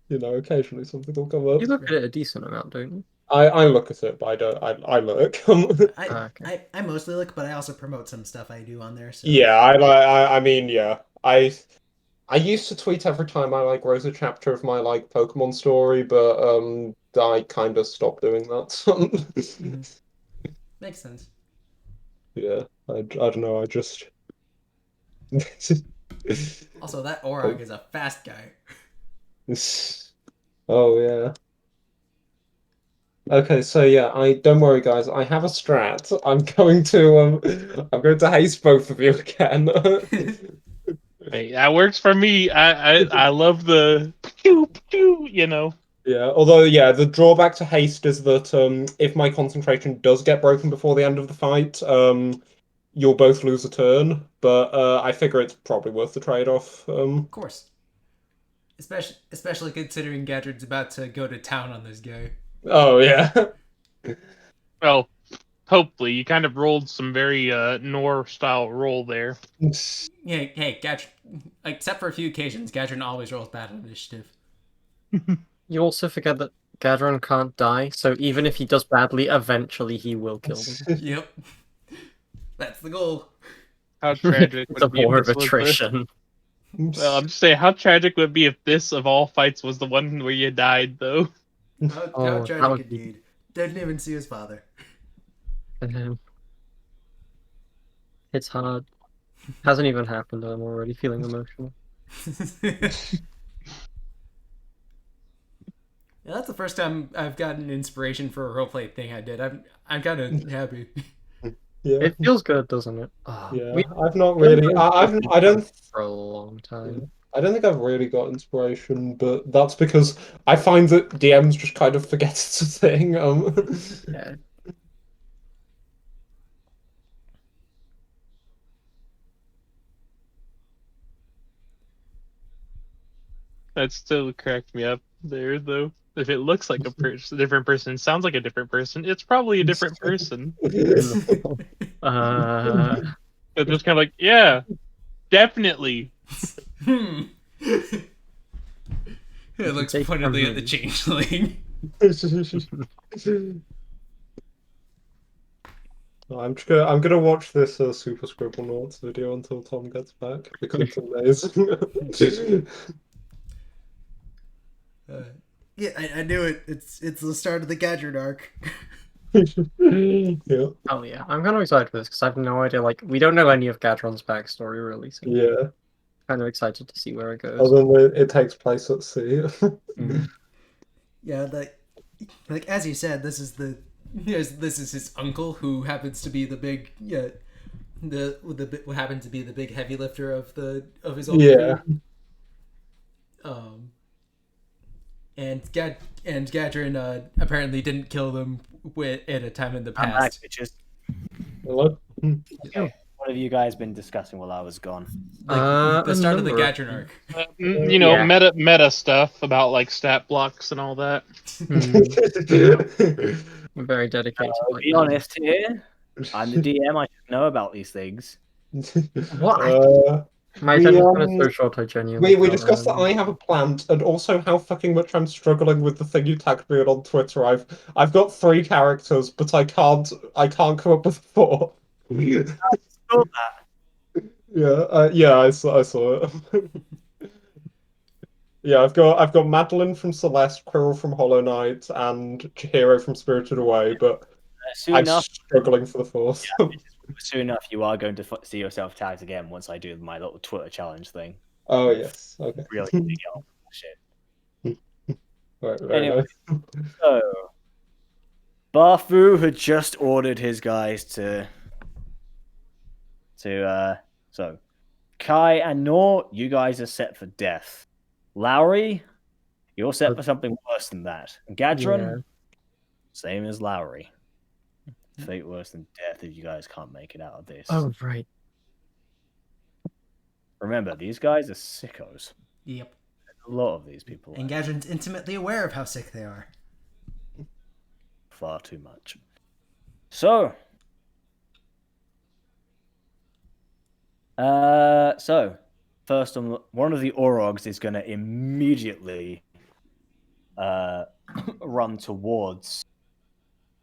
you know, occasionally something will come up. You look at it a decent amount, don't you? I look at it, but I don't. I look. Okay. I mostly look, but I also promote some stuff I do on there. So Yeah, I mean, yeah. I used to tweet every time I like wrote a chapter of my like Pokemon story, but I kind of stopped doing that. makes sense. Yeah, I don't know. I just. Also, that Orog is a fast guy. Oh yeah. Okay, so yeah, I don't worry, guys. I have a strat. I'm going to haste both of you again. Hey, that works for me. I love the pew pew. You know. Yeah, although yeah, the drawback to haste is that if my concentration does get broken before the end of the fight, you'll both lose a turn. But I figure it's probably worth the trade-off. Of course. Especially considering Gadron's about to go to town on this guy. Oh yeah. Well, hopefully you kind of rolled some very Nor style roll there. Yeah, hey, Gadron. Except for a few occasions, Gadron always rolls bad on initiative. You also forget that Gadron can't die, so even if he does badly, eventually he will kill them. Yep. That's the goal. How tragic It's a would it be war if of this was the... attrition. Well, I'm just saying, how tragic would it be if this of all fights was the one where you died, though? How Oh, that tragic would be- indeed. Didn't even see his father. It's hard. Hasn't even happened, and I'm already feeling emotional. Yeah, that's the first time I've gotten inspiration for a roleplay thing I did. I'm kind of happy. Yeah. It feels good, doesn't it? Yeah. We I've not really. I don't. for a long time. I don't think I've really got inspiration, but that's because I find that DMs just kind of forget it's a thing. Yeah. That still cracked me up there, though. If it looks like a different person, sounds like a different person, it's probably a different person. Uh, It's just kind of like, yeah, definitely. It looks take pointedly from at the me. changeling. I'm gonna watch this Super Scribble Notes video until Tom gets back because it's amazing. Yeah, I knew it. It's the start of the Gadron arc. Yeah, oh yeah, I'm kind of excited for this because I have no idea. Like, we don't know any of Gadron's backstory really, so I'm yeah. kind of excited to see where it goes. Other than it takes place at sea. Yeah, like as you said, this is his uncle who happens to be the big what happens to be the big heavy lifter of his old crew. And Gadron apparently didn't kill them at a time in the I'm back, past. bitches. Hello? Okay. What have you guys been discussing while I was gone? Like the a start of the number of Gadron arc. You know, Yeah. meta stuff about like stat blocks and all that. I'm very dedicated. To like be that. honest here, I'm the DM. I should know about these things. What? My attention span is so short. I genuinely. We can't discussed that remember. I have a plant, and also how fucking much I'm struggling with the thing you tagged me on Twitter. I've got 3 characters, but I can't come up with 4. Saw that. Yeah, I saw it. Yeah, I've got Madeline from Celeste, Quirrell from Hollow Knight, and Chihiro from Spirited Away, but Soon I'm enough, struggling for the 4th. soon enough, you are going to see yourself tagged again once I do my little Twitter challenge thing. Oh yes, okay. Really dig out shit. Right, very Anyway, nice. so Barfu had just ordered his guys to so Kai and Nor, you guys are set for death. Lowry, you're set for something worse than that. And Gadron, Yeah. same as Lowry. Fate worse than death if you guys can't make it out of this. Oh right. Remember, these guys are sickos. Yep. A lot of these people And are Gadron's intimately aware of how sick they are. far too much. So first on one of the Orogs is going to immediately run towards.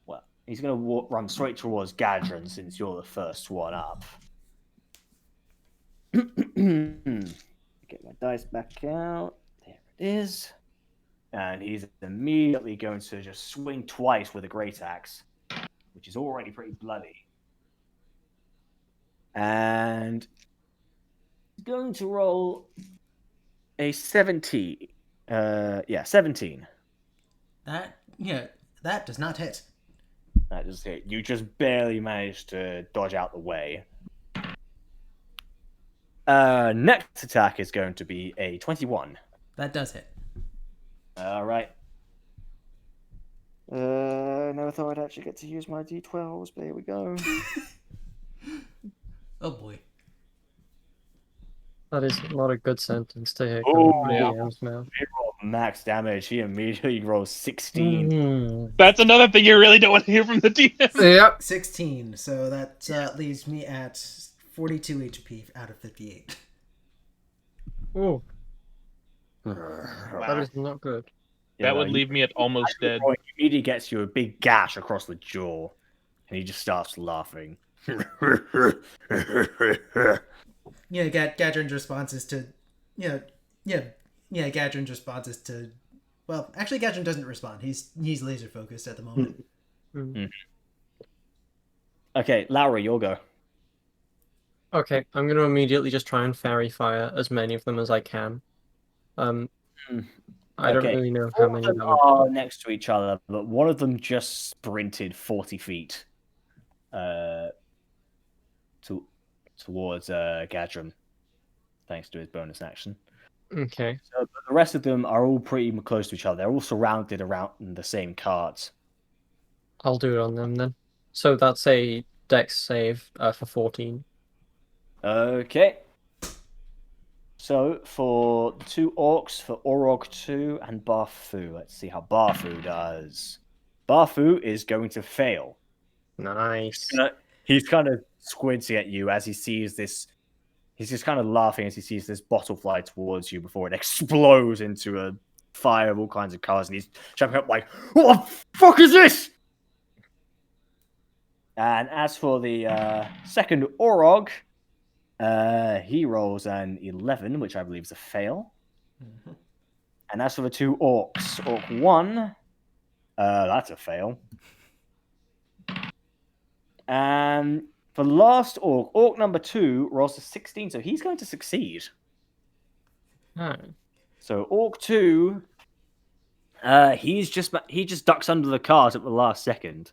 Well, he's going to run straight towards Gadron since you're the first one up. Get my dice back out. There it is. And he's immediately going to just swing twice with a great axe, which is already pretty bloody. And he's going to roll a 17. 17. That does not hit. That just hit. You just barely managed to dodge out the way. Next attack is going to be a 21. That does hit. All right. Never thought I'd actually get to use my D12s, but here we go. Oh boy. That is not a good sentence to hear Oh, coming from yeah. DM's mouth. He rolled max damage. He immediately rolls 16. Mm. That's another thing you really don't want to hear from the DM. Yep. 16. So that leaves me at 42 HP out of 58. Oh, Wow. that is not good. That would leave me at almost dead. He immediately gets you a big gash across the jaw, and he just starts laughing. Gadron's response is to, Gadron's response is to, well, actually Gadron doesn't respond. He's laser focused at the moment. Okay, Lowry, you'll go. Okay, I'm going to immediately just try and fairy fire as many of them as I can. I don't Okay. really know how many All of them are next to each other, but one of them just sprinted 40 feet towards Gadron, thanks to his bonus action. Okay. So the rest of them are all pretty close to each other. They're all surrounded around the same carts. I'll do it on them then. So that's a dex save for 14. Okay. So for the 2 orcs, for Orog 2 and Barfu, let's see how Barfu does. Barfu is going to fail. Nice. He's kind of squinting at you as he sees this. He's just kind of laughing as he sees this bottle fly towards you before it explodes into a fire of all kinds of colors, and he's jumping up like, "What the fuck is this?" And as for the second Orog, he rolls an 11, which I believe is a fail. Mm-hmm. And as for the 2 orcs, Orc 1, that's a fail. And for the last Orc, Orc number 2 rolls a 16, so he's going to succeed. Oh. So Orc 2 He just ducks under the cart at the last second,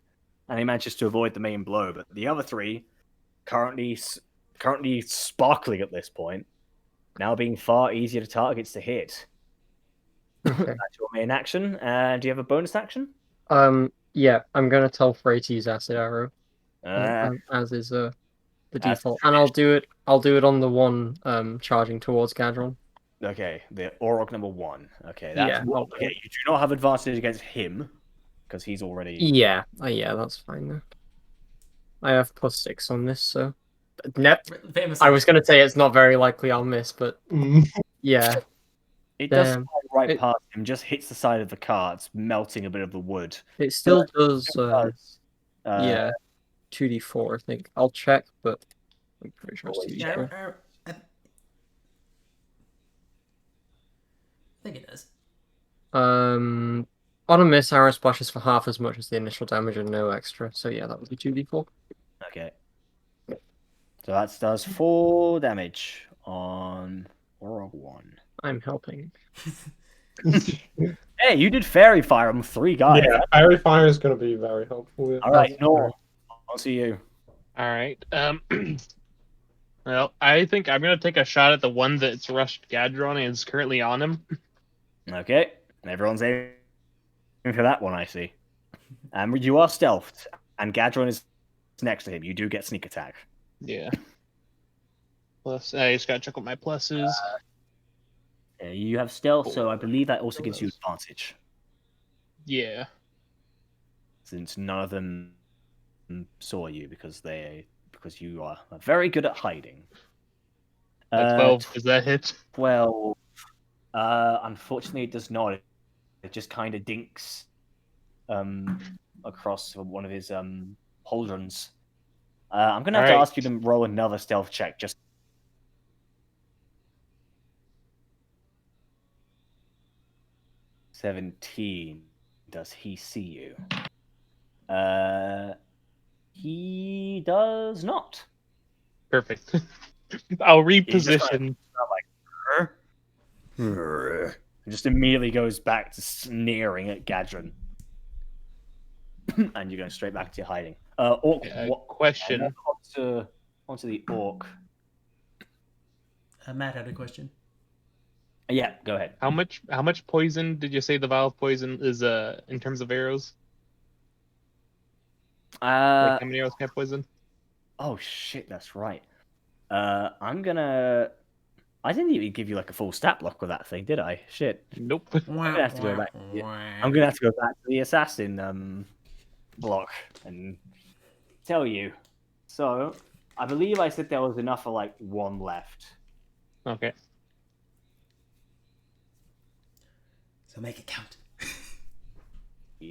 and he manages to avoid the main blow. But the other three, currently sparkling at this point, now being far easier to targets to hit. Okay. That's your main action. Do you have a bonus action? Yeah, I'm gonna tell Frey to use acid arrow, Uh, as is the as default, and I'll do it. I'll do it on the one charging towards Gadron. Okay, the Orog number 1. Okay, Yeah, okay. You do not have advantage against him because he's already. Yeah, yeah, that's fine then. I have +6 on this, so. Famous. I was gonna say it's not very likely I'll miss, but yeah. It does Damn. fly right past him, just hits the side of the cart, melting a bit of the wood. It still does. Yeah. 2d4, I think. I'll check, but I'm pretty sure it's 2d4. Yeah, I think it does. On a miss, arrow splashes for half as much as the initial damage and no extra. So yeah, that would be 2d4. Okay. So that does 4 damage on Orog 1. I'm helping. Hey, you did Fairy Fire on 3 guys. Yeah, Fairy Fire is going to be very helpful. Alright, Nor, I'll see you. All right. Well, I think I'm gonna take a shot at the one that's rushed Gadron and is currently on him. Okay, everyone's aiming for that one, I see. You are stealthed, and Gadron is next to him. You do get sneak attack. Yeah. Plus, I just gotta check what my pluses. You have stealth, so I believe that also gives you advantage, Yeah. since none of them saw you because you are very good at hiding. 12. Does that hit? 12. Unfortunately, it does not. It just kind of dinks across one of his pauldrons. I'm going to have to ask you to roll another stealth check. Just 17. Does he see you? He does not. Perfect. I'll reposition. And just immediately goes back to sneering at Gadron. And you're going straight back to your hiding. Orc, what question? Onto the orc. Matt had a question. Yeah, go ahead. How much poison did you say the vial of poison is in terms of arrows? Like how many arrows can I poison? Oh shit, that's right. I didn't even give you like a full stat block with that thing, did I? Shit. Nope. I'm gonna have to go back. I'm gonna have to go back to the assassin block and tell you. So I believe I said there was enough for like 1 left. Okay. So make it count.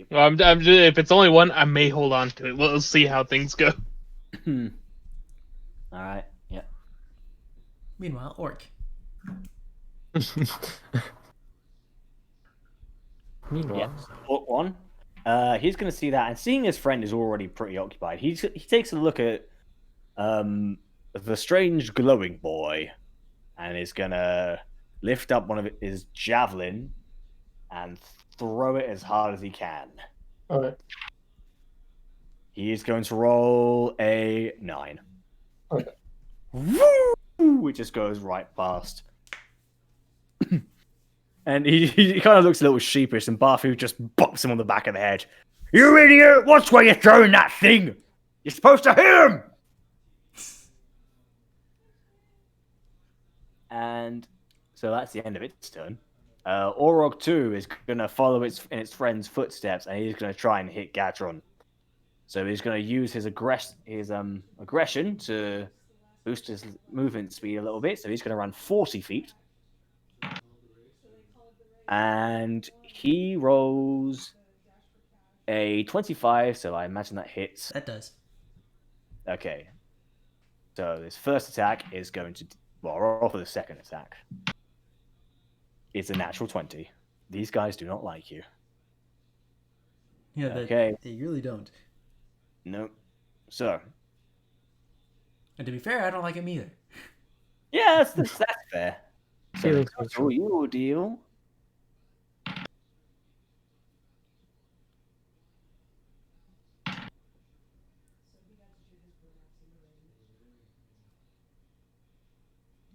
Well, I'm just, if it's only 1, I may hold on to it. We'll see how things go. All right. Yeah. Meanwhile, Orc. Meanwhile, Yeah. Orc 1. He's going to see that, and seeing his friend is already pretty occupied. He takes a look at the strange glowing boy, and is going to lift up one of his javelin and throw it as hard as he can. All right. He is going to roll a 9. Okay. Woo! It just goes right past. And he kind of looks a little sheepish, and Barfu just bops him on the back of the head. You idiot! Watch where you're throwing that thing! You're supposed to hit him! And so that's the end of its turn. Orog 2 is going to follow in its friend's footsteps, and he's going to try and hit Gadron. So he's going to use his aggression to boost his movement speed a little bit. So he's going to run 40 feet. And he rolls a 25, so I imagine that hits. That does. Okay. So this first attack is going to... Well, roll for the second attack. It's a natural 20. These guys do not like you. Yeah, okay. They really don't. Nope. So. And to be fair, I don't like him either. Yeah, that's fair. So you will deal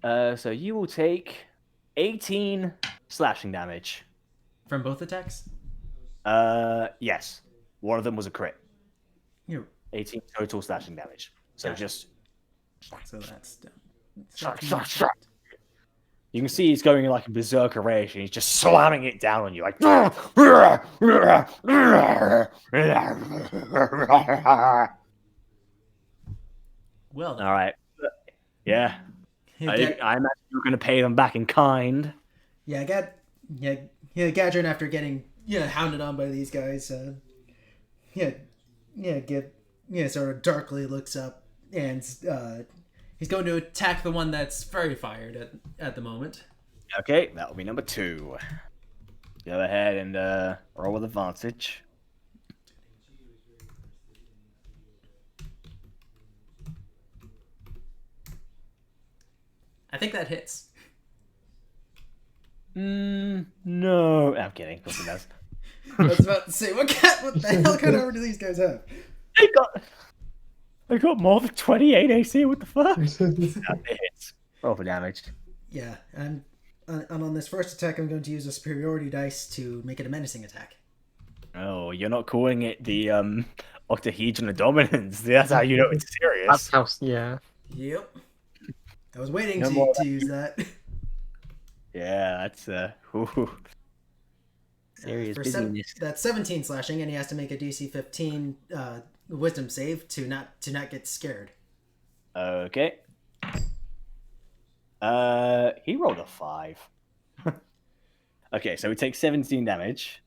So you will take 18 slashing damage. From both attacks? Yes. One of them was a crit. You 18 total slashing damage. So Gotcha. just so that's you can see he's going in like a berserker rage and he's just slamming it down on you like well then. all right. Yeah. I imagine you're going to pay them back in kind. Yeah, Gadron, after getting hounded on by these guys, sort of darkly looks up and he's going to attack the one that's fairy fired at the moment. Okay, that'll be number 2. Go ahead and roll with advantage. I think that hits. No, I'm kidding. Of course it does. I was about to say, what the hell kind of armor do these guys have? They got more than 28 AC. What the fuck? That hits. Roll for damage. Yeah, and on this first attack, I'm going to use a superiority dice to make it a menacing attack. Oh, you're not calling it the octahedron of dominance. That's how you know it's serious. That's how. Yeah. Yep. I was waiting No more to use that. Yeah, that's serious busyness. That's 17 slashing, and he has to make a DC 15 wisdom save to not get scared. Okay. He rolled a 5. Okay, so he takes 17 damage.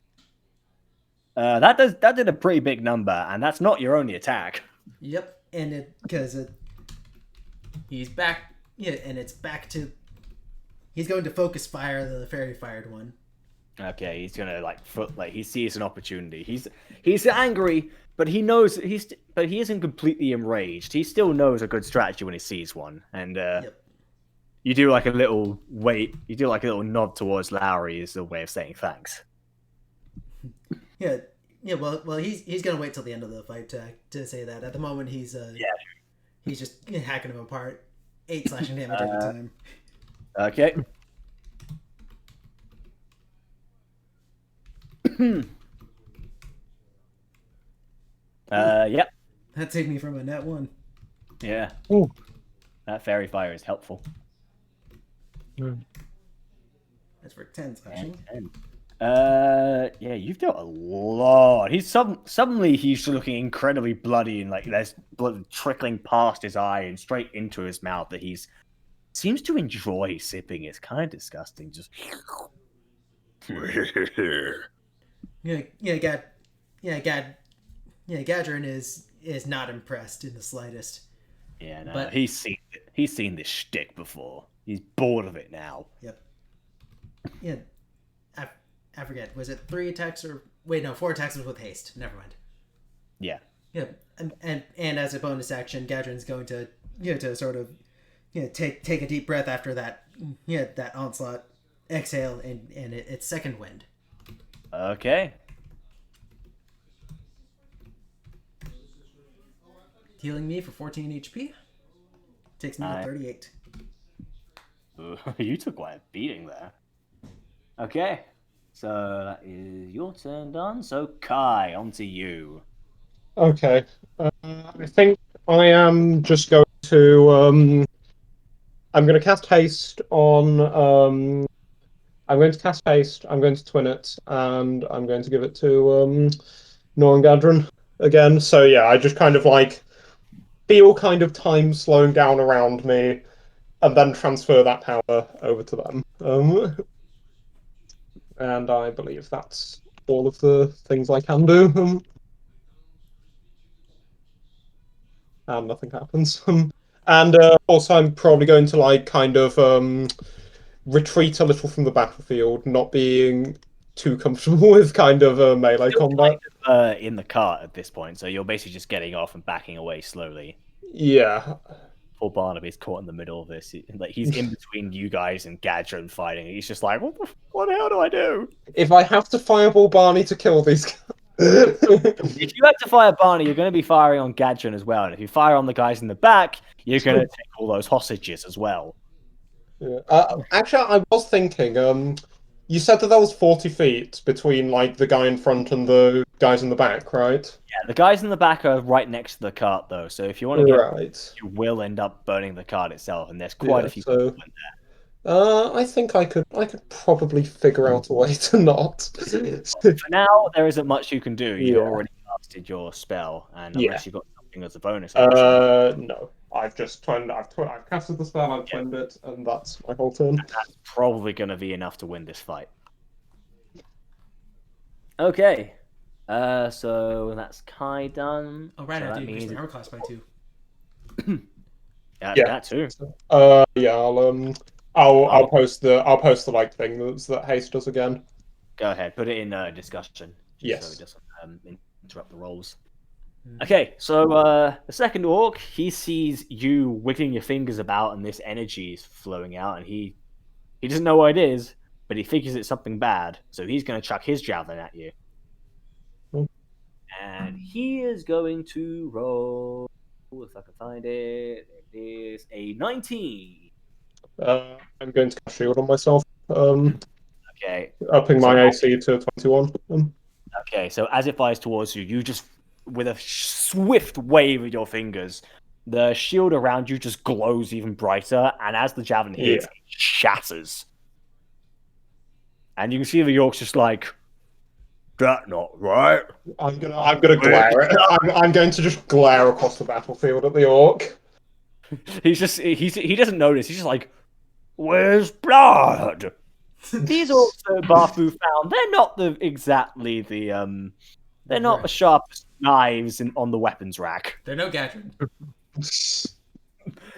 That did a pretty big number, and that's not your only attack. Yep, and he's back. Yeah, and it's back to. He's going to focus fire the fairy fired one. Okay, he's gonna he sees an opportunity. He's angry, but he knows but he isn't completely enraged. He still knows a good strategy when he sees one, and Yep. you do like a little nod towards Lowry as a way of saying thanks. Yeah. Well, he's gonna wait till the end of the fight to say that. At the moment, he's just hacking him apart. 8 slashing damage every time. Okay. Yep. That saved me from a net 1. Yeah. Ooh. That fairy fire is helpful. That's for 10 slashing. Yeah, you've dealt a lot. Suddenly he's looking incredibly bloody and like there's blood trickling past his eye and straight into his mouth that seems to enjoy sipping. It's kind of disgusting. Just Gadron is not impressed in the slightest. Yeah, no, But- he's seen this shtick before. He's bored of it now. Yep. Yeah. I forget. Was it 3 attacks or wait? No, 4 attacks with haste. Never mind. Yeah. Yeah, and as a bonus action, Gadron's going to to sort of take a deep breath after that that onslaught, exhale, and it's second wind. Okay. Healing me for 14 HP. Takes me to 38. Ooh, you took quite a beating there. Okay. So that is your turn done. So Kai, on to you. Okay. I think I am just going to. I'm going to cast haste on. I'm going to cast haste. I'm going to twin it, and I'm going to give it to Nor and Gadron again. So yeah, I just kind of feel kind of time slowing down around me, and then transfer that power over to them. And I believe that's all of the things I can do. And nothing happens. And also, I'm probably going to kind of retreat a little from the battlefield, not being too comfortable with kind of melee combat. Kind of, in the cart at this point, so you're basically just getting off and backing away slowly. Yeah. Poor Barnaby's caught in the middle of this. He's in between you guys and Gadron fighting. He's just like, what the hell do I do? If I have to fireball Barney to kill these guys. If you have to fire Barney, you're going to be firing on Gadron as well. And if you fire on the guys in the back, you're going to take all those hostages as well. Yeah. Actually, I was thinking. You said that there was 40 feet between like the guy in front and the guys in the back, right? Yeah, the guys in the back are right next to the cart, though. So if you want to get, Right. you will end up burning the cart itself, and there's quite Yeah. a few So, people in there. I think I could probably figure out a way to not. For now, there isn't much you can do. You Yeah. already casted your spell, and Yeah. unless you got something as a bonus action, No. I've just twinned. I've casted the spell. I've twinned it, and that's my whole turn. that's probably going to be enough to win this fight. Okay. So that's Kai done. Oh, right, so I that do increase means my armor class by 2. yeah, Yeah. that too. Yeah. I'll post the like thing that haste does again. Go ahead, put it in discussion. Just Yes. So it doesn't interrupt the rolls. Okay, so the second orc, he sees you wiggling your fingers about and this energy is flowing out, and he doesn't know what it is, but he figures it's something bad, so he's going to chuck his javelin at you. Hmm. And he is going to roll, if I can find it, it is a 19. I'm going to cast shield on myself. Okay. Upping So my AC to 21. Okay, so as it flies towards you, you just, with a swift wave of your fingers, the shield around you just glows even brighter, and as the javelin hits, Yeah. it shatters. And you can see the orcs just like, that not right. I'm gonna glare. I'm going to just glare across the battlefield at the orc. He doesn't notice. He's just like, where's blood? These orcs that Barfu found, they're not they're not the sharpest knives on the weapons rack. They're no Gadron.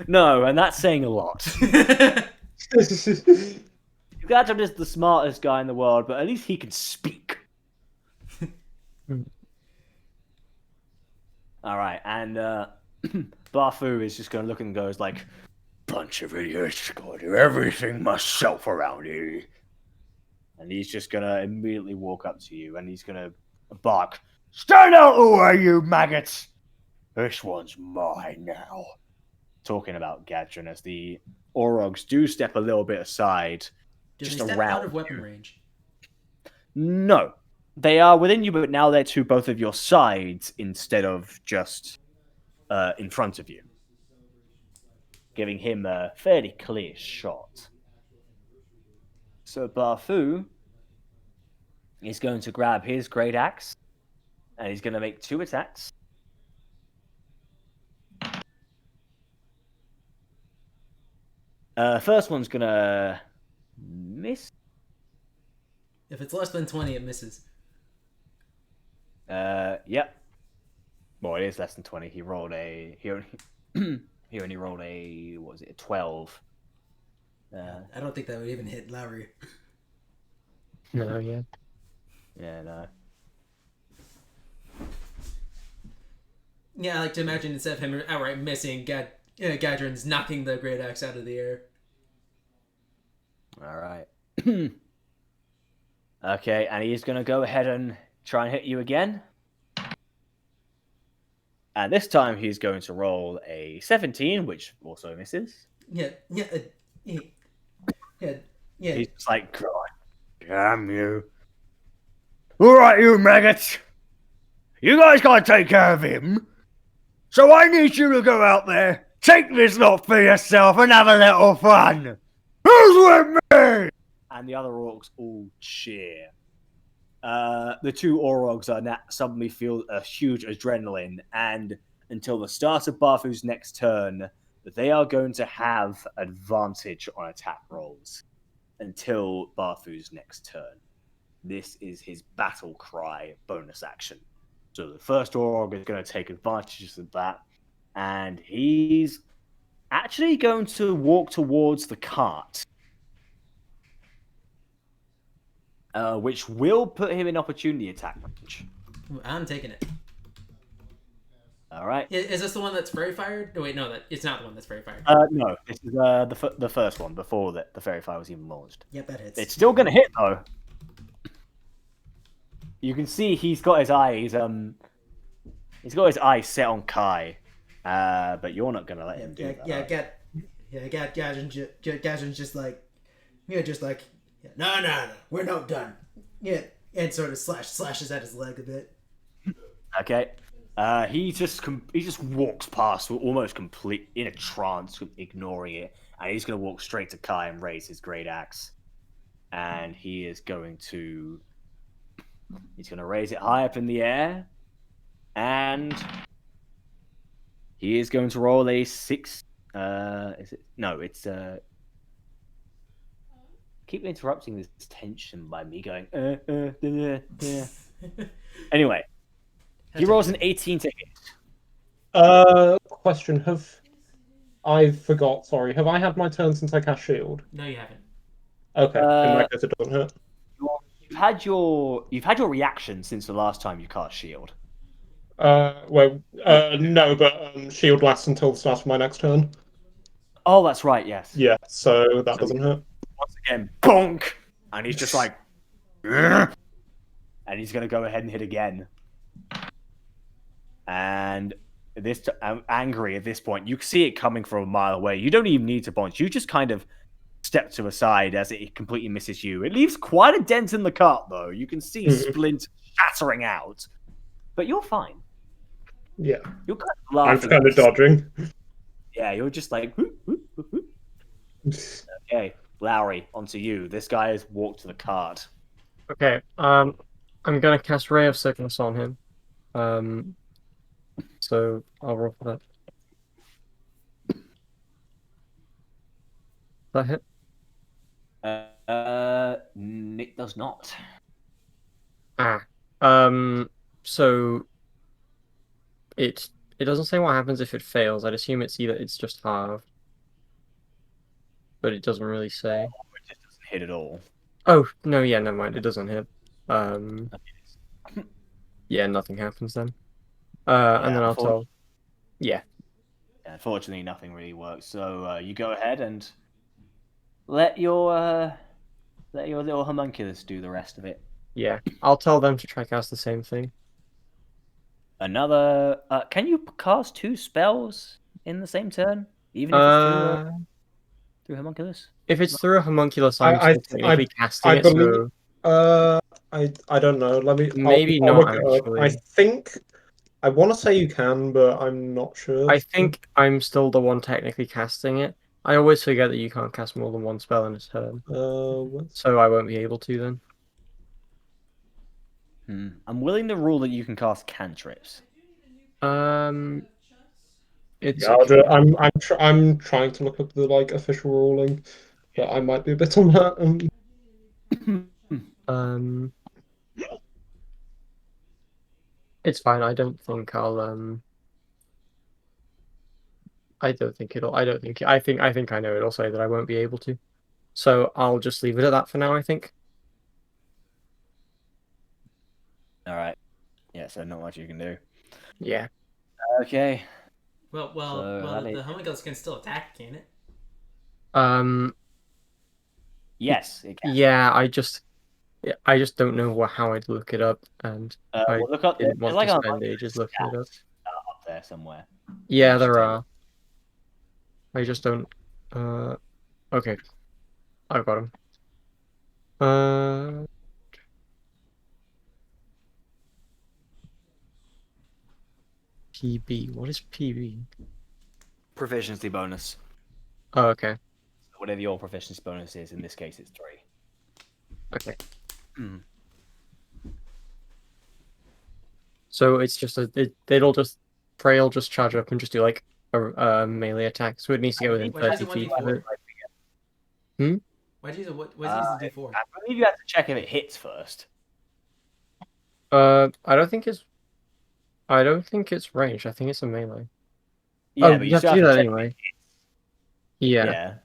No, and that's saying a lot. Gadron is the smartest guy in the world, but at least he can speak. Alright, and Barfu is just going to look and goes like, bunch of idiots, gotta do everything myself around here. And he's just going to immediately walk up to you, and he's going to bark, stand out the way, you maggots! This one's mine now. Talking about Gadron, as the Orogs do step a little bit aside. Do Just they step around out of weapon you. range? No. They are within you, but now they're to both of your sides instead of just in front of you. Giving him a fairly clear shot. So Barfu is going to grab his great axe, and he's going to make 2 attacks. First one's going to miss. If it's less than 20, it misses. Yep. Well, it is less than 20. He rolled a... He only rolled a... What was it? A 12. I don't think that would even hit Lowry. No, yeah. Yeah, no. Yeah, I like to imagine instead of him outright missing, Gadron's knocking the great axe out of the air. Alright. Okay, and he's going to go ahead and try and hit you again. And this time he's going to roll a 17, which also misses. Yeah. He's just like, God damn you. Alright, you maggots. You guys gotta take care of him. So I need you to go out there, take this lot for yourself, and have a little fun. Who's with me? And the other orcs all cheer. The 2 Orogs are suddenly feel a huge adrenaline, and until the start of Barfu's next turn, they are going to have advantage on attack rolls until Barfu's next turn. This is his battle cry bonus action. So the first Orog is going to take advantage of that, and he's actually going to walk towards the cart. Which will put him in opportunity attack range. I'm taking it. All right. Is this the one that's fairy fired? Oh, wait, no, it's not the one that's fairy fired. No, this is the first one before the fairy fire was even launched. Yep, that hits. It's still gonna hit though. You can see he's got his eyes set on Kai, but you're not gonna let him do that. Gadron's just like, no, we're not done. Yeah, and sort of slashes at his leg a bit. Okay. He just walks past, almost complete in a trance, ignoring it, and he's gonna walk straight to Kai and raise his great axe, and he's gonna raise it high up in the air, and he is going to roll a 6. Is it? No, it's Keep interrupting this tension by me going. Anyway, he rolls an 18 to hit. Question: I forgot? Sorry, have I had my turn since I cast shield? No, you haven't. Okay, in that case it doesn't hurt. You've had your reaction since the last time you cast shield. No, but shield lasts until the start of my next turn. Oh, that's right. Yes. Yeah, so that doesn't hurt. Once again, bonk, and he's just like, and he's gonna go ahead and hit again. And I'm angry at this point. You see it coming from a mile away. You don't even need to bounce. You just kind of step to the side as it completely misses you. It leaves quite a dent in the cart, though. You can see splinters shattering out, but you're fine. Yeah, You're kind of laughing. I'm kind of dodging. Yeah, you're just like. Okay, Lowry, onto you. This guy has walked to the cart. Okay, I'm gonna cast Ray of Sickness on him. So I'll roll for that. That hit? Nick does not. So it doesn't say what happens if it fails. I'd assume it's just halved. But it doesn't really say. It just doesn't hit at all. Oh, no, yeah, never mind. It doesn't hit. Yeah, nothing happens then. And then I'll tell. Yeah. Unfortunately, nothing really works. So you go ahead and let your little homunculus do the rest of it. Yeah, I'll tell them to try cast the same thing. Another. Can you cast 2 spells in the same turn, even if it's through homunculus? If it's through a homunculus, I'm still technically casting it. Believe, so... I don't know. Let me. Maybe not actually. I think. I want to say you can, but I'm not sure. I think I'm still the one technically casting it. I always forget that you can't cast more than 1 spell in a turn. So I won't be able to then. I'm willing to rule that you can cast cantrips. It's. Yeah, I'm trying to look up the official ruling, but I might be a bit on that. It's fine. I don't think I'll. I don't think it'll. I think I know it'll say that I won't be able to. So I'll just leave it at that for now. I think. All right. Yeah. So not much you can do. Yeah. Okay. Well, the homunculus can still attack, can it? Yes, it can. Yeah, I just don't know how I'd look it up, and I look up. didn't want to spend ages looking it up. Up there somewhere. Yeah, there are. I just don't. Okay, I've got him. PB. What is PB? Proficiency bonus. Oh, okay. Whatever your proficiency bonus is, in this case, it's 3. Okay. So it's just Prey'll just charge up and just do like a melee attack. So it needs to go within 30 feet of it. Why do you use a D4? I believe you have to check if it hits first. I don't think it's ranged. I think it's a melee. Yeah, but you have to do that anyway. Yeah.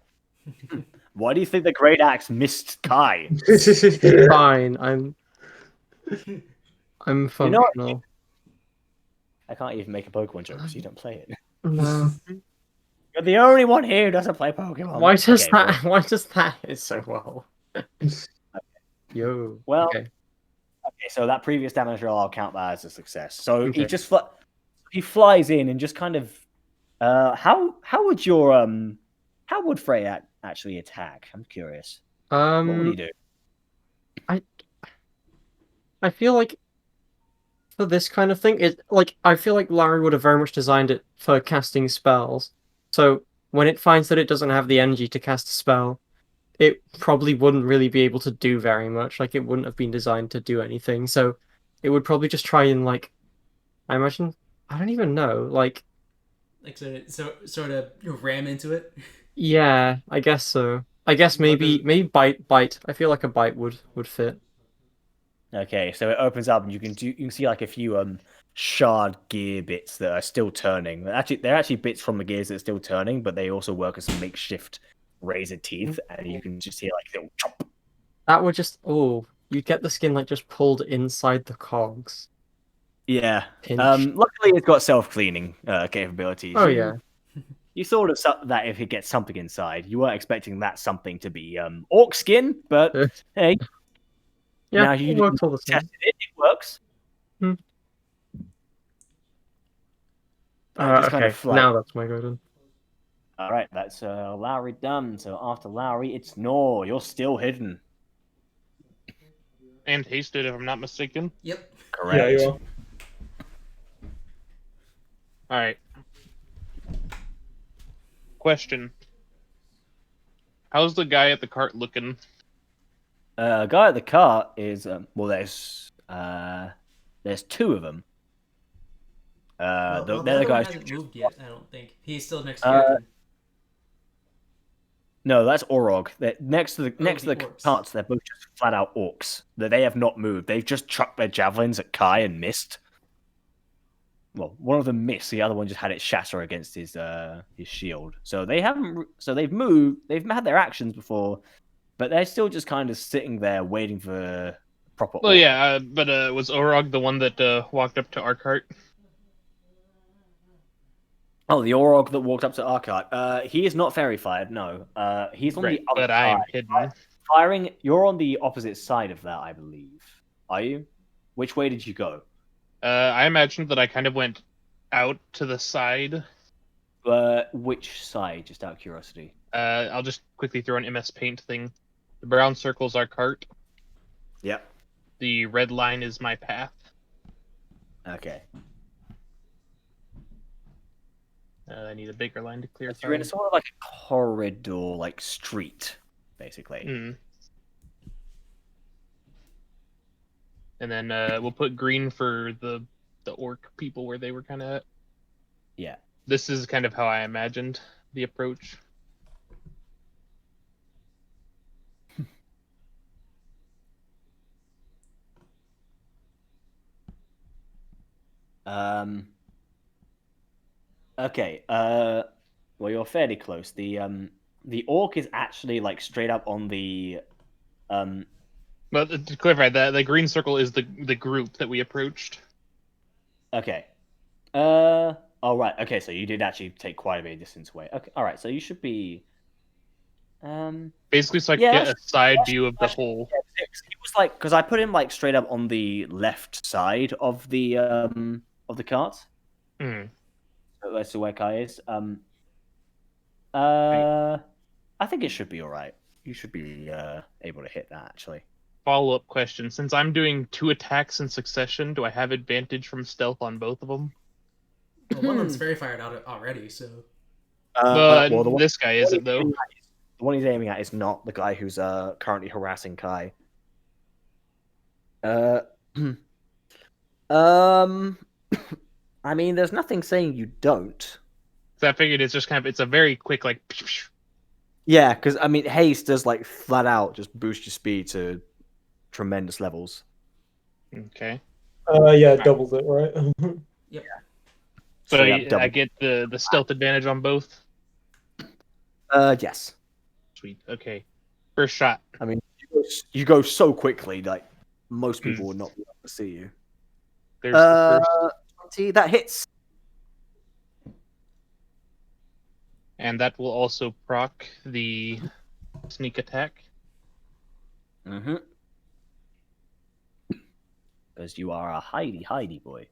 Why do you think the Great Axe missed Kai? It's fine. I'm functional. I can't even make a Pokemon joke because you don't play it. No. You're the only one here who doesn't play Pokemon. Why does that hit so well? Yo. Well. Okay. So that previous damage roll, I'll count that as a success. So he just he flies in and just kind of how would your How would Frey actually attack? I'm curious. What would he do? I feel like for this kind of thing, I feel like Larry would have very much designed it for casting spells. So when it finds that it doesn't have the energy to cast a spell, it probably wouldn't really be able to do very much. Like it wouldn't have been designed to do anything. So it would probably just try and I imagine, I don't even know. Like sort of ram into it. Yeah, I guess so. I guess maybe bite. I feel like a bite would fit. Okay, so it opens up and you can see like a few shard gear bits that are still turning. They're actually bits from the gears that are still turning, but they also work as some makeshift razor teeth, and you can just hear like little chop. That would just you'd get the skin just pulled inside the cogs. Yeah. Pinch. Luckily it's got self-cleaning capabilities. Oh yeah. You thought of that if it gets something inside. You weren't expecting that something to be orc skin, but hey. Yeah, now it works all the time. tested it, it works. Okay, now that's my go then. Alright, that's Lowry done. So after Lowry, it's Nor. You're still hidden. And hasted, if I'm not mistaken. Yep. Correct. Yeah, you are. Alright. Question. How's the guy at the cart looking? Guy at the cart is there's two of them. Well, they're the the other one guys. hasn't moved yet. I don't think he's still next to Gadron. No, that's Orog. They're next to the orcs. carts. They're both just flat out orcs. They have not moved. They've just chucked their javelins at Kai and missed. Well, one of them missed. The other one just had it shatter against his shield. So they haven't. So they've moved. They've had their actions before, but they're still just kind of sitting there waiting for proper. Well, yeah, but was Orog the one that walked up to our cart? Oh, the Orog that walked up to our cart. He is not fairy fired. No. He's on the other but side. I am hidden. Firing. You're on the opposite side of that, I believe. Are you? Which way did you go? I imagined that I kind of went out to the side. Which side? Just out of curiosity. I'll just quickly throw an MS Paint thing. The brown circle's our cart. Yep. The red line is my path. Okay. I need a bigger line to clear. You're in sort of like a corridor, like street, basically. Mm. And then we'll put green for the orc people where they were kind of at. Yeah. This is kind of how I imagined the approach. Okay. Well, you're fairly close. The orc is actually like straight up on the But to clarify, the green circle is the group that we approached. Okay. Oh right. Okay, so you did actually take quite a bit of distance away. Okay. All right. So you should be. Basically, so I yeah, can get a side view of the whole. Yeah, he was like, because I put him like straight up on the left side of the cart. Mm. So that's where Kai is. I think it should be all right. You should be able to hit that actually. Follow-up question: since I'm doing 2 attacks in succession, do I have advantage from stealth on both of them? Well, one of them's very fired out already, so. Well, this guy isn't though. The one he's aiming at is not the guy who's currently harassing Kai. I mean, there's nothing saying you don't. So I figured it's just it's a very quick like. Yeah, because I mean, haste does like flat out just boost your speed to tremendous levels. Okay. Yeah, it doubles it, right? Yep. So yeah, I get the stealth advantage on both. Yes. Sweet. Okay. First shot. I mean, you go so quickly, like most people would not be able to see you. There's the first. 20, that hits. And that will also proc the sneak attack. Mm-hmm. Because you are a hidey boy.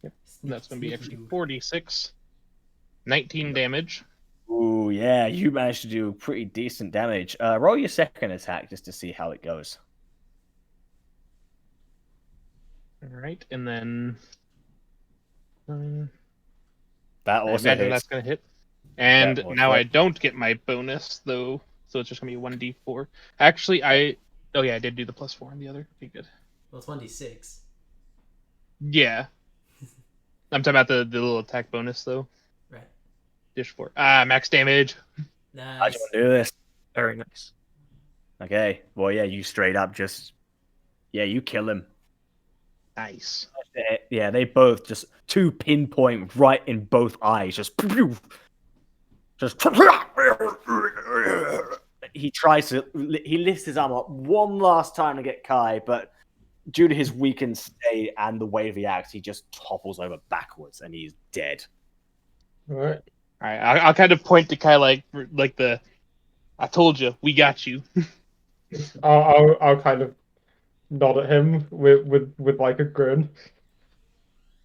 Yep. That's going to be actually 46. 19 damage. Ooh. Ooh, yeah, you managed to do pretty decent damage. Roll your second attack just to see how it goes. All right, and then That I also imagine hits. that's gonna hit. And Yeah, well, now I flip. don't get my bonus though, so it's just gonna be 1d4. Actually, I did do the +4 on the other. Okay, good. Well, it's 1d6. Yeah, I'm talking about the little attack bonus though. Right. Dish 4. Max damage. How'd Nice. you want to do this? Very nice. Okay, well, yeah, you straight up just, yeah, you kill him. Nice. Yeah, they both just 2 pinpoint right in both eyes. Just he tries to, he lifts his arm up one last time to get Kai, but due to his weakened state and the weight of the axe, he just topples over backwards and he's dead. All right. All right, I'll kind of point to Kai like the, I told you, we got you. I'll kind of nod at him with like a grin.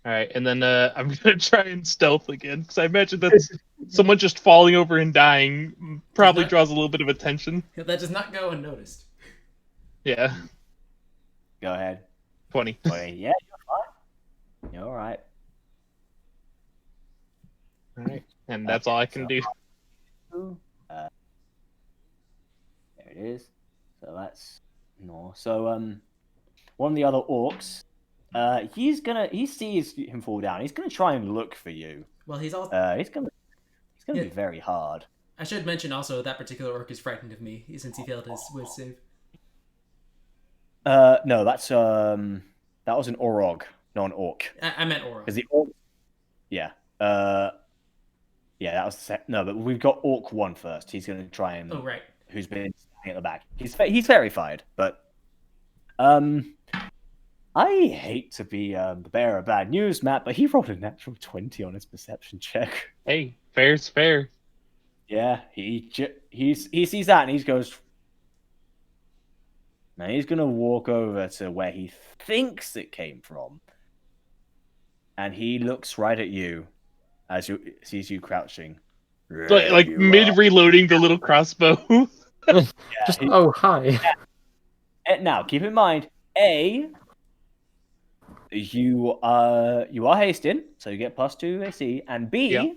All right, and then I'm gonna try and stealth again because I imagine that's someone just falling over and dying probably draws a little bit of attention. That does not go unnoticed. Yeah, Go ahead. 20. Wait, yeah, you're fine. You're all right. All right, and that's all I can do. There it is. So that's no. So one of the other orcs, he sees him fall down. He's gonna try and look for you. Well, he's all. He's gonna Yeah. be very hard. I should mention also that particular orc is frightened of me since he failed his whiz save. No, that's that was an orog, not an orc. I meant aura. Because the orc, yeah, yeah, that was no, but we've got orc 1 first. He's gonna try and Oh right. who's been standing at the back. He's terrified, but I hate to be the bearer of bad news, Matt, but he rolled a natural 20 on his perception check. Hey, fair's fair. Yeah, he sees that and he goes. Now he's gonna walk over to where he thinks it came from, and he looks right at you as you sees you crouching. Like mid reloading the little crossbow. Just oh hi. Now keep in mind, you are hasting, so you get +2 AC, and B, Yeah.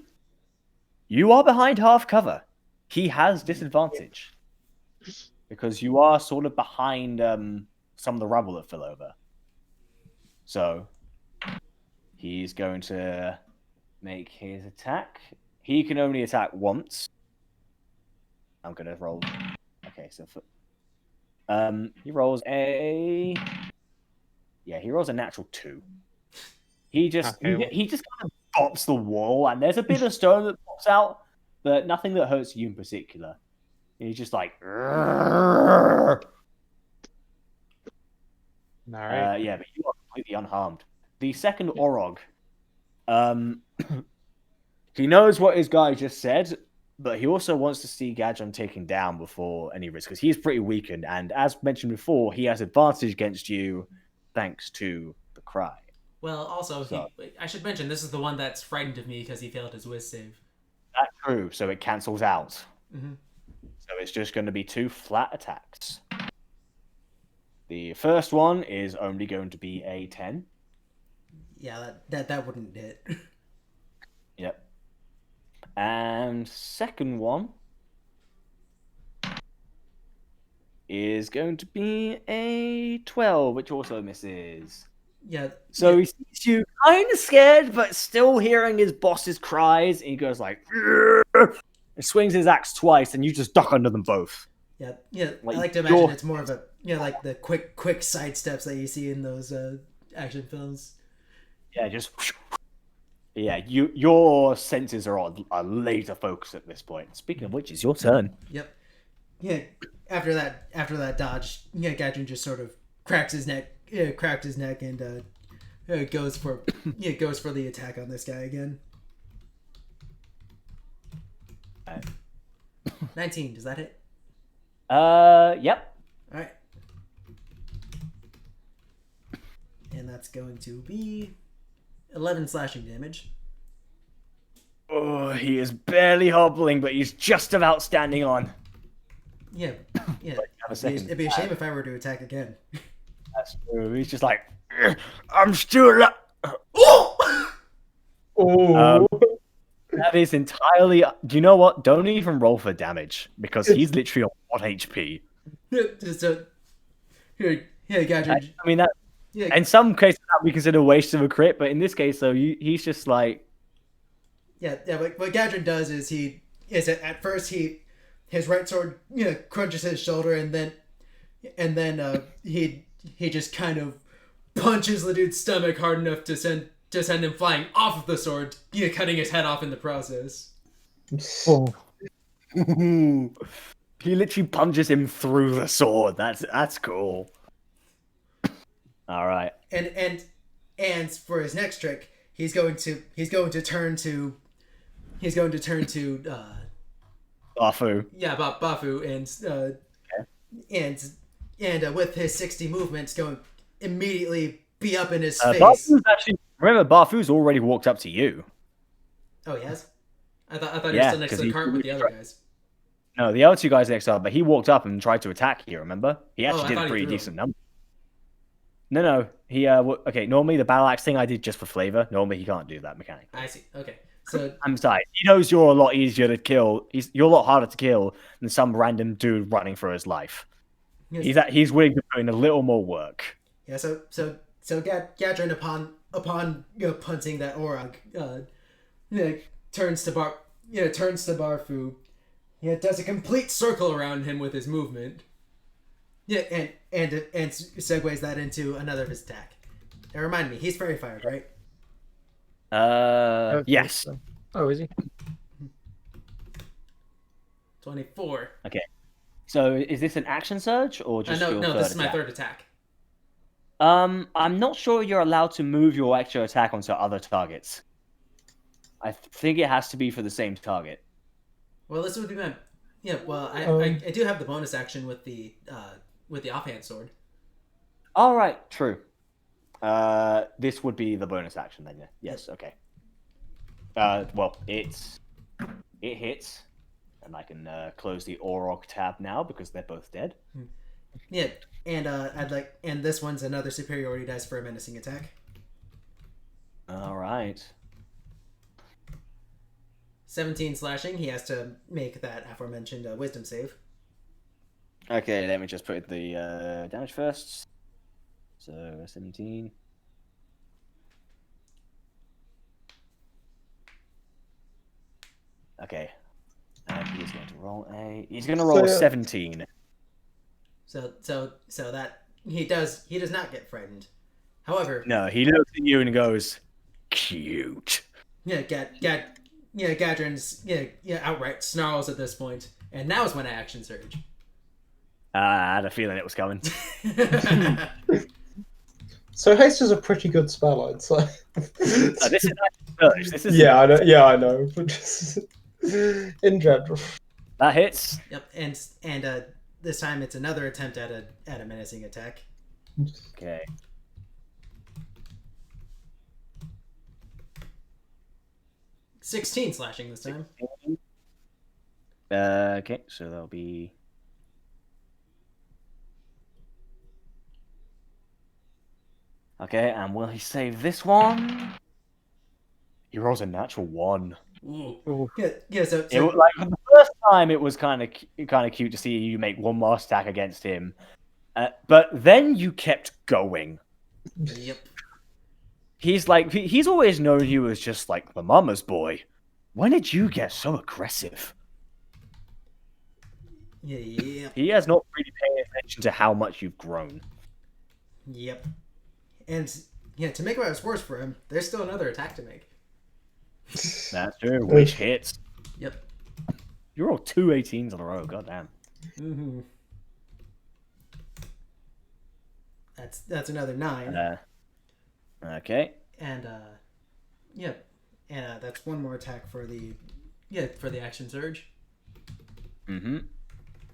you are behind half cover. He has disadvantage because you are sort of behind some of the rubble that fell over. So he's going to make his attack. He can only attack once. I'm gonna roll. Okay, so he rolls a. Yeah, he rolls a natural 2. He just kind of bops the wall, and there's a bit of stone that pops out, but nothing that hurts you in particular. And he's just like, All right. yeah, but you are completely unharmed. The second Orog, he knows what his guy just said, but he also wants to see Gadron taken down before any risk, because he's pretty weakened, and as mentioned before, he has advantage against you thanks to the cry. Well, also, I should mention this is the one that's frightened of me because he failed his whiz save. That's true, so it cancels out. Mm-hmm. So it's just going to be 2 flat attacks. The first one is only going to be a 10. Yeah, that wouldn't hit. Yep. And second one is going to be a 12, which also misses. Yeah. So he sees you kind of scared, but still hearing his boss's cries, and he goes like, and swings his axe twice, and you just duck under them both. Yeah. Like, I like to imagine it's more of a like the quick side steps that you see in those action films. Yeah, just. Yeah, your senses are laser focused at this point. Speaking of which, it's your turn. Yep. Yeah. After that dodge, Gadron just sort of cracked his neck, and goes for the attack on this guy again. 19. Does that hit? Yep. All right. And that's going to be 11 slashing damage. Oh, he is barely hobbling, but he's just about standing on. Yeah, yeah. Have a second. It'd be a shame if I were to attack again. That's true. He's just like, I'm still alive. Oh! Oh, That is entirely. Do you know what? Don't even roll for damage because he's literally on 1 HP. Just here, Gadron. I mean, that Yeah, in some cases that we consider a waste of a crit, but in this case, though, he's just like, yeah. What Gadron does is at first his right sword crunches his shoulder, and then he just kind of punches the dude's stomach hard enough to send him flying off of the sword, cutting his head off in the process. he literally punches him through the sword. That's cool. All right. And for his next trick, he's going to turn to Bafu. Bafu and with his 60 movements going immediately be up in his face. Bafu's actually, remember, Bafu's already walked up to you. Oh, he has? I thought he was Yeah, still next to 'cause the he- cart with the other guys. No, the other two guys next up, but he walked up and tried to attack you. Remember? He I actually did thought a he pretty threw decent number. No. He okay. Normally the battle axe thing I did just for flavor. Normally he can't do that mechanic. I see. Okay. So I'm sorry. He knows you're a lot easier to kill. You're a lot harder to kill than some random dude running for his life. yes, He's willing to put in a little more work. yeah, so Gadron upon punting that Orog turns to Barfu. Yeah, does a complete circle around him with his movement. Yeah, and segues that into another of his attack. And remind me, he's fairy fired, right? I don't think Yes. so. Oh, is he? 24. So is this an action surge or just your No, third this is my attack? third attack. I'm not sure you're allowed to move your extra attack onto other targets. I think it has to be for the same target. Well, this would be my I do have the bonus action with the offhand sword. All right, true. This would be the bonus action then. Yeah. Yes. Okay. Well, it hits, and I can close the Orok tab now because they're both dead. Yeah, and this one's another superiority dice for a menacing attack. All right. 17 slashing. He has to make that aforementioned wisdom save. Okay, let me just put the damage first. So 17. Okay. And he's going to roll a. He's going to roll a 17. So that he does not get frightened. However, No, he looks at you and goes, "Cute." Gadron's outright snarls at this point, and now is when I action surge. I had a feeling it was coming. so haste is a pretty good spell, I'd say. This is actually surge. This is I know. But just in general. That hits. Yep, and this time it's another attempt at a menacing attack. Okay. $16 slashing this time. Okay, so that'll be. Okay, and will he save this one? He rolls a natural 1. Ooh. Yeah. So Like the first time, it was kind of cute to see you make one more attack against him, but then you kept going. yep. He's always known you as just like the mama's boy. When did you get so aggressive? Yeah. He has not really paid attention to how much you've grown. Yep. And to make matters worse for him, there's still another attack to make. That's true, which hits. Yep. You rolled 2 18s in a row, goddamn. Mm-hmm. That's another 9. Okay. And that's one more attack for the action surge. Mm-hmm.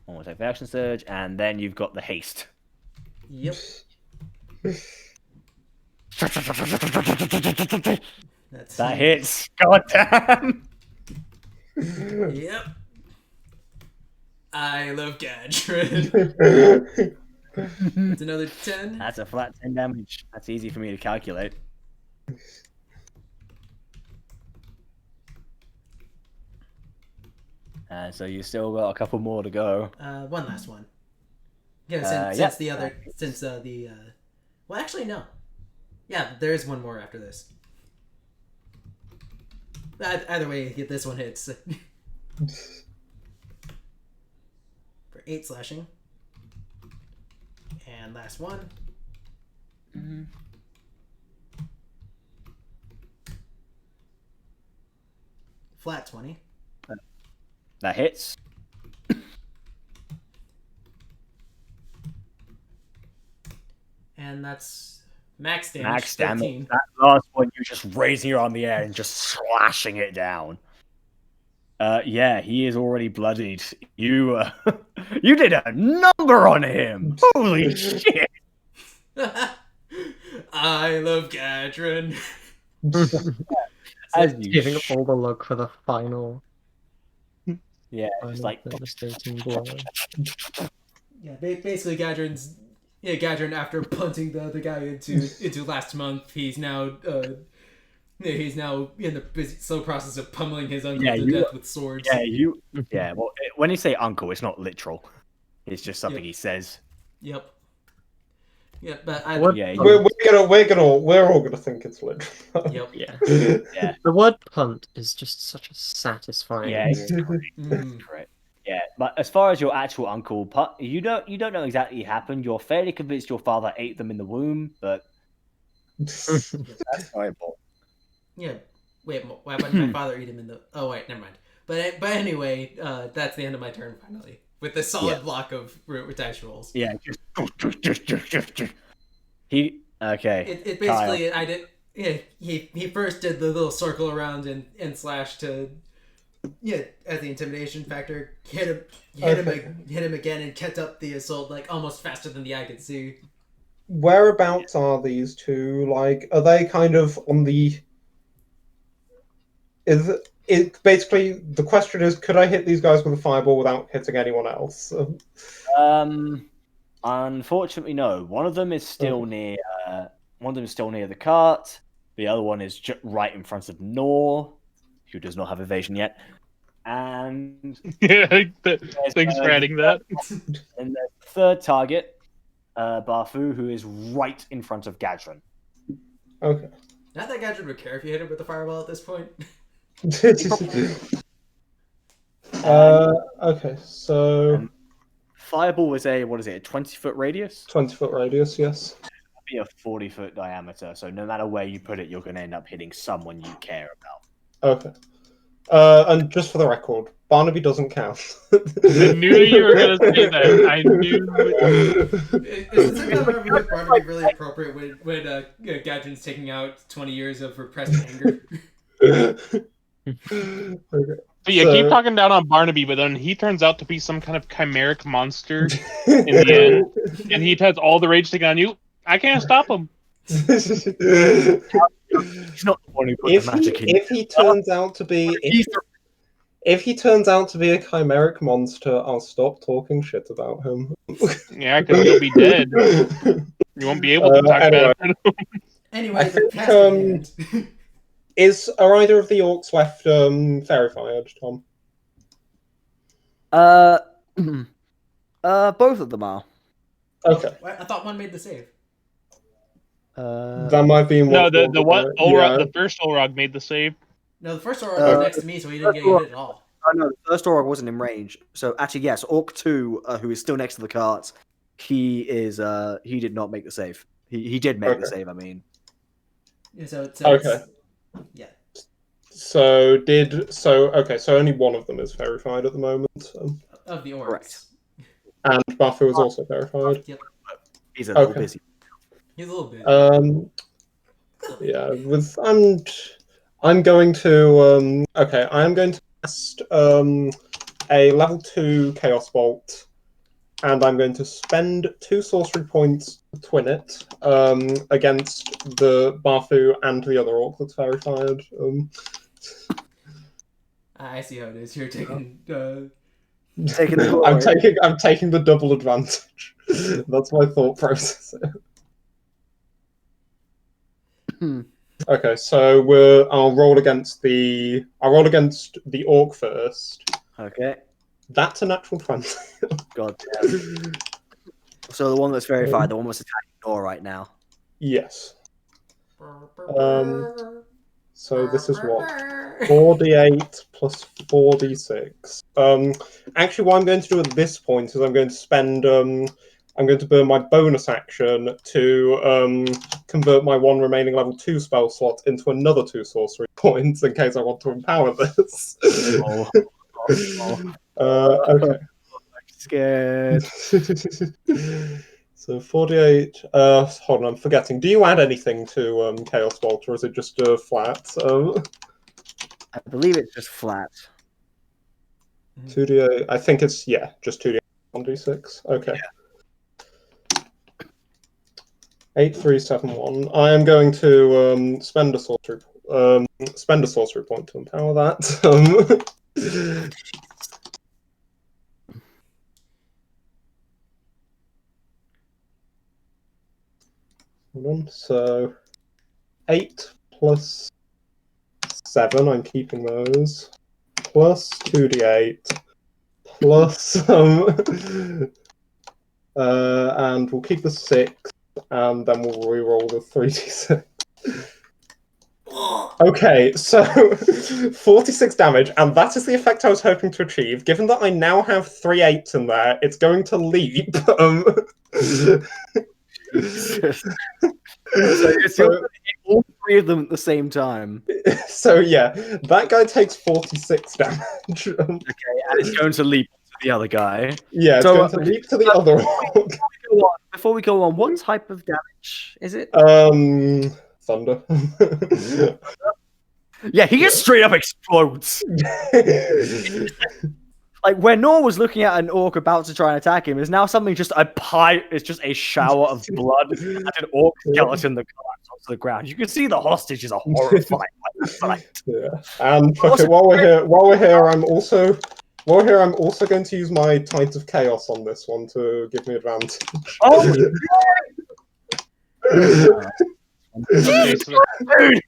One more attack for action surge, and then you've got the haste. Yep. That hits. Goddamn. Yep. I love Gadron. It's another 10. That's a flat 10 damage. That's easy for me to calculate. So you still got a couple more to go. One last one. Yeah, well, actually, no. Yeah, there is one more after this. Either way, this one hits. For 8 slashing. And last one. Flat 20. That hits. And that's max damage. Max 13. damage. That last one, you're just raising it on the air and just slashing it down. Yeah, he is already bloodied. You did a number on him. Holy shit! I love Gadron. As you Giving all the luck for the final. Yeah, it's like devastating blow. Yeah, basically Gadron after punting the other guy into last month, he's now in the slow process of pummeling his uncle to death with swords. Yeah, well, when you say uncle, it's not literal. It's just something he says. Yep. Yeah, but we're all gonna think it's literal. Yep. Yeah. Yeah. The word punt is just such a satisfying. Yeah, it's correct. Yeah, but as far as your actual uncle, you don't know exactly what happened. You're fairly convinced your father ate them in the womb, but that's horrible. Yeah. Wait, why would my father eat him in the? Oh wait, never mind. But anyway, that's the end of my turn finally with the solid block of dice rolls. Yeah. He okay. It basically I did. Yeah, he first did the little circle around and slash to. Yeah, as the intimidation factor, hit him again, and kept up the assault like almost faster than the eye could see. Whereabouts are these two? Like, are they kind of on the? Is it basically the question is, could I hit these guys with a fireball without hitting anyone else? Unfortunately, no. One of them is still near. One of them is still near the cart. The other one is right in front of Nor, who does not have evasion yet. And thanks for adding that. And the third target, Barfu, who is right in front of Gadron. Okay. Not that Gadron would care if you hit him with a fireball at this point. Okay, so fireball is a 20-foot radius? 20-foot radius, yes. Be a 40-foot diameter, so no matter where you put it, you're going to end up hitting someone you care about. Okay. And just for the record, Barnaby doesn't count. I knew you were going to say that. I knew. Is it Barnaby really appropriate when Gadron's taking out 20 years of repressed anger? Okay. But yeah, keep talking down on Barnaby, but then he turns out to be some kind of chimeric monster in the end, and he has all the rage taken on you. I can't stop him. He's not the one who put the magic in. If he turns out to be a chimeric monster, I'll stop talking shit about him. Yeah, because he'll be dead. You won't be able to talk about him. Anyway, I think, are either of the orcs left fairy fired, Tom? Both of them are. Okay. I thought one made the save. That might be no. The first Olrog made the save. No, the first Olrog was next to me, so he didn't get hit at all. Oh no, the first Olrog wasn't in range. So actually, yes, Orc 2, who is still next to the cart, he did not make the save. He did make the save. I mean. Yeah, so okay. Yeah. So only one of them is verified at the moment. Of the orcs. Correct. And Buffer was also verified. Yep. He's a little busy. He's a little bit. Yeah, I'm going to cast a level 2 Chaos Bolt, and I'm going to spend 2 sorcery points to twin it against the Barfu and the other orc that's verified. I see how it is. You're taking. Taking the glory. I'm taking the double advantage. That's my thought process. Okay, so I'll roll against the orc first. Okay. That's a natural 20. God damn. So the one that's verified, the one that's attacking Nor right now. Yes. So this is what? 4d8 plus 4d6. Actually, what I'm going to do at this point is I'm going to burn my bonus action to convert my one remaining level 2 spell slot into another 2 sorcery points in case I want to empower this. Okay. I'm scared. So 48. Hold on, I'm forgetting. Do you add anything to Chaos Bolt, or is it just flat? I believe it's just flat. 2d8. I think it's just 2d8 1d6. Okay. Yeah. 8, 3, 7, 1. I am going to spend a sorcery point to empower that. So 8 plus 7, I'm keeping those, plus 2d8, plus and we'll keep the 6, and then we'll reroll the 3d6. Okay, so 46 damage, and that is the effect I was hoping to achieve. Given that I now have 3 8s in there, it's going to leap. So all 3 of them at the same time. So yeah, that guy takes 46 damage. Okay, and it's going to leap to the other guy. Yeah, it's So, going to leap to the other orc. Before we go on, what type of damage is it? Thunder. Yeah, he just straight up explodes. Like when Nor was looking at an orc about to try and attack him, is now something just a pie. It's just a shower of blood and an orc skeleton that collapses onto the ground. You can see the hostages are horrified by that sight. Yeah, and okay, while we're here, I'm also going to use my Tides of Chaos on this one to give me advantage. Oh, Okay.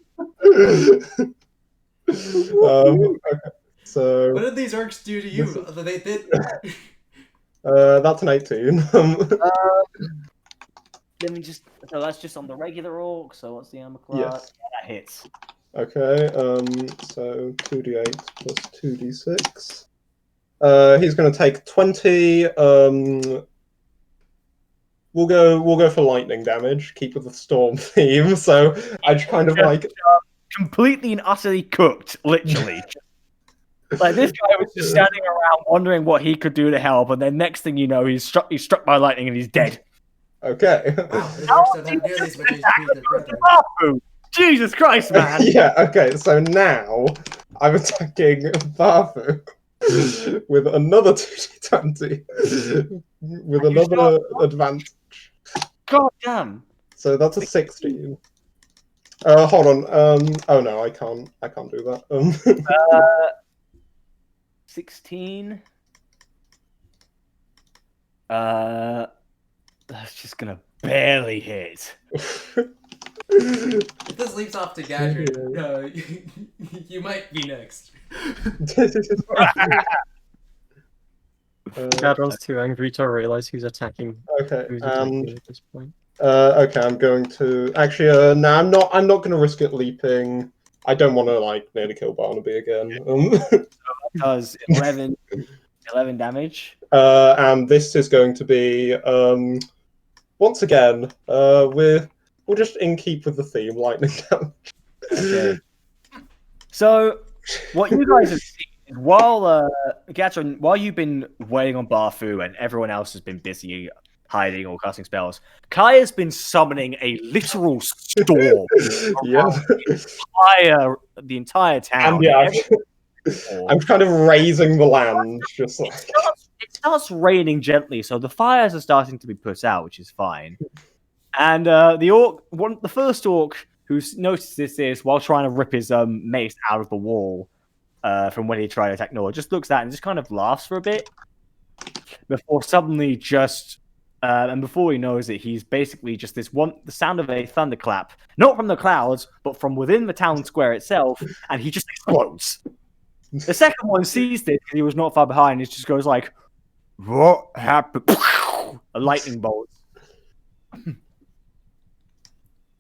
So what did these orcs do to you? They did. That's an 18. Let me just. So that's just on the regular orc. So what's the armor class? Yes. Yeah, that hits. Okay. So 2d8 plus 2d6. He's going to take 20. We'll go for lightning damage. Keep with the storm theme. So I just kind of like completely and utterly cooked, literally. Like this guy was just standing around wondering what he could do to help, and then next thing you know, he's struck by lightning and he's dead. Okay. Wow, Jesus Christ, man! Yeah. Okay. So now I'm attacking Barfu with another 2d20 with another advantage. God damn! So that's a 16. Hold on. Oh no, I can't do that. 16. That's just gonna barely hit. If this leaps off to Gadron, you might be next. Gadron's too angry to realize who's attacking. Okay. Who's attacking at this point. Okay, I'm going to actually. No, I'm not going to risk it leaping. I don't want to like nearly kill Barnaby again. Does 11 damage. And this is going to be once again. We're just in keep with the theme, lightning damage. Okay. So, what you guys have seen is while Gadron, while you've been waiting on Barfu and everyone else has been busy hiding or casting spells, Kai has been summoning a literal storm. Yeah. The entire town. And yeah, I'm kind of raising the land, just like it starts raining gently, so the fires are starting to be put out, which is fine. And the first orc who's noticed this while trying to rip his mace out of the wall, from when he tried to attack Nor, just looks at it and just kind of laughs for a bit before suddenly just and before he knows it, he's basically just the sound of a thunderclap, not from the clouds, but from within the town square itself, and he just explodes. The second one sees this because he was not far behind. It just goes like, "What happened?" A lightning bolt.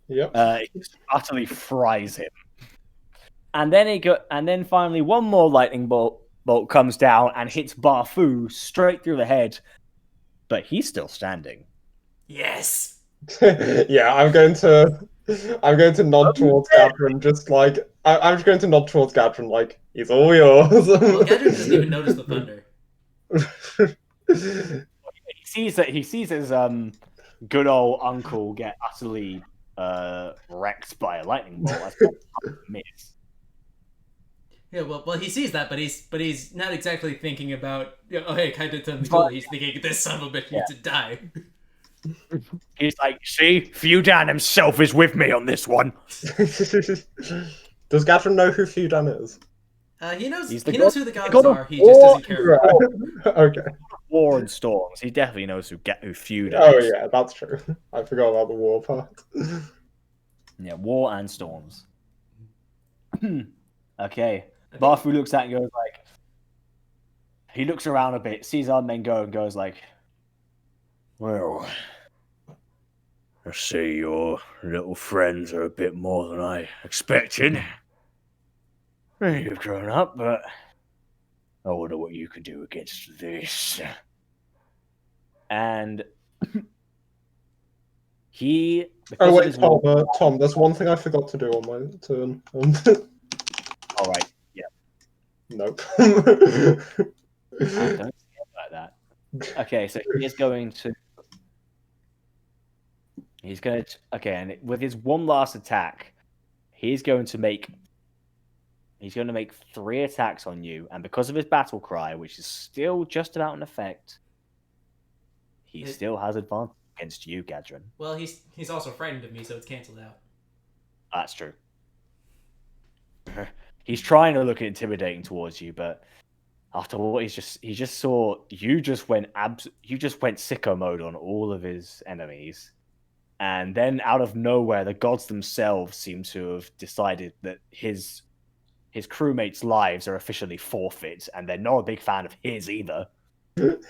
Yep. It just utterly fries him. And then finally one more lightning bolt comes down and hits Barfu straight through the head. But he's still standing. Yes. Yeah, I'm going to nod towards Gadron, just like I'm just going to nod towards Gadron, like he's all yours. Well, Gadron doesn't even notice the thunder. He sees his good old uncle get utterly wrecked by a lightning bolt. That's a miss. Yeah, well, he sees that, but he's not exactly thinking about, oh hey, I did something cool. He's thinking, this son of a bitch needs to die. He's like, see, Feudan himself is with me on this one. Does Gadron know who Feudan is? He knows He's who god- the gods god of are. He just doesn't care. Right. Okay. War and Storms. He definitely knows who Feudan Oh is. yeah, that's true. I forgot about the war part. Yeah, War and Storms. Okay. Barfu looks at it and goes like, he looks around a bit, sees our men go and goes like, Well, I see your little friends are a bit more than I expected. You've grown up, but I wonder what you can do against this. and he. Oh wait, because of his Tom, there's one thing I forgot to do on my turn. all right, Nope. don't forget about that. Okay, so he is going to. He's going to. Okay, and with his one last attack, he's going to make 3 attacks on you, and because of his battle cry, which is still just about in effect, he still has advantage against you, Gadron. Well, he's also frightened of me, so it's cancelled out. That's true. He's trying to look intimidating towards you, but after what he just saw, you just went sicko mode on all of his enemies, and then out of nowhere, the gods themselves seem to have decided that his crewmates' lives are officially forfeit, and they're not a big fan of his either. Poke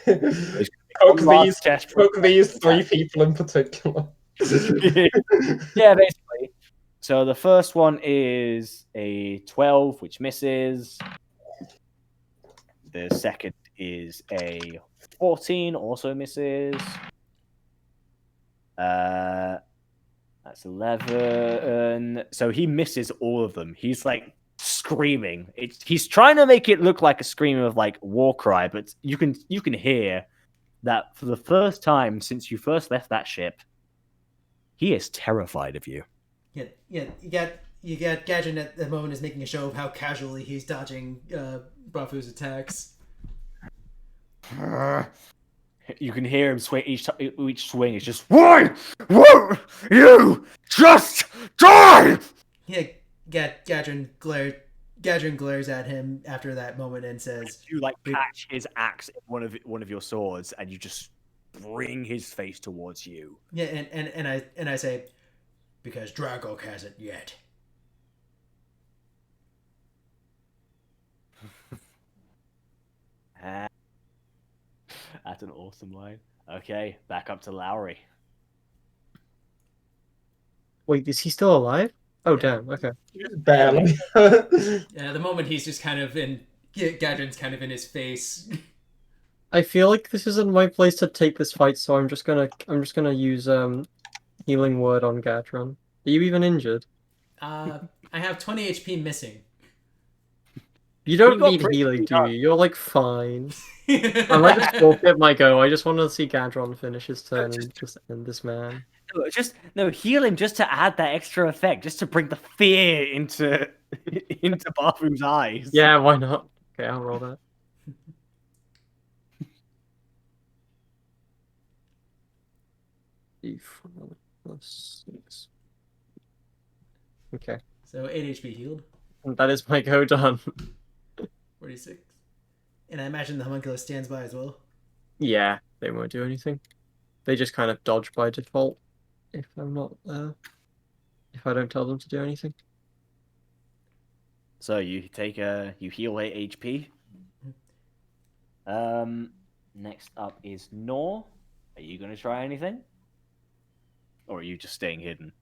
these 3 people in particular. Yeah, basically. So the first one is a 12, which misses. The second is a 14, also misses. That's 11. So he misses all of them. He's like screaming. He's trying to make it look like a scream of like war cry, but you can hear that for the first time since you first left that ship, he is terrified of you. Yeah. You got Gadron at the moment is making a show of how casually he's dodging Bafu's attacks. You can hear him swing each swing is just, why won't you just die? Yeah, Gadron glares at him after that moment and says, You like catch his axe in one of your swords, and you just bring his face towards you. yeah, and I say, because Dragok hasn't yet. That's an awesome line. Okay, back up to Lowry. Wait, is he still alive? Oh, damn. Okay. Barely. Yeah, the moment he's just kind of in, Gadron's kind of in his face. I feel like this isn't my place to take this fight, so I'm just gonna use healing word on Gadron. Are you even injured? I have 20 HP missing. You don't got need pretty healing, do done. you? You're like fine. I might just forfeit my go. I just want to see Gadron finish his turn and just end this man. Heal him just to add that extra effect, just to bring the fear into Barfu's eyes. Yeah, why not? Okay, I'll roll that. D4 plus 6. Okay. So 8 HP healed. That is my go done. 46. And I imagine the homunculus stands by as well. Yeah, they won't do anything. They just kind of dodge by default if I'm not if I don't tell them to do anything. So you heal 8 HP. Next up is Nor. Are you gonna try anything? Or are you just staying hidden?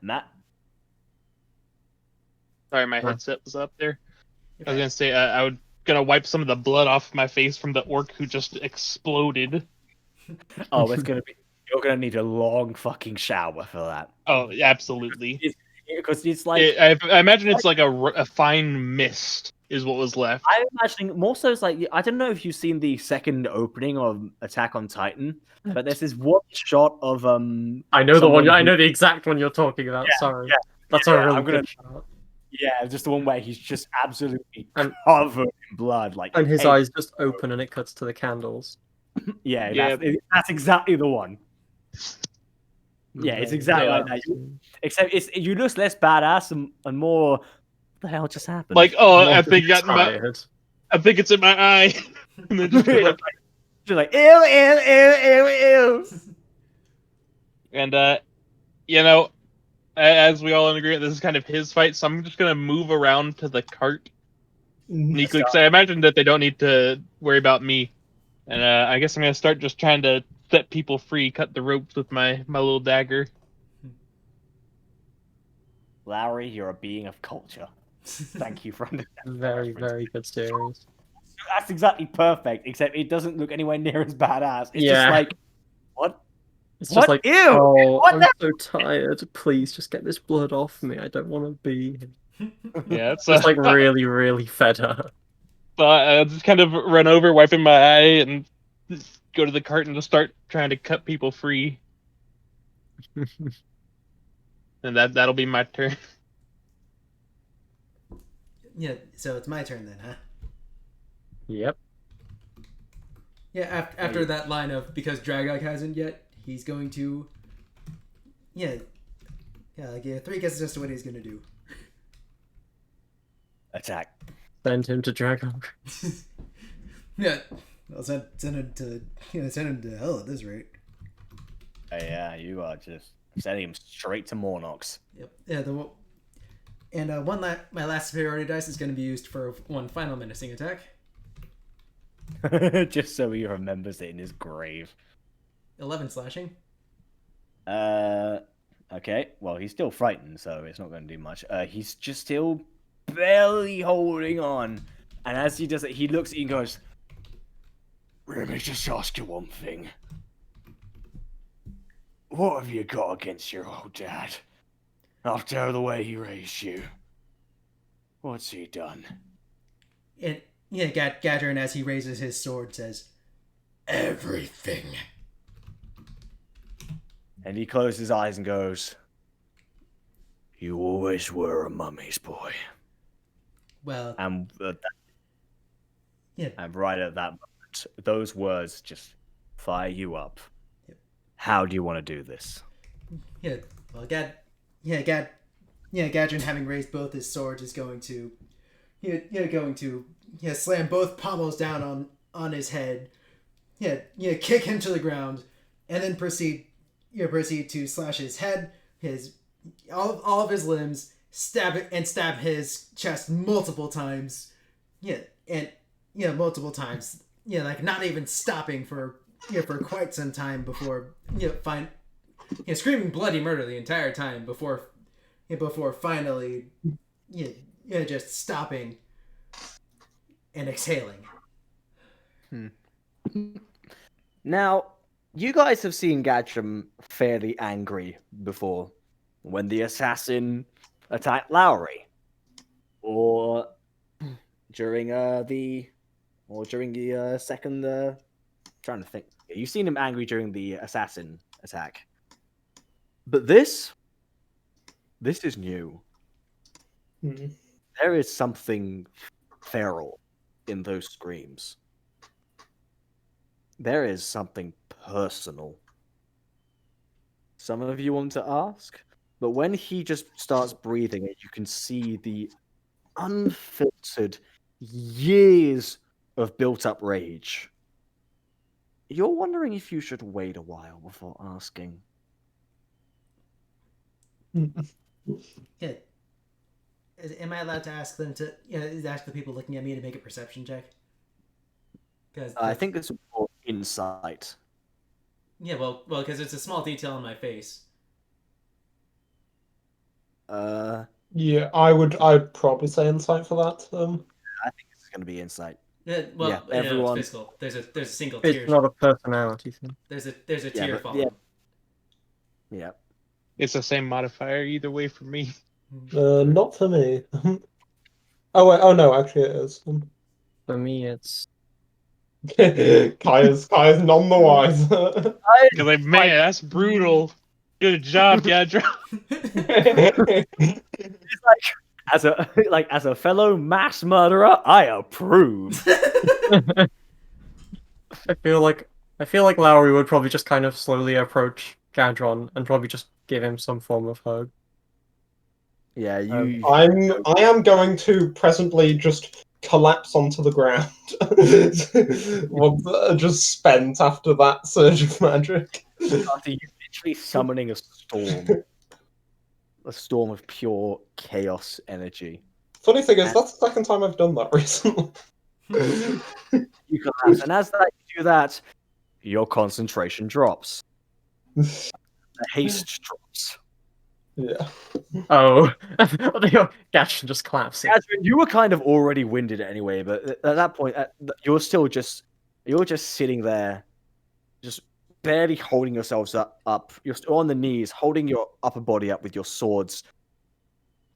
Matt? Sorry, my headset was up there. I was gonna say I was gonna wipe some of the blood off my face from the orc who just exploded. Oh, you're gonna need a long fucking shower for that. Oh, absolutely. Because it's like I imagine it's like a fine mist is what was left. I'm imagining more so. It's like I don't know if you've seen the second opening of Attack on Titan, but there's this one shot of I know the one. I know the exact one you're talking about. Yeah, Sorry, yeah, that's yeah, a really I'm gonna- good shot. Yeah, just the one where he's just absolutely And- covered in blood, like And his hey, eyes just open, and it cuts to the candles. Yeah, Yeah. that's exactly the one. Yeah, it's exactly like that. Except you look less badass and more. What the hell just happened? Like, oh, I I'm think tired. I think it's in my eye. And then just go like, You're like ew, ew, ew, ew, ew. and you know, as we all agree, this is kind of his fight, so I'm just gonna move around to the cart sneakily, because I imagine that they don't need to worry about me. And I guess I'm gonna start just trying to set people free, cut the ropes with my little dagger. Lowry, you're a being of culture. Thank you for understanding. Very, very good series. That's exactly perfect, except it doesn't look anywhere near as badass. It's Yeah. just like, what? It's What? just like, Ew! oh, What I'm the- so tired. Please just get this blood off me. I don't want to be. Yeah, it's Just like really, really fed up. So I just kind of run over, wiping my eye, and just go to the cart and just start trying to cut people free. And that'll be my turn. Yeah, so it's my turn then, huh? Yep. Yeah, after that line of because Dragog hasn't yet, he's going to. Yeah, like 3 guesses as to what he's gonna do. Attack. Send him to Dragon. Yeah, I'll send him to send him to hell at this rate. Yeah, you are just sending him straight to Mornox. Yep. Yeah. My last superiority dice is going to be used for one final menacing attack. Just so he remembers it in his grave. 11 slashing. Okay. Well, he's still frightened, so it's not going to do much. He's just still barely holding on. And as he does it, he looks at you and goes, "Let me just ask you one thing. What have you got against your old dad? After the way he raised you? What's he done?" And yeah, Gadron, as he raises his sword, says, "Everything." And he closes his eyes and goes, "You always were a mummy's boy." Well, And yeah. and right at that moment, those words just fire you up. Yep. How do you want to do this? Yeah. Well, Gadron, having raised both his swords, is going to, slam both pommels down on his head. Kick him to the ground, and then proceed to slash his head, all of his limbs, stab his chest multiple times. Multiple times. Like not even stopping for quite some time before screaming bloody murder the entire time before finally just stopping and exhaling. Now, you guys have seen Gadron fairly angry before when the assassin attacked Lowry. Or during the second trying to think. You've seen him angry during the assassin attack. But this is new. Mhm. There is something feral in those screams. There is something personal. Some of you want to ask? But when he just starts breathing it, you can see the unfiltered years of built-up rage. You're wondering if you should wait a while before asking. Yeah. Am I allowed to ask them to, ask the people looking at me to make a perception check? Because I think this is more insight. yeah, well, because it's a small detail on my face. Yeah, I'd probably say insight for that. I think this is going to be insight. Well, Yeah, everyone- it's physical. There's a single tier. It's not a personality thing. There's a Yeah, tier but- following. Yeah. It's the same modifier either way for me. Not for me. Oh wait, oh no, actually it is. For me, it's Kaya's none the wiser. Because like, man, that's brutal. Good job, Gadron. As a fellow mass murderer, I approve. I feel like Lowry would probably just kind of slowly approach Gadron and probably just give him some form of hug. Yeah, you. I am going to presently just collapse onto the ground. Just spent after that surge of magic. After you literally summoning a storm of pure chaos energy. Funny thing is, that's the second time I've done that recently. You collapse, and as you do that, your concentration drops. The haste drops. Yeah. Oh, Gadron just collapsing. Gadron, you were kind of already winded anyway, but at that point, you're just sitting there, just barely holding yourselves up. You're still on the knees, holding your upper body up with your swords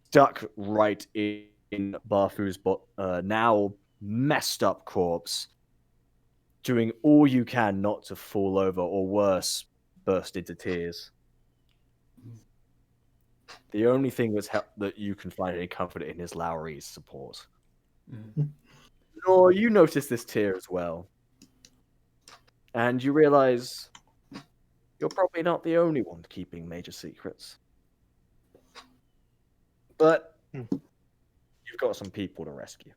stuck right in Barfu's now messed up corpse, doing all you can not to fall over or worse, burst into tears. The only thing that you can find any comfort in is Lowry's support. Nor you notice this tear as well. And you realize you're probably not the only one keeping major secrets. But you've got some people to rescue.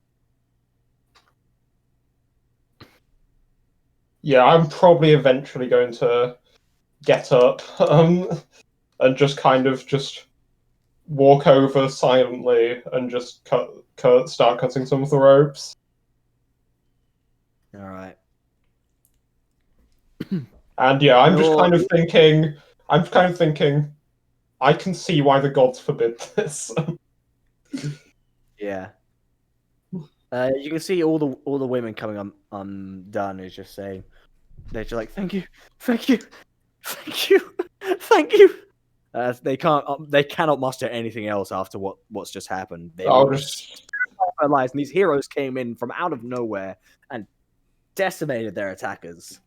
Yeah, I'm probably eventually going to get up and just kind of just walk over silently and just start cutting some of the ropes. All right. And yeah, I'm kind of thinking, I can see why the gods forbid this. Yeah. You can see all the women coming undone is just saying, they're just like, thank you, thank you, thank you, thank you. They cannot muster anything else after what's just happened. They realized these heroes came in from out of nowhere and decimated their attackers.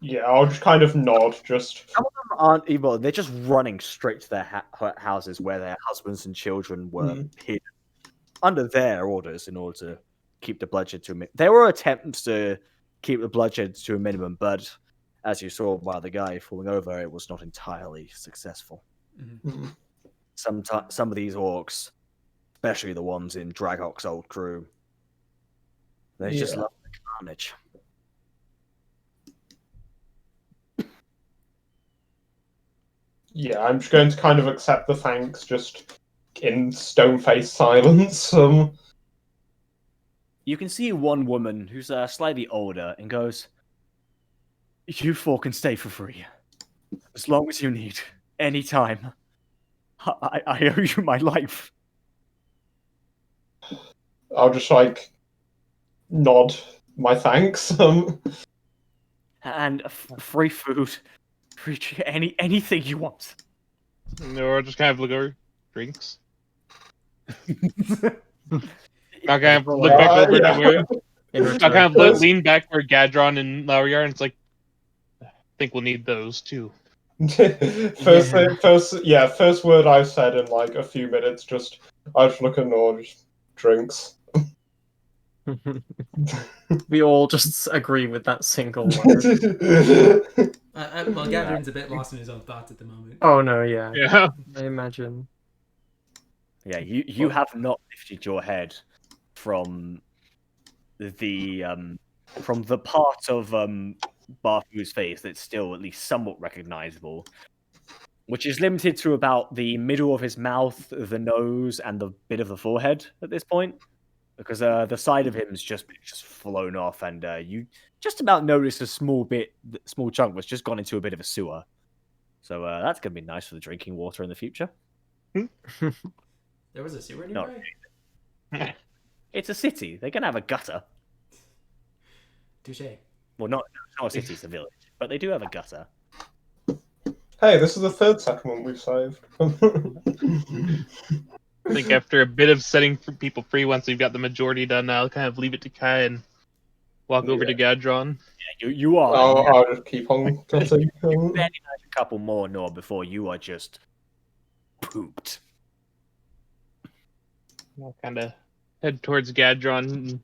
Yeah, I'll just kind of nod. Some of them aren't evil; they're just running straight to their houses where their husbands and children were hidden under their orders in order to keep the bloodshed to a minimum. There were attempts to keep the bloodshed to a minimum, but as you saw by the guy falling over, it was not entirely successful. Mm-hmm. Some of these orcs, especially the ones in Dragok's old crew, they just love the carnage. Yeah, I'm just going to kind of accept the thanks, just in stone-faced silence. You can see one woman who's slightly older and goes, "You four can stay for free, as long as you need, anytime. I owe you my life." I'll just nod my thanks. And free food, free anything you want. Or just kind of look over drinks. I kind of look back over to where I kind of lean back where Gadron and Lowry are, and it's like, I think we'll need those too. First word I've said in a few minutes. I just look at Nor, drinks. We all just agree with that single word. Well, Gadron's a bit lost in his own thoughts at the moment. Oh no, yeah. Yeah. I imagine. Yeah, you have not lifted your head from the part of Barfu's face that's still at least somewhat recognizable, which is limited to about the middle of his mouth, the nose, and the bit of the forehead at this point, because the side of him is just flown off, and you just about noticed a small chunk was just gone into a bit of a sewer. So that's gonna be nice for the drinking water in the future. There was a sewer nearby? It's a city. They're gonna have a gutter. Touche. Well, not a city, it's a village, but they do have a gutter. Hey, this is the third settlement we've saved. I think after a bit of setting people free, once we've got the majority done, I'll kind of leave it to Kai and walk over to Gadron. Yeah, you are. I'll just keep on cutting. You barely have a couple more, Nor, before you are just pooped. I'll kind of head towards Gadron and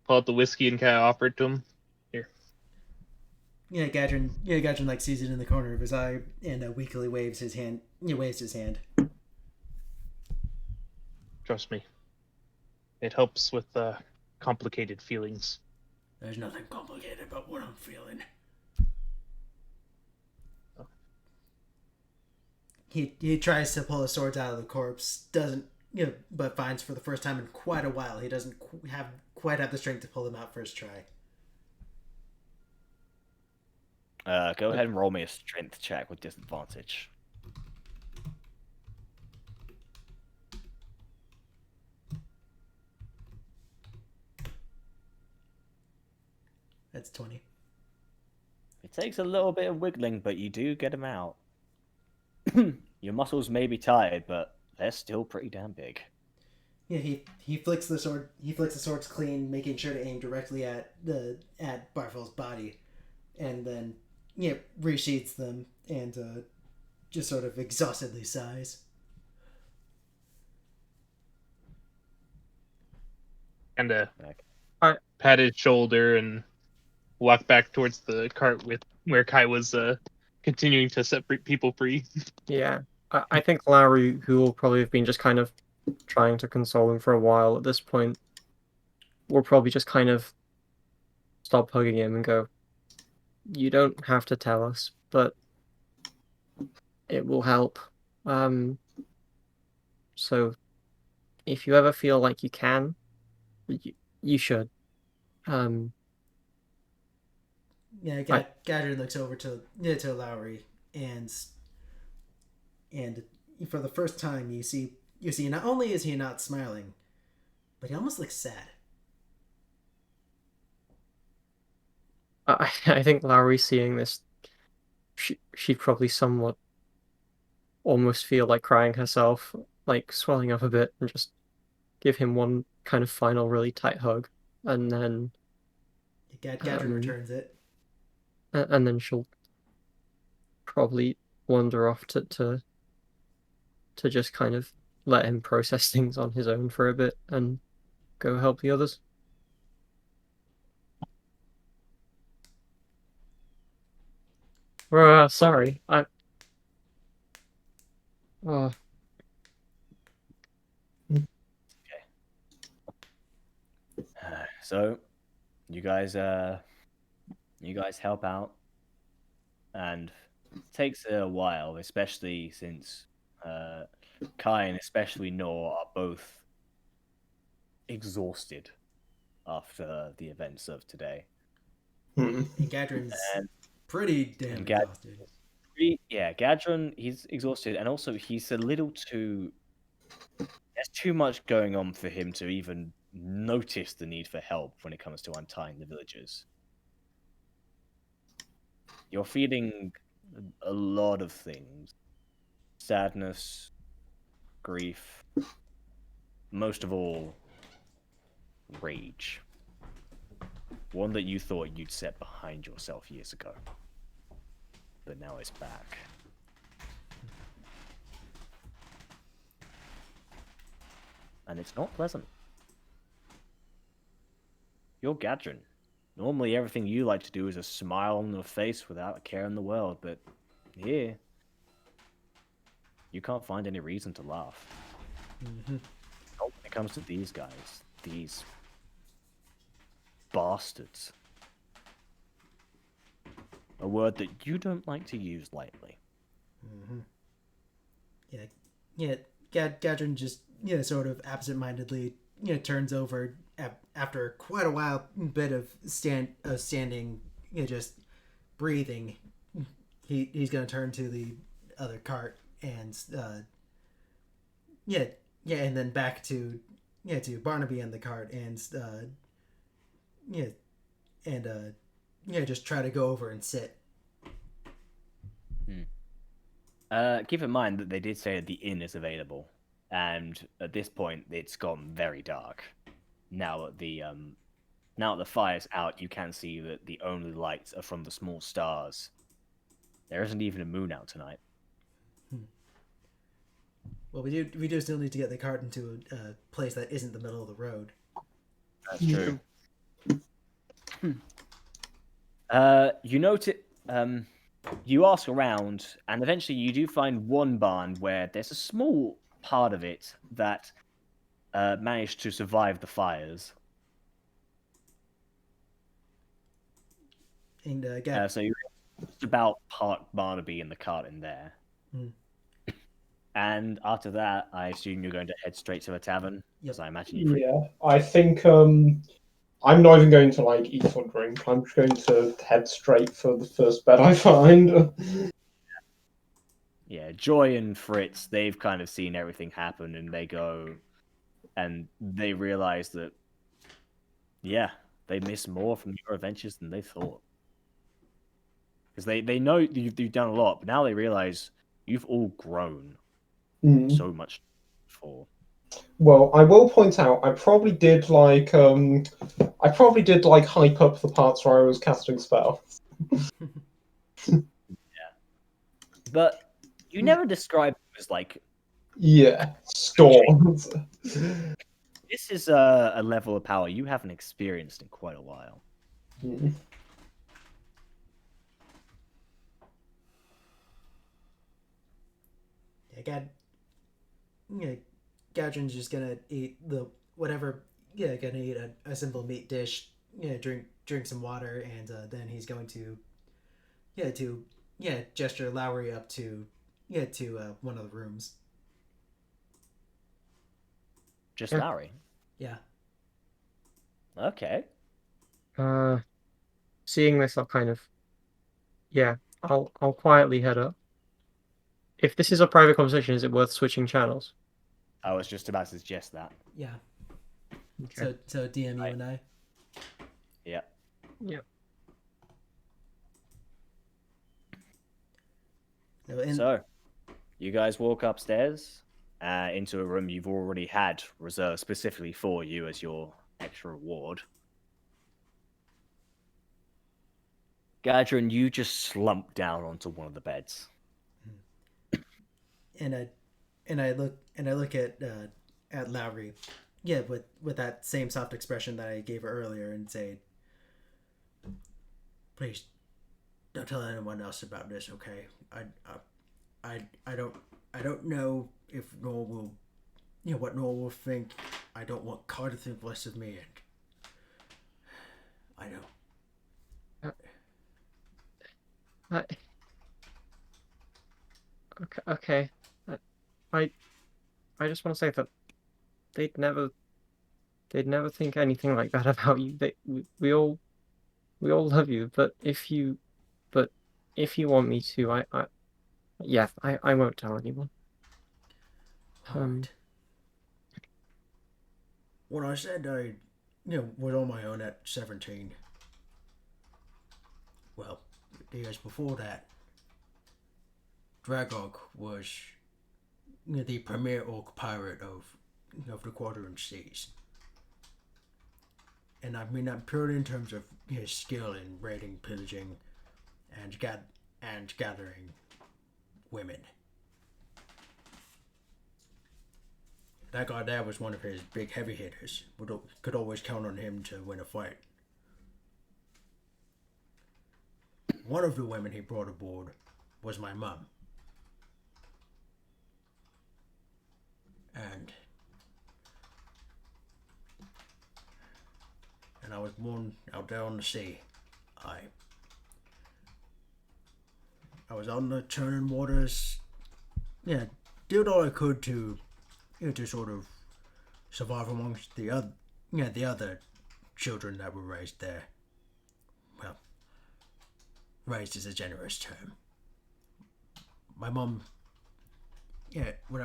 pull out the whiskey and kind of offer it to him. Here. Yeah, Gadron like sees it in the corner of his eye and weakly waves his hand. Trust me. It helps with complicated feelings. There's nothing complicated about what I'm feeling. He tries to pull his swords out of the corpse, doesn't, but finds for the first time in quite a while he doesn't quite have the strength to pull them out first try. Go ahead and roll me a strength check with disadvantage. That's 20. It takes a little bit of wiggling, but you do get them out. Your muscles may be tired, but they're still pretty damn big. Yeah, he flicks the sword. He flicks the swords clean, making sure to aim directly at Barfel's body, and then resheaths them and just sort of exhaustedly sighs. Kind of pat his shoulder and walk back towards the cart with where Kai was continuing to set people free. Yeah. I think Lowry, who will probably have been just kind of trying to console him for a while at this point, will probably just kind of stop hugging him and go, "You don't have to tell us, but it will help. So if you ever feel like you can, you should." Yeah, Gadron looks over to Lowry and for the first time you see not only is he not smiling, but he almost looks sad. I think Lowry seeing this, she'd probably somewhat almost feel like crying herself, like swelling up a bit, and just give him one kind of final really tight hug, and then Gadron returns it, and then she'll probably wander off to just kind of let him process things on his own for a bit and go help the others. Sorry. So, you guys help out, and it takes a while, especially since Kai and especially Nor are both exhausted after the events of today. and Gadron's pretty damn exhausted. Gadron, he's exhausted, and also he's a little too. There's too much going on for him to even notice the need for help when it comes to untying the villagers. You're feeling a lot of things: sadness, grief, most of all, rage. One that you thought you'd set behind yourself years ago, but now it's back. And it's not pleasant. You're Gadron. Normally, everything you like to do is a smile on your face without a care in the world, but here, you can't find any reason to laugh. Mm-hmm. Not when it comes to these guys, these bastards. A word that you don't like to use lightly. Mm-hmm. Yeah. Gadron just sort of absentmindedly turns over after quite a while bit of standing just breathing. He's gonna turn to the other cart and and then back to to Barnaby and the cart and just try to go over and sit. Keep in mind that they did say that the inn is available, and at this point, it's gotten very dark. Now that the fire's out, you can see that the only lights are from the small stars. There isn't even a moon out tonight. Well, we do still need to get the cart into a place that isn't the middle of the road. That's true. You notice, you ask around, and eventually you do find one barn where there's a small part of it that managed to survive the fires. And So you're just about park Barnaby in the cart in there. Mm. And after that, I assume you're going to head straight to a tavern, because I imagine you're free. Yeah, I think I'm not even going to like eat or drink. I'm just going to head straight for the first bed I find. Yeah, Joy and Fritz, they've kind of seen everything happen, and they go, and they realize that, yeah, they miss more from your adventures than they thought. Because they know you've done a lot, but now they realize you've all grown so much before. Well, I will point out, I probably did like hype up the parts where I was casting spells. But you never describe them as like, Yeah, storms. this is a level of power you haven't experienced in quite a while. Gadron's just gonna eat the whatever. Yeah, gonna eat a simple meat dish. Drink some water, and then he's going to gesture Lowry up to one of the rooms. Just Yeah. Larry. Yeah. Okay. Seeing this, I'll kind of, I'll quietly head up. If this is a private conversation, is it worth switching channels? I was just about to suggest that. Yeah. Okay. So DM you and I. Yeah. Yeah. So, you guys walk upstairs into a room you've already had reserved specifically for you as your extra reward. Gadron, you just slump down onto one of the beds. And I look at Lowry, with that same soft expression that I gave her earlier, and say, "Please, don't tell anyone else about this, okay? I don't know if Noel will, what Noel will think. I don't want Carr to think less of me, and I know." Okay. I just want to say that they'd never think anything like that about you. We all love you, but if you want me to, I won't tell anyone. Alright. When I said I, was on my own at 17, well, the years before that, Dragog was the premier orc pirate of the Quadruin seas. And I mean that purely in terms of his skill in raiding, pillaging, and gathering women. That guy there was one of his big heavy hitters. Could always count on him to win a fight. one of the women he brought aboard was my mum. And I was born out there on the sea. I was on the churning waters. Yeah, did all I could to, to sort of survive amongst the other children that were raised there. Well, raised is a generous term. My mum, when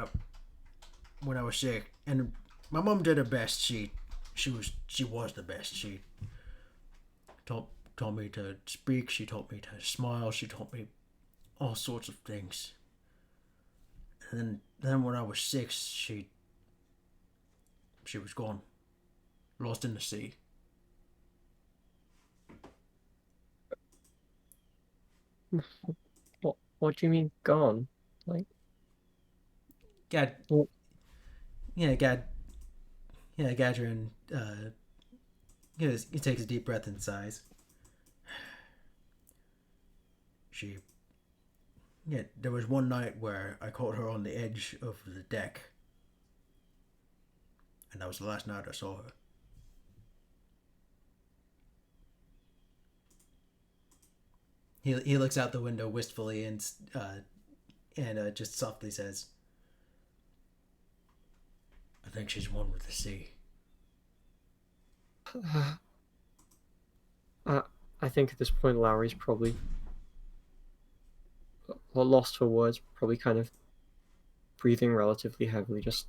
I was sick, and my mum did her best. She was the best. She taught me to speak. She taught me to smile. She taught me all sorts of things. And then when I was 6, she was gone, lost in the sea. What do you mean gone? Like, Gadron. He takes a deep breath and sighs. There was one night where I caught her on the edge of the deck, and that was the last night I saw her. He looks out the window wistfully and just softly says, "I think she's one with the sea." I think at this point Lowry's probably lost for words, probably kind of breathing relatively heavily. Just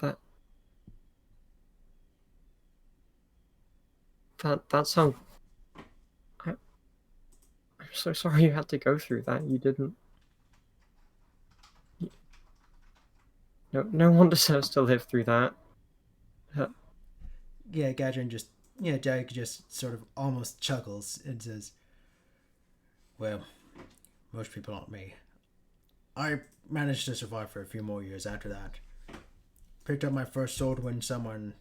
that sound. I'm so sorry you had to go through that. You didn't. No one deserves to live through that. Gadron Jack just sort of almost chuckles and says, "Well, most people aren't me. I managed to survive for a few more years after that. Picked up my first sword when someone,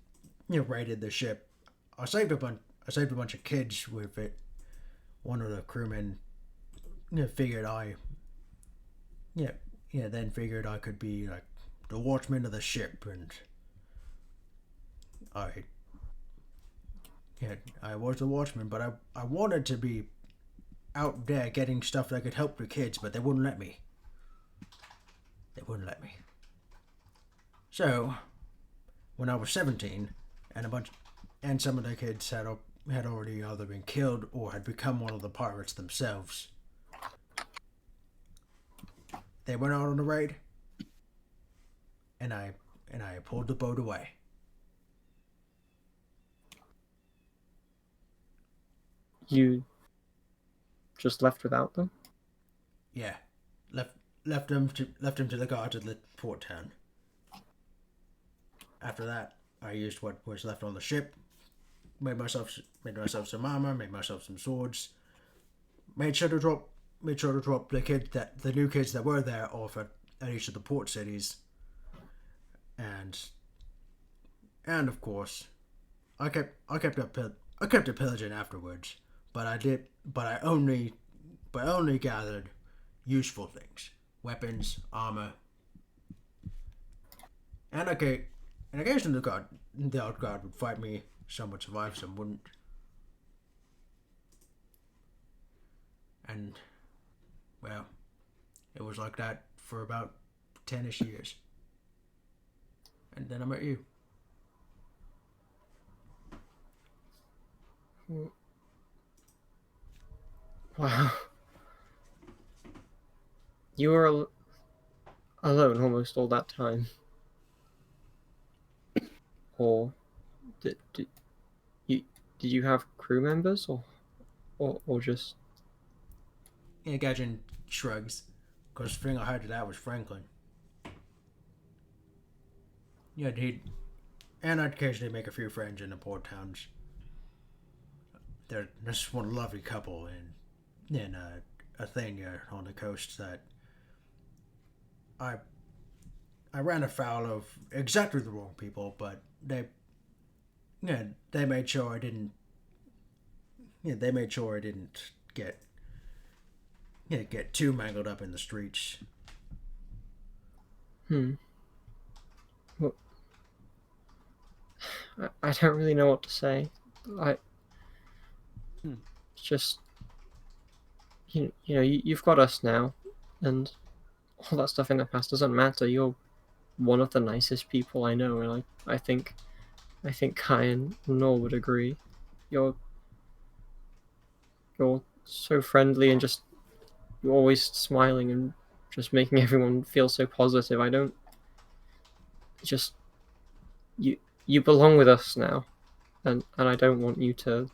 raided the ship. I saved a bunch of kids with it. One of the crewmen, figured then figured I could be like the watchman of the ship, and I was the watchman, but I wanted to be out there getting stuff that could help the kids, but they wouldn't let me. So, when I was 17, and some of the kids had already either been killed or had become one of the pirates themselves, they went out on a raid, and I pulled the boat away. You just left without them? Yeah, left them to the guards of the port town. After that, I used what was left on the ship, made myself some armor, made myself some swords, made sure to drop the new kids that were there off at each of the port cities, and of course, I kept up pillaging afterwards, but I only gathered useful things, weapons, armor, and occasionally the odd guard would fight me. Some would survive, some wouldn't. And, well, it was like that for about 10-ish years. And then I met you. Wow. You were alone almost all that time. Or did you have crew members or just? Gadron shrugs, because the thing I heard of that was Franklin. And I'd occasionally make a few friends in the port towns. They're just one lovely couple in Athenia on the coast that I ran afoul of exactly the wrong people, but they made sure I didn't they made sure it didn't get too mangled up in the streets. Well, I don't really know what to say. Just you've got us now, and all that stuff in the past doesn't matter. You're one of the nicest people I know, and I think Kai and Nor would agree. You're so friendly and just you're always smiling and just making everyone feel so positive. I don't just you belong with us now, and I don't want you to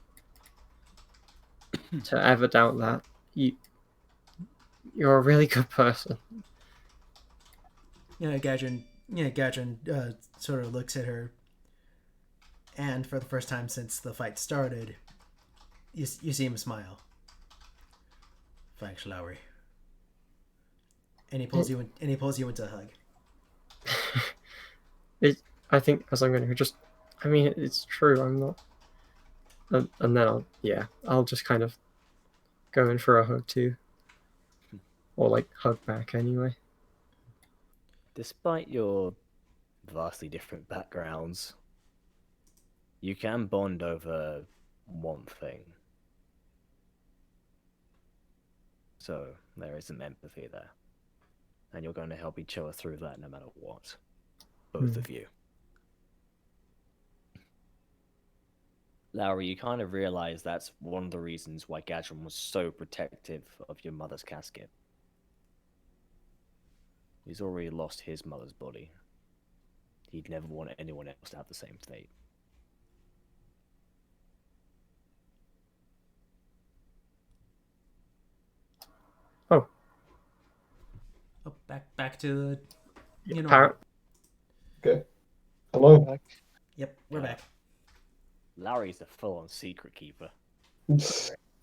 ever doubt that. You're a really good person. Gadron sort of looks at her, and for the first time since the fight started, you see him smile. Thanks, Lowry. And he pulls you into a hug. I think as I'm going to just, I mean, it's true. I'm not, and then I'll just kind of go in for a hug too, or hug back anyway. Despite your vastly different backgrounds, you can bond over one thing. So there is some empathy there. And you're going to help each other through that no matter what. Both of you. Lowry, you kind of realize that's one of the reasons why Gadron was so protective of your mother's casket. He's already lost his mother's body. He'd never want anyone else to have the same fate. Oh, back to the Parrot. Okay. Hello. Yep, we're back. Larry's a full-on secret keeper.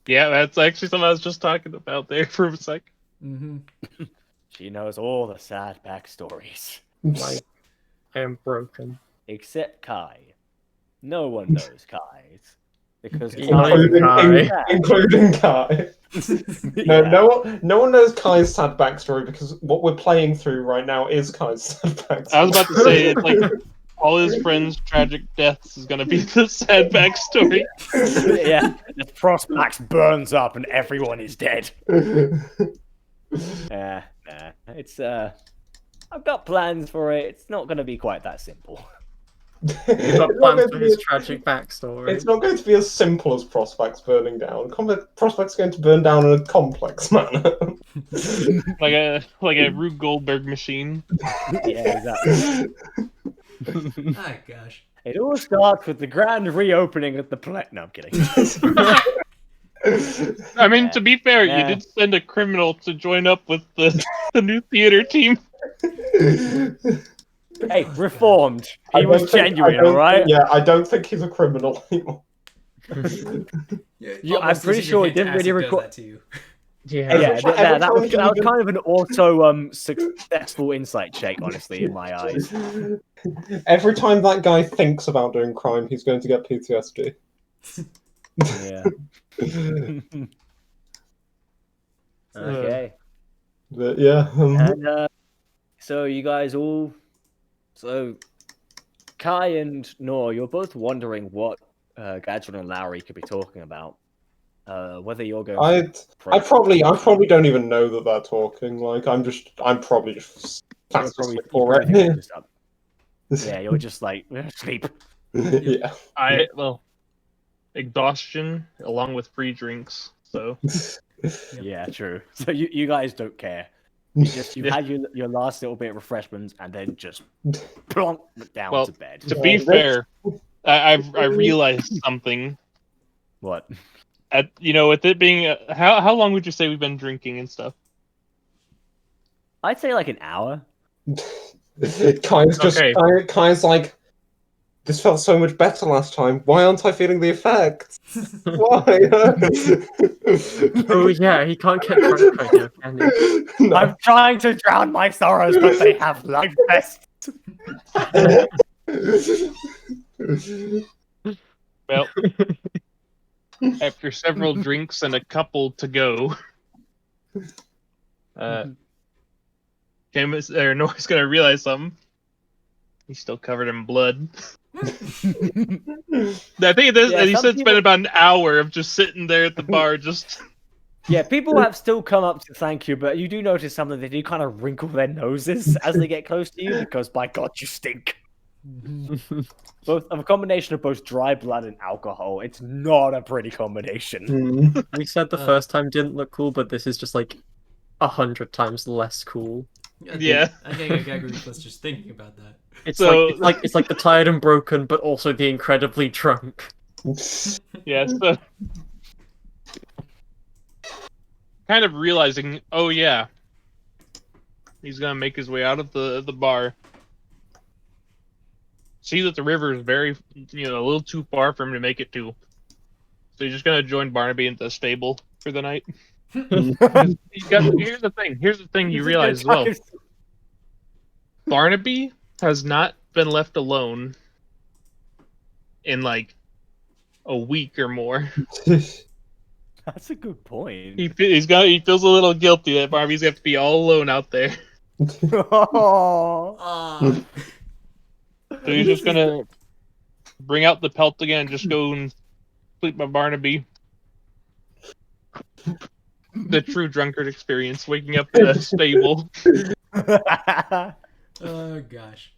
Yeah, that's actually something I was just talking about there for a sec. Mm-hmm. She knows all the sad backstories. I am broken. Except Kai. No one knows Kai's. Because Including Kai. Including Kai. No one knows Kai's sad backstory because what we're playing through right now is Kai's sad backstory. I was about to say, it's like all his friends' tragic deaths is going to be the sad backstory. Yeah, the Prospects burns up and everyone is dead. Nah. It's, I've got plans for it. It's not going to be quite that simple. You've got plans for his tragic backstory. It's not going to be as simple as Prospects burning down. Prospects going to burn down in a complex manner. like a Rube Goldberg machine. Yeah, exactly. Oh gosh. It all starts with the grand reopening of the play. No, I'm kidding. I mean, to be fair, you did send a criminal to join up with the new theater team. Hey, reformed. He was genuine, alright? Yeah, I don't think he's a criminal anymore. I'm pretty sure he didn't really record that to you. Yeah. That was kind of an auto successful insight check, honestly, in my eyes. Every time that guy thinks about doing crime, he's going to get PTSD. Yeah. Okay. But yeah. And so you guys all, Kai and Nor, you're both wondering what Gadron and Lowry could be talking about. Whether you're going. I probably don't even know that they're talking. Like I'm probably just fast asleep already. Yeah, you're just like sleep. Yeah. Exhaustion along with free drinks. So. Yeah, true. So you guys don't care. You had your last little bit of refreshments and then just plonk down to bed. To be fair, I realized something. What? With it being how long would you say we've been drinking and stuff? I'd say like an hour. Kai's like, this felt so much better last time. Why aren't I feeling the effects? Why? Oh yeah, he can't get drunk right now, can he? No. I'm trying to drown my sorrows, but they have life vests. Well, After several drinks and a couple to go, Noah's gonna realize something. He's still covered in blood. I think he said spent about an hour of just sitting there at the bar, just. Yeah, people have still come up to thank you, but you do notice something. They do kind of wrinkle their noses as they get close to you because, by God, you stink. Both of a combination of both dry blood and alcohol. It's not a pretty combination. We said the first time didn't look cool, but this is just like 100 times less cool. Yeah. I can't get gag reflex just thinking about that. It's So- it's like the tired and broken, but also the incredibly drunk. Yeah, so kind of realizing, oh yeah, he's gonna make his way out of the bar. See that the river is very, a little too far for him to make it to. So he's just gonna join Barnaby into the stable for the night. Here's the thing. Here's the thing you realize as well. Barnaby has not been left alone in like a week or more. That's a good point. He feels a little guilty that Barnaby's gonna have to be all alone out there. Oh. So he's just gonna bring out the pelt again and just go and sleep by Barnaby. The true drunkard experience, waking up in a stable. Oh gosh.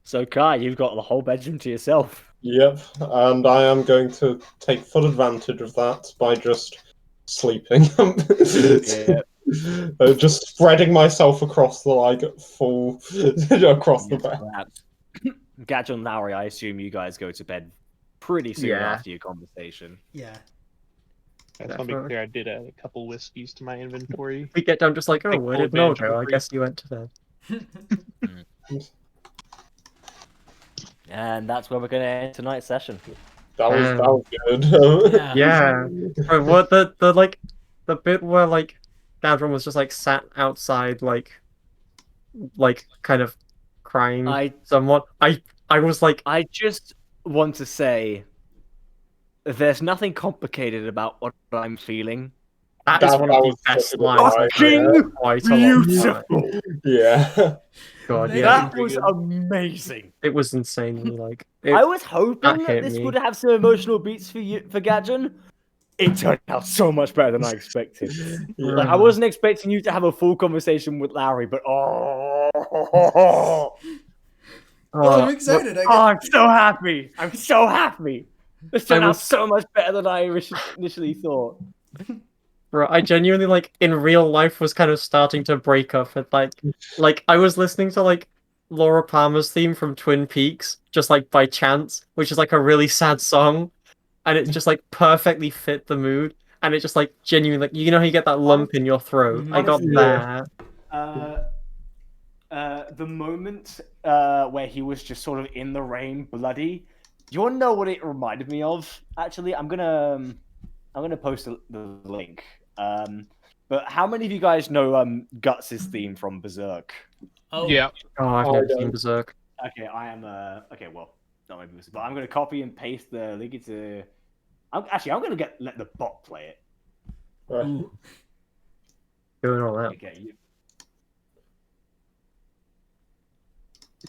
So, Kai, you've got the whole bedroom to yourself. Yep, and I am going to take full advantage of that by just sleeping. Just spreading myself across the full across the bed. Gadron and Lowry, I assume you guys go to bed pretty soon after your conversation. Yeah. That's not be clear. I did add a couple whiskeys to my inventory. We get down just like, oh, Take where full did Noah advantage of go? the I free- guess he went to bed. And that's where we're going to end tonight's session. That was good. Yeah. Right, what the bit where like Gadron was just like sat outside like kind of crying somewhat. I was like, I just want to say there's nothing complicated about what I'm feeling. that is one of the best lines I've heard quite a long time. Yeah. God, yeah. That was amazing. It was insanely like I was hoping that hit this me. would have some emotional beats for Gadron. It turned out so much better than I expected. Like, I wasn't expecting you to have a full conversation with Larry, but Well, I'm excited. I'm so happy. I'm so happy. This turned out so much better than I initially thought. Bro, I genuinely like in real life was kind of starting to break up at like I was listening to like Laura Palmer's theme from Twin Peaks just like by chance, which is like a really sad song, and it just like perfectly fit the mood, and it just like genuinely like how you get that lump in your throat. I got that. The moment where he was just sort of in the rain, bloody. Do you want to know what it reminded me of? Actually, I'm gonna post the link. But how many of you guys know Guts' theme from Berserk? Oh yeah. Oh, I've never seen Berserk. Okay, I am. Okay, well, not maybe Berserk, but I'm gonna copy and paste the link into. I'm gonna let the bot play it. Ooh. Doing all that. Okay.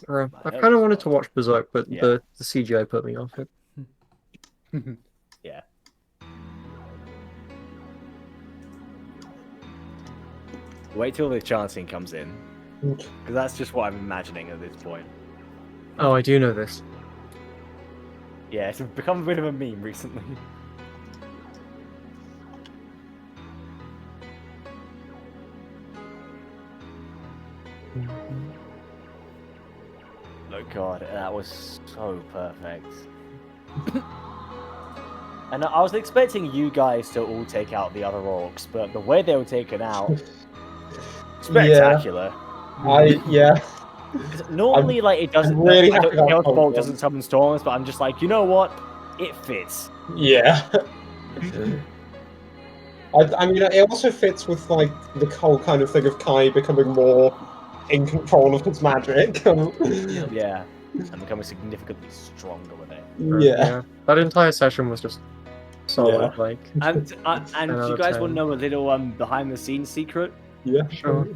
Bro, I kind of wanted to watch Berserk, but the CGI put me off it. Yeah. Wait till the chanting comes in, because that's just what I'm imagining at this point. Oh, I do know this. Yeah, it's become a bit of a meme recently. Oh god, that was so perfect. And I was expecting you guys to all take out the other orcs, but the way they were taken out, spectacular. Normally, like it doesn't. Really Chaos Bolt doesn't summon storms, but I'm just like, you know what? It fits. Yeah. I mean, it also fits with like the whole kind of thing of Kai becoming more in control of his magic. Yeah, and becoming significantly stronger with it. Yeah. That entire session was just solid, Yeah. like. And do 10 out you of guys 10. want to know a little behind the scenes secret? Yeah, Sure.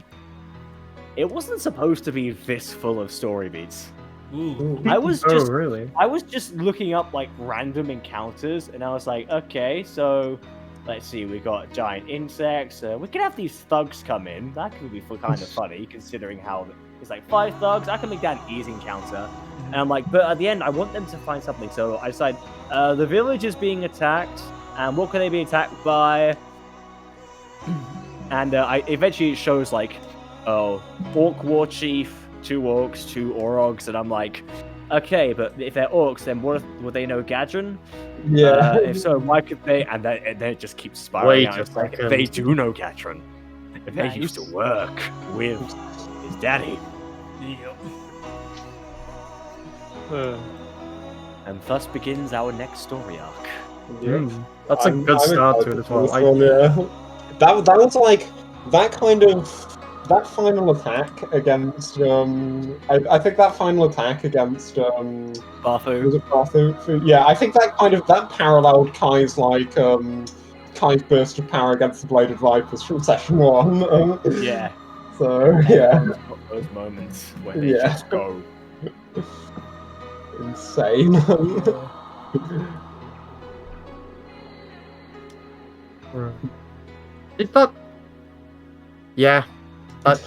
It wasn't supposed to be this full of story beats. Ooh. I was Oh, just really? looking up like random encounters, and I was like, okay, so let's see, we got giant insects. We could have these thugs come in. That could be kind of funny, considering how it's like 5 thugs. I can make that an easy encounter. And I'm like, but at the end, I want them to find something. So I decide the village is being attacked, and what can they be attacked by? And I eventually it shows like, oh, orc war chief, 2 orcs, 2 orogs, and I'm like, okay, but if they're orcs, then would they know Gadron? yeah. If so, why could they? And then it just keeps spiraling Wait out. a It's like, if second. they do know Gadron, if they used to Nice. work with his daddy, Yep. and thus begins our next story arc. That's a good start to it as well. That was like that kind of that final attack against I think that final attack against was Bafu. it Barthu? Yeah, I think that paralleled Kai's Kai's burst of power against the Bladed Vipers from session 1. Yeah. So yeah, Those moments where they Yeah. just go. insane. Is that? Yeah.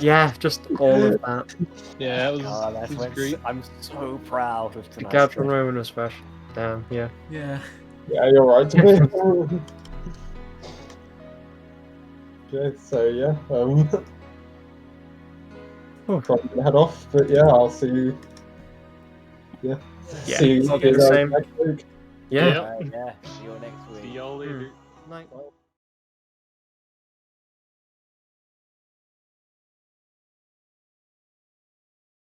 Yeah, just all of that. Yeah, it was, God, that's it was when great. I'm so proud of The tonight's Gadron story. moment especially. Damn, yeah. Yeah. Yeah, you're right. Okay, so yeah, probably gonna head off, but yeah, I'll see you. Yeah, Yeah, see you I'll do the guys same. next week. Yeah. Yep. Yeah, see you next week. See y'all later. Night.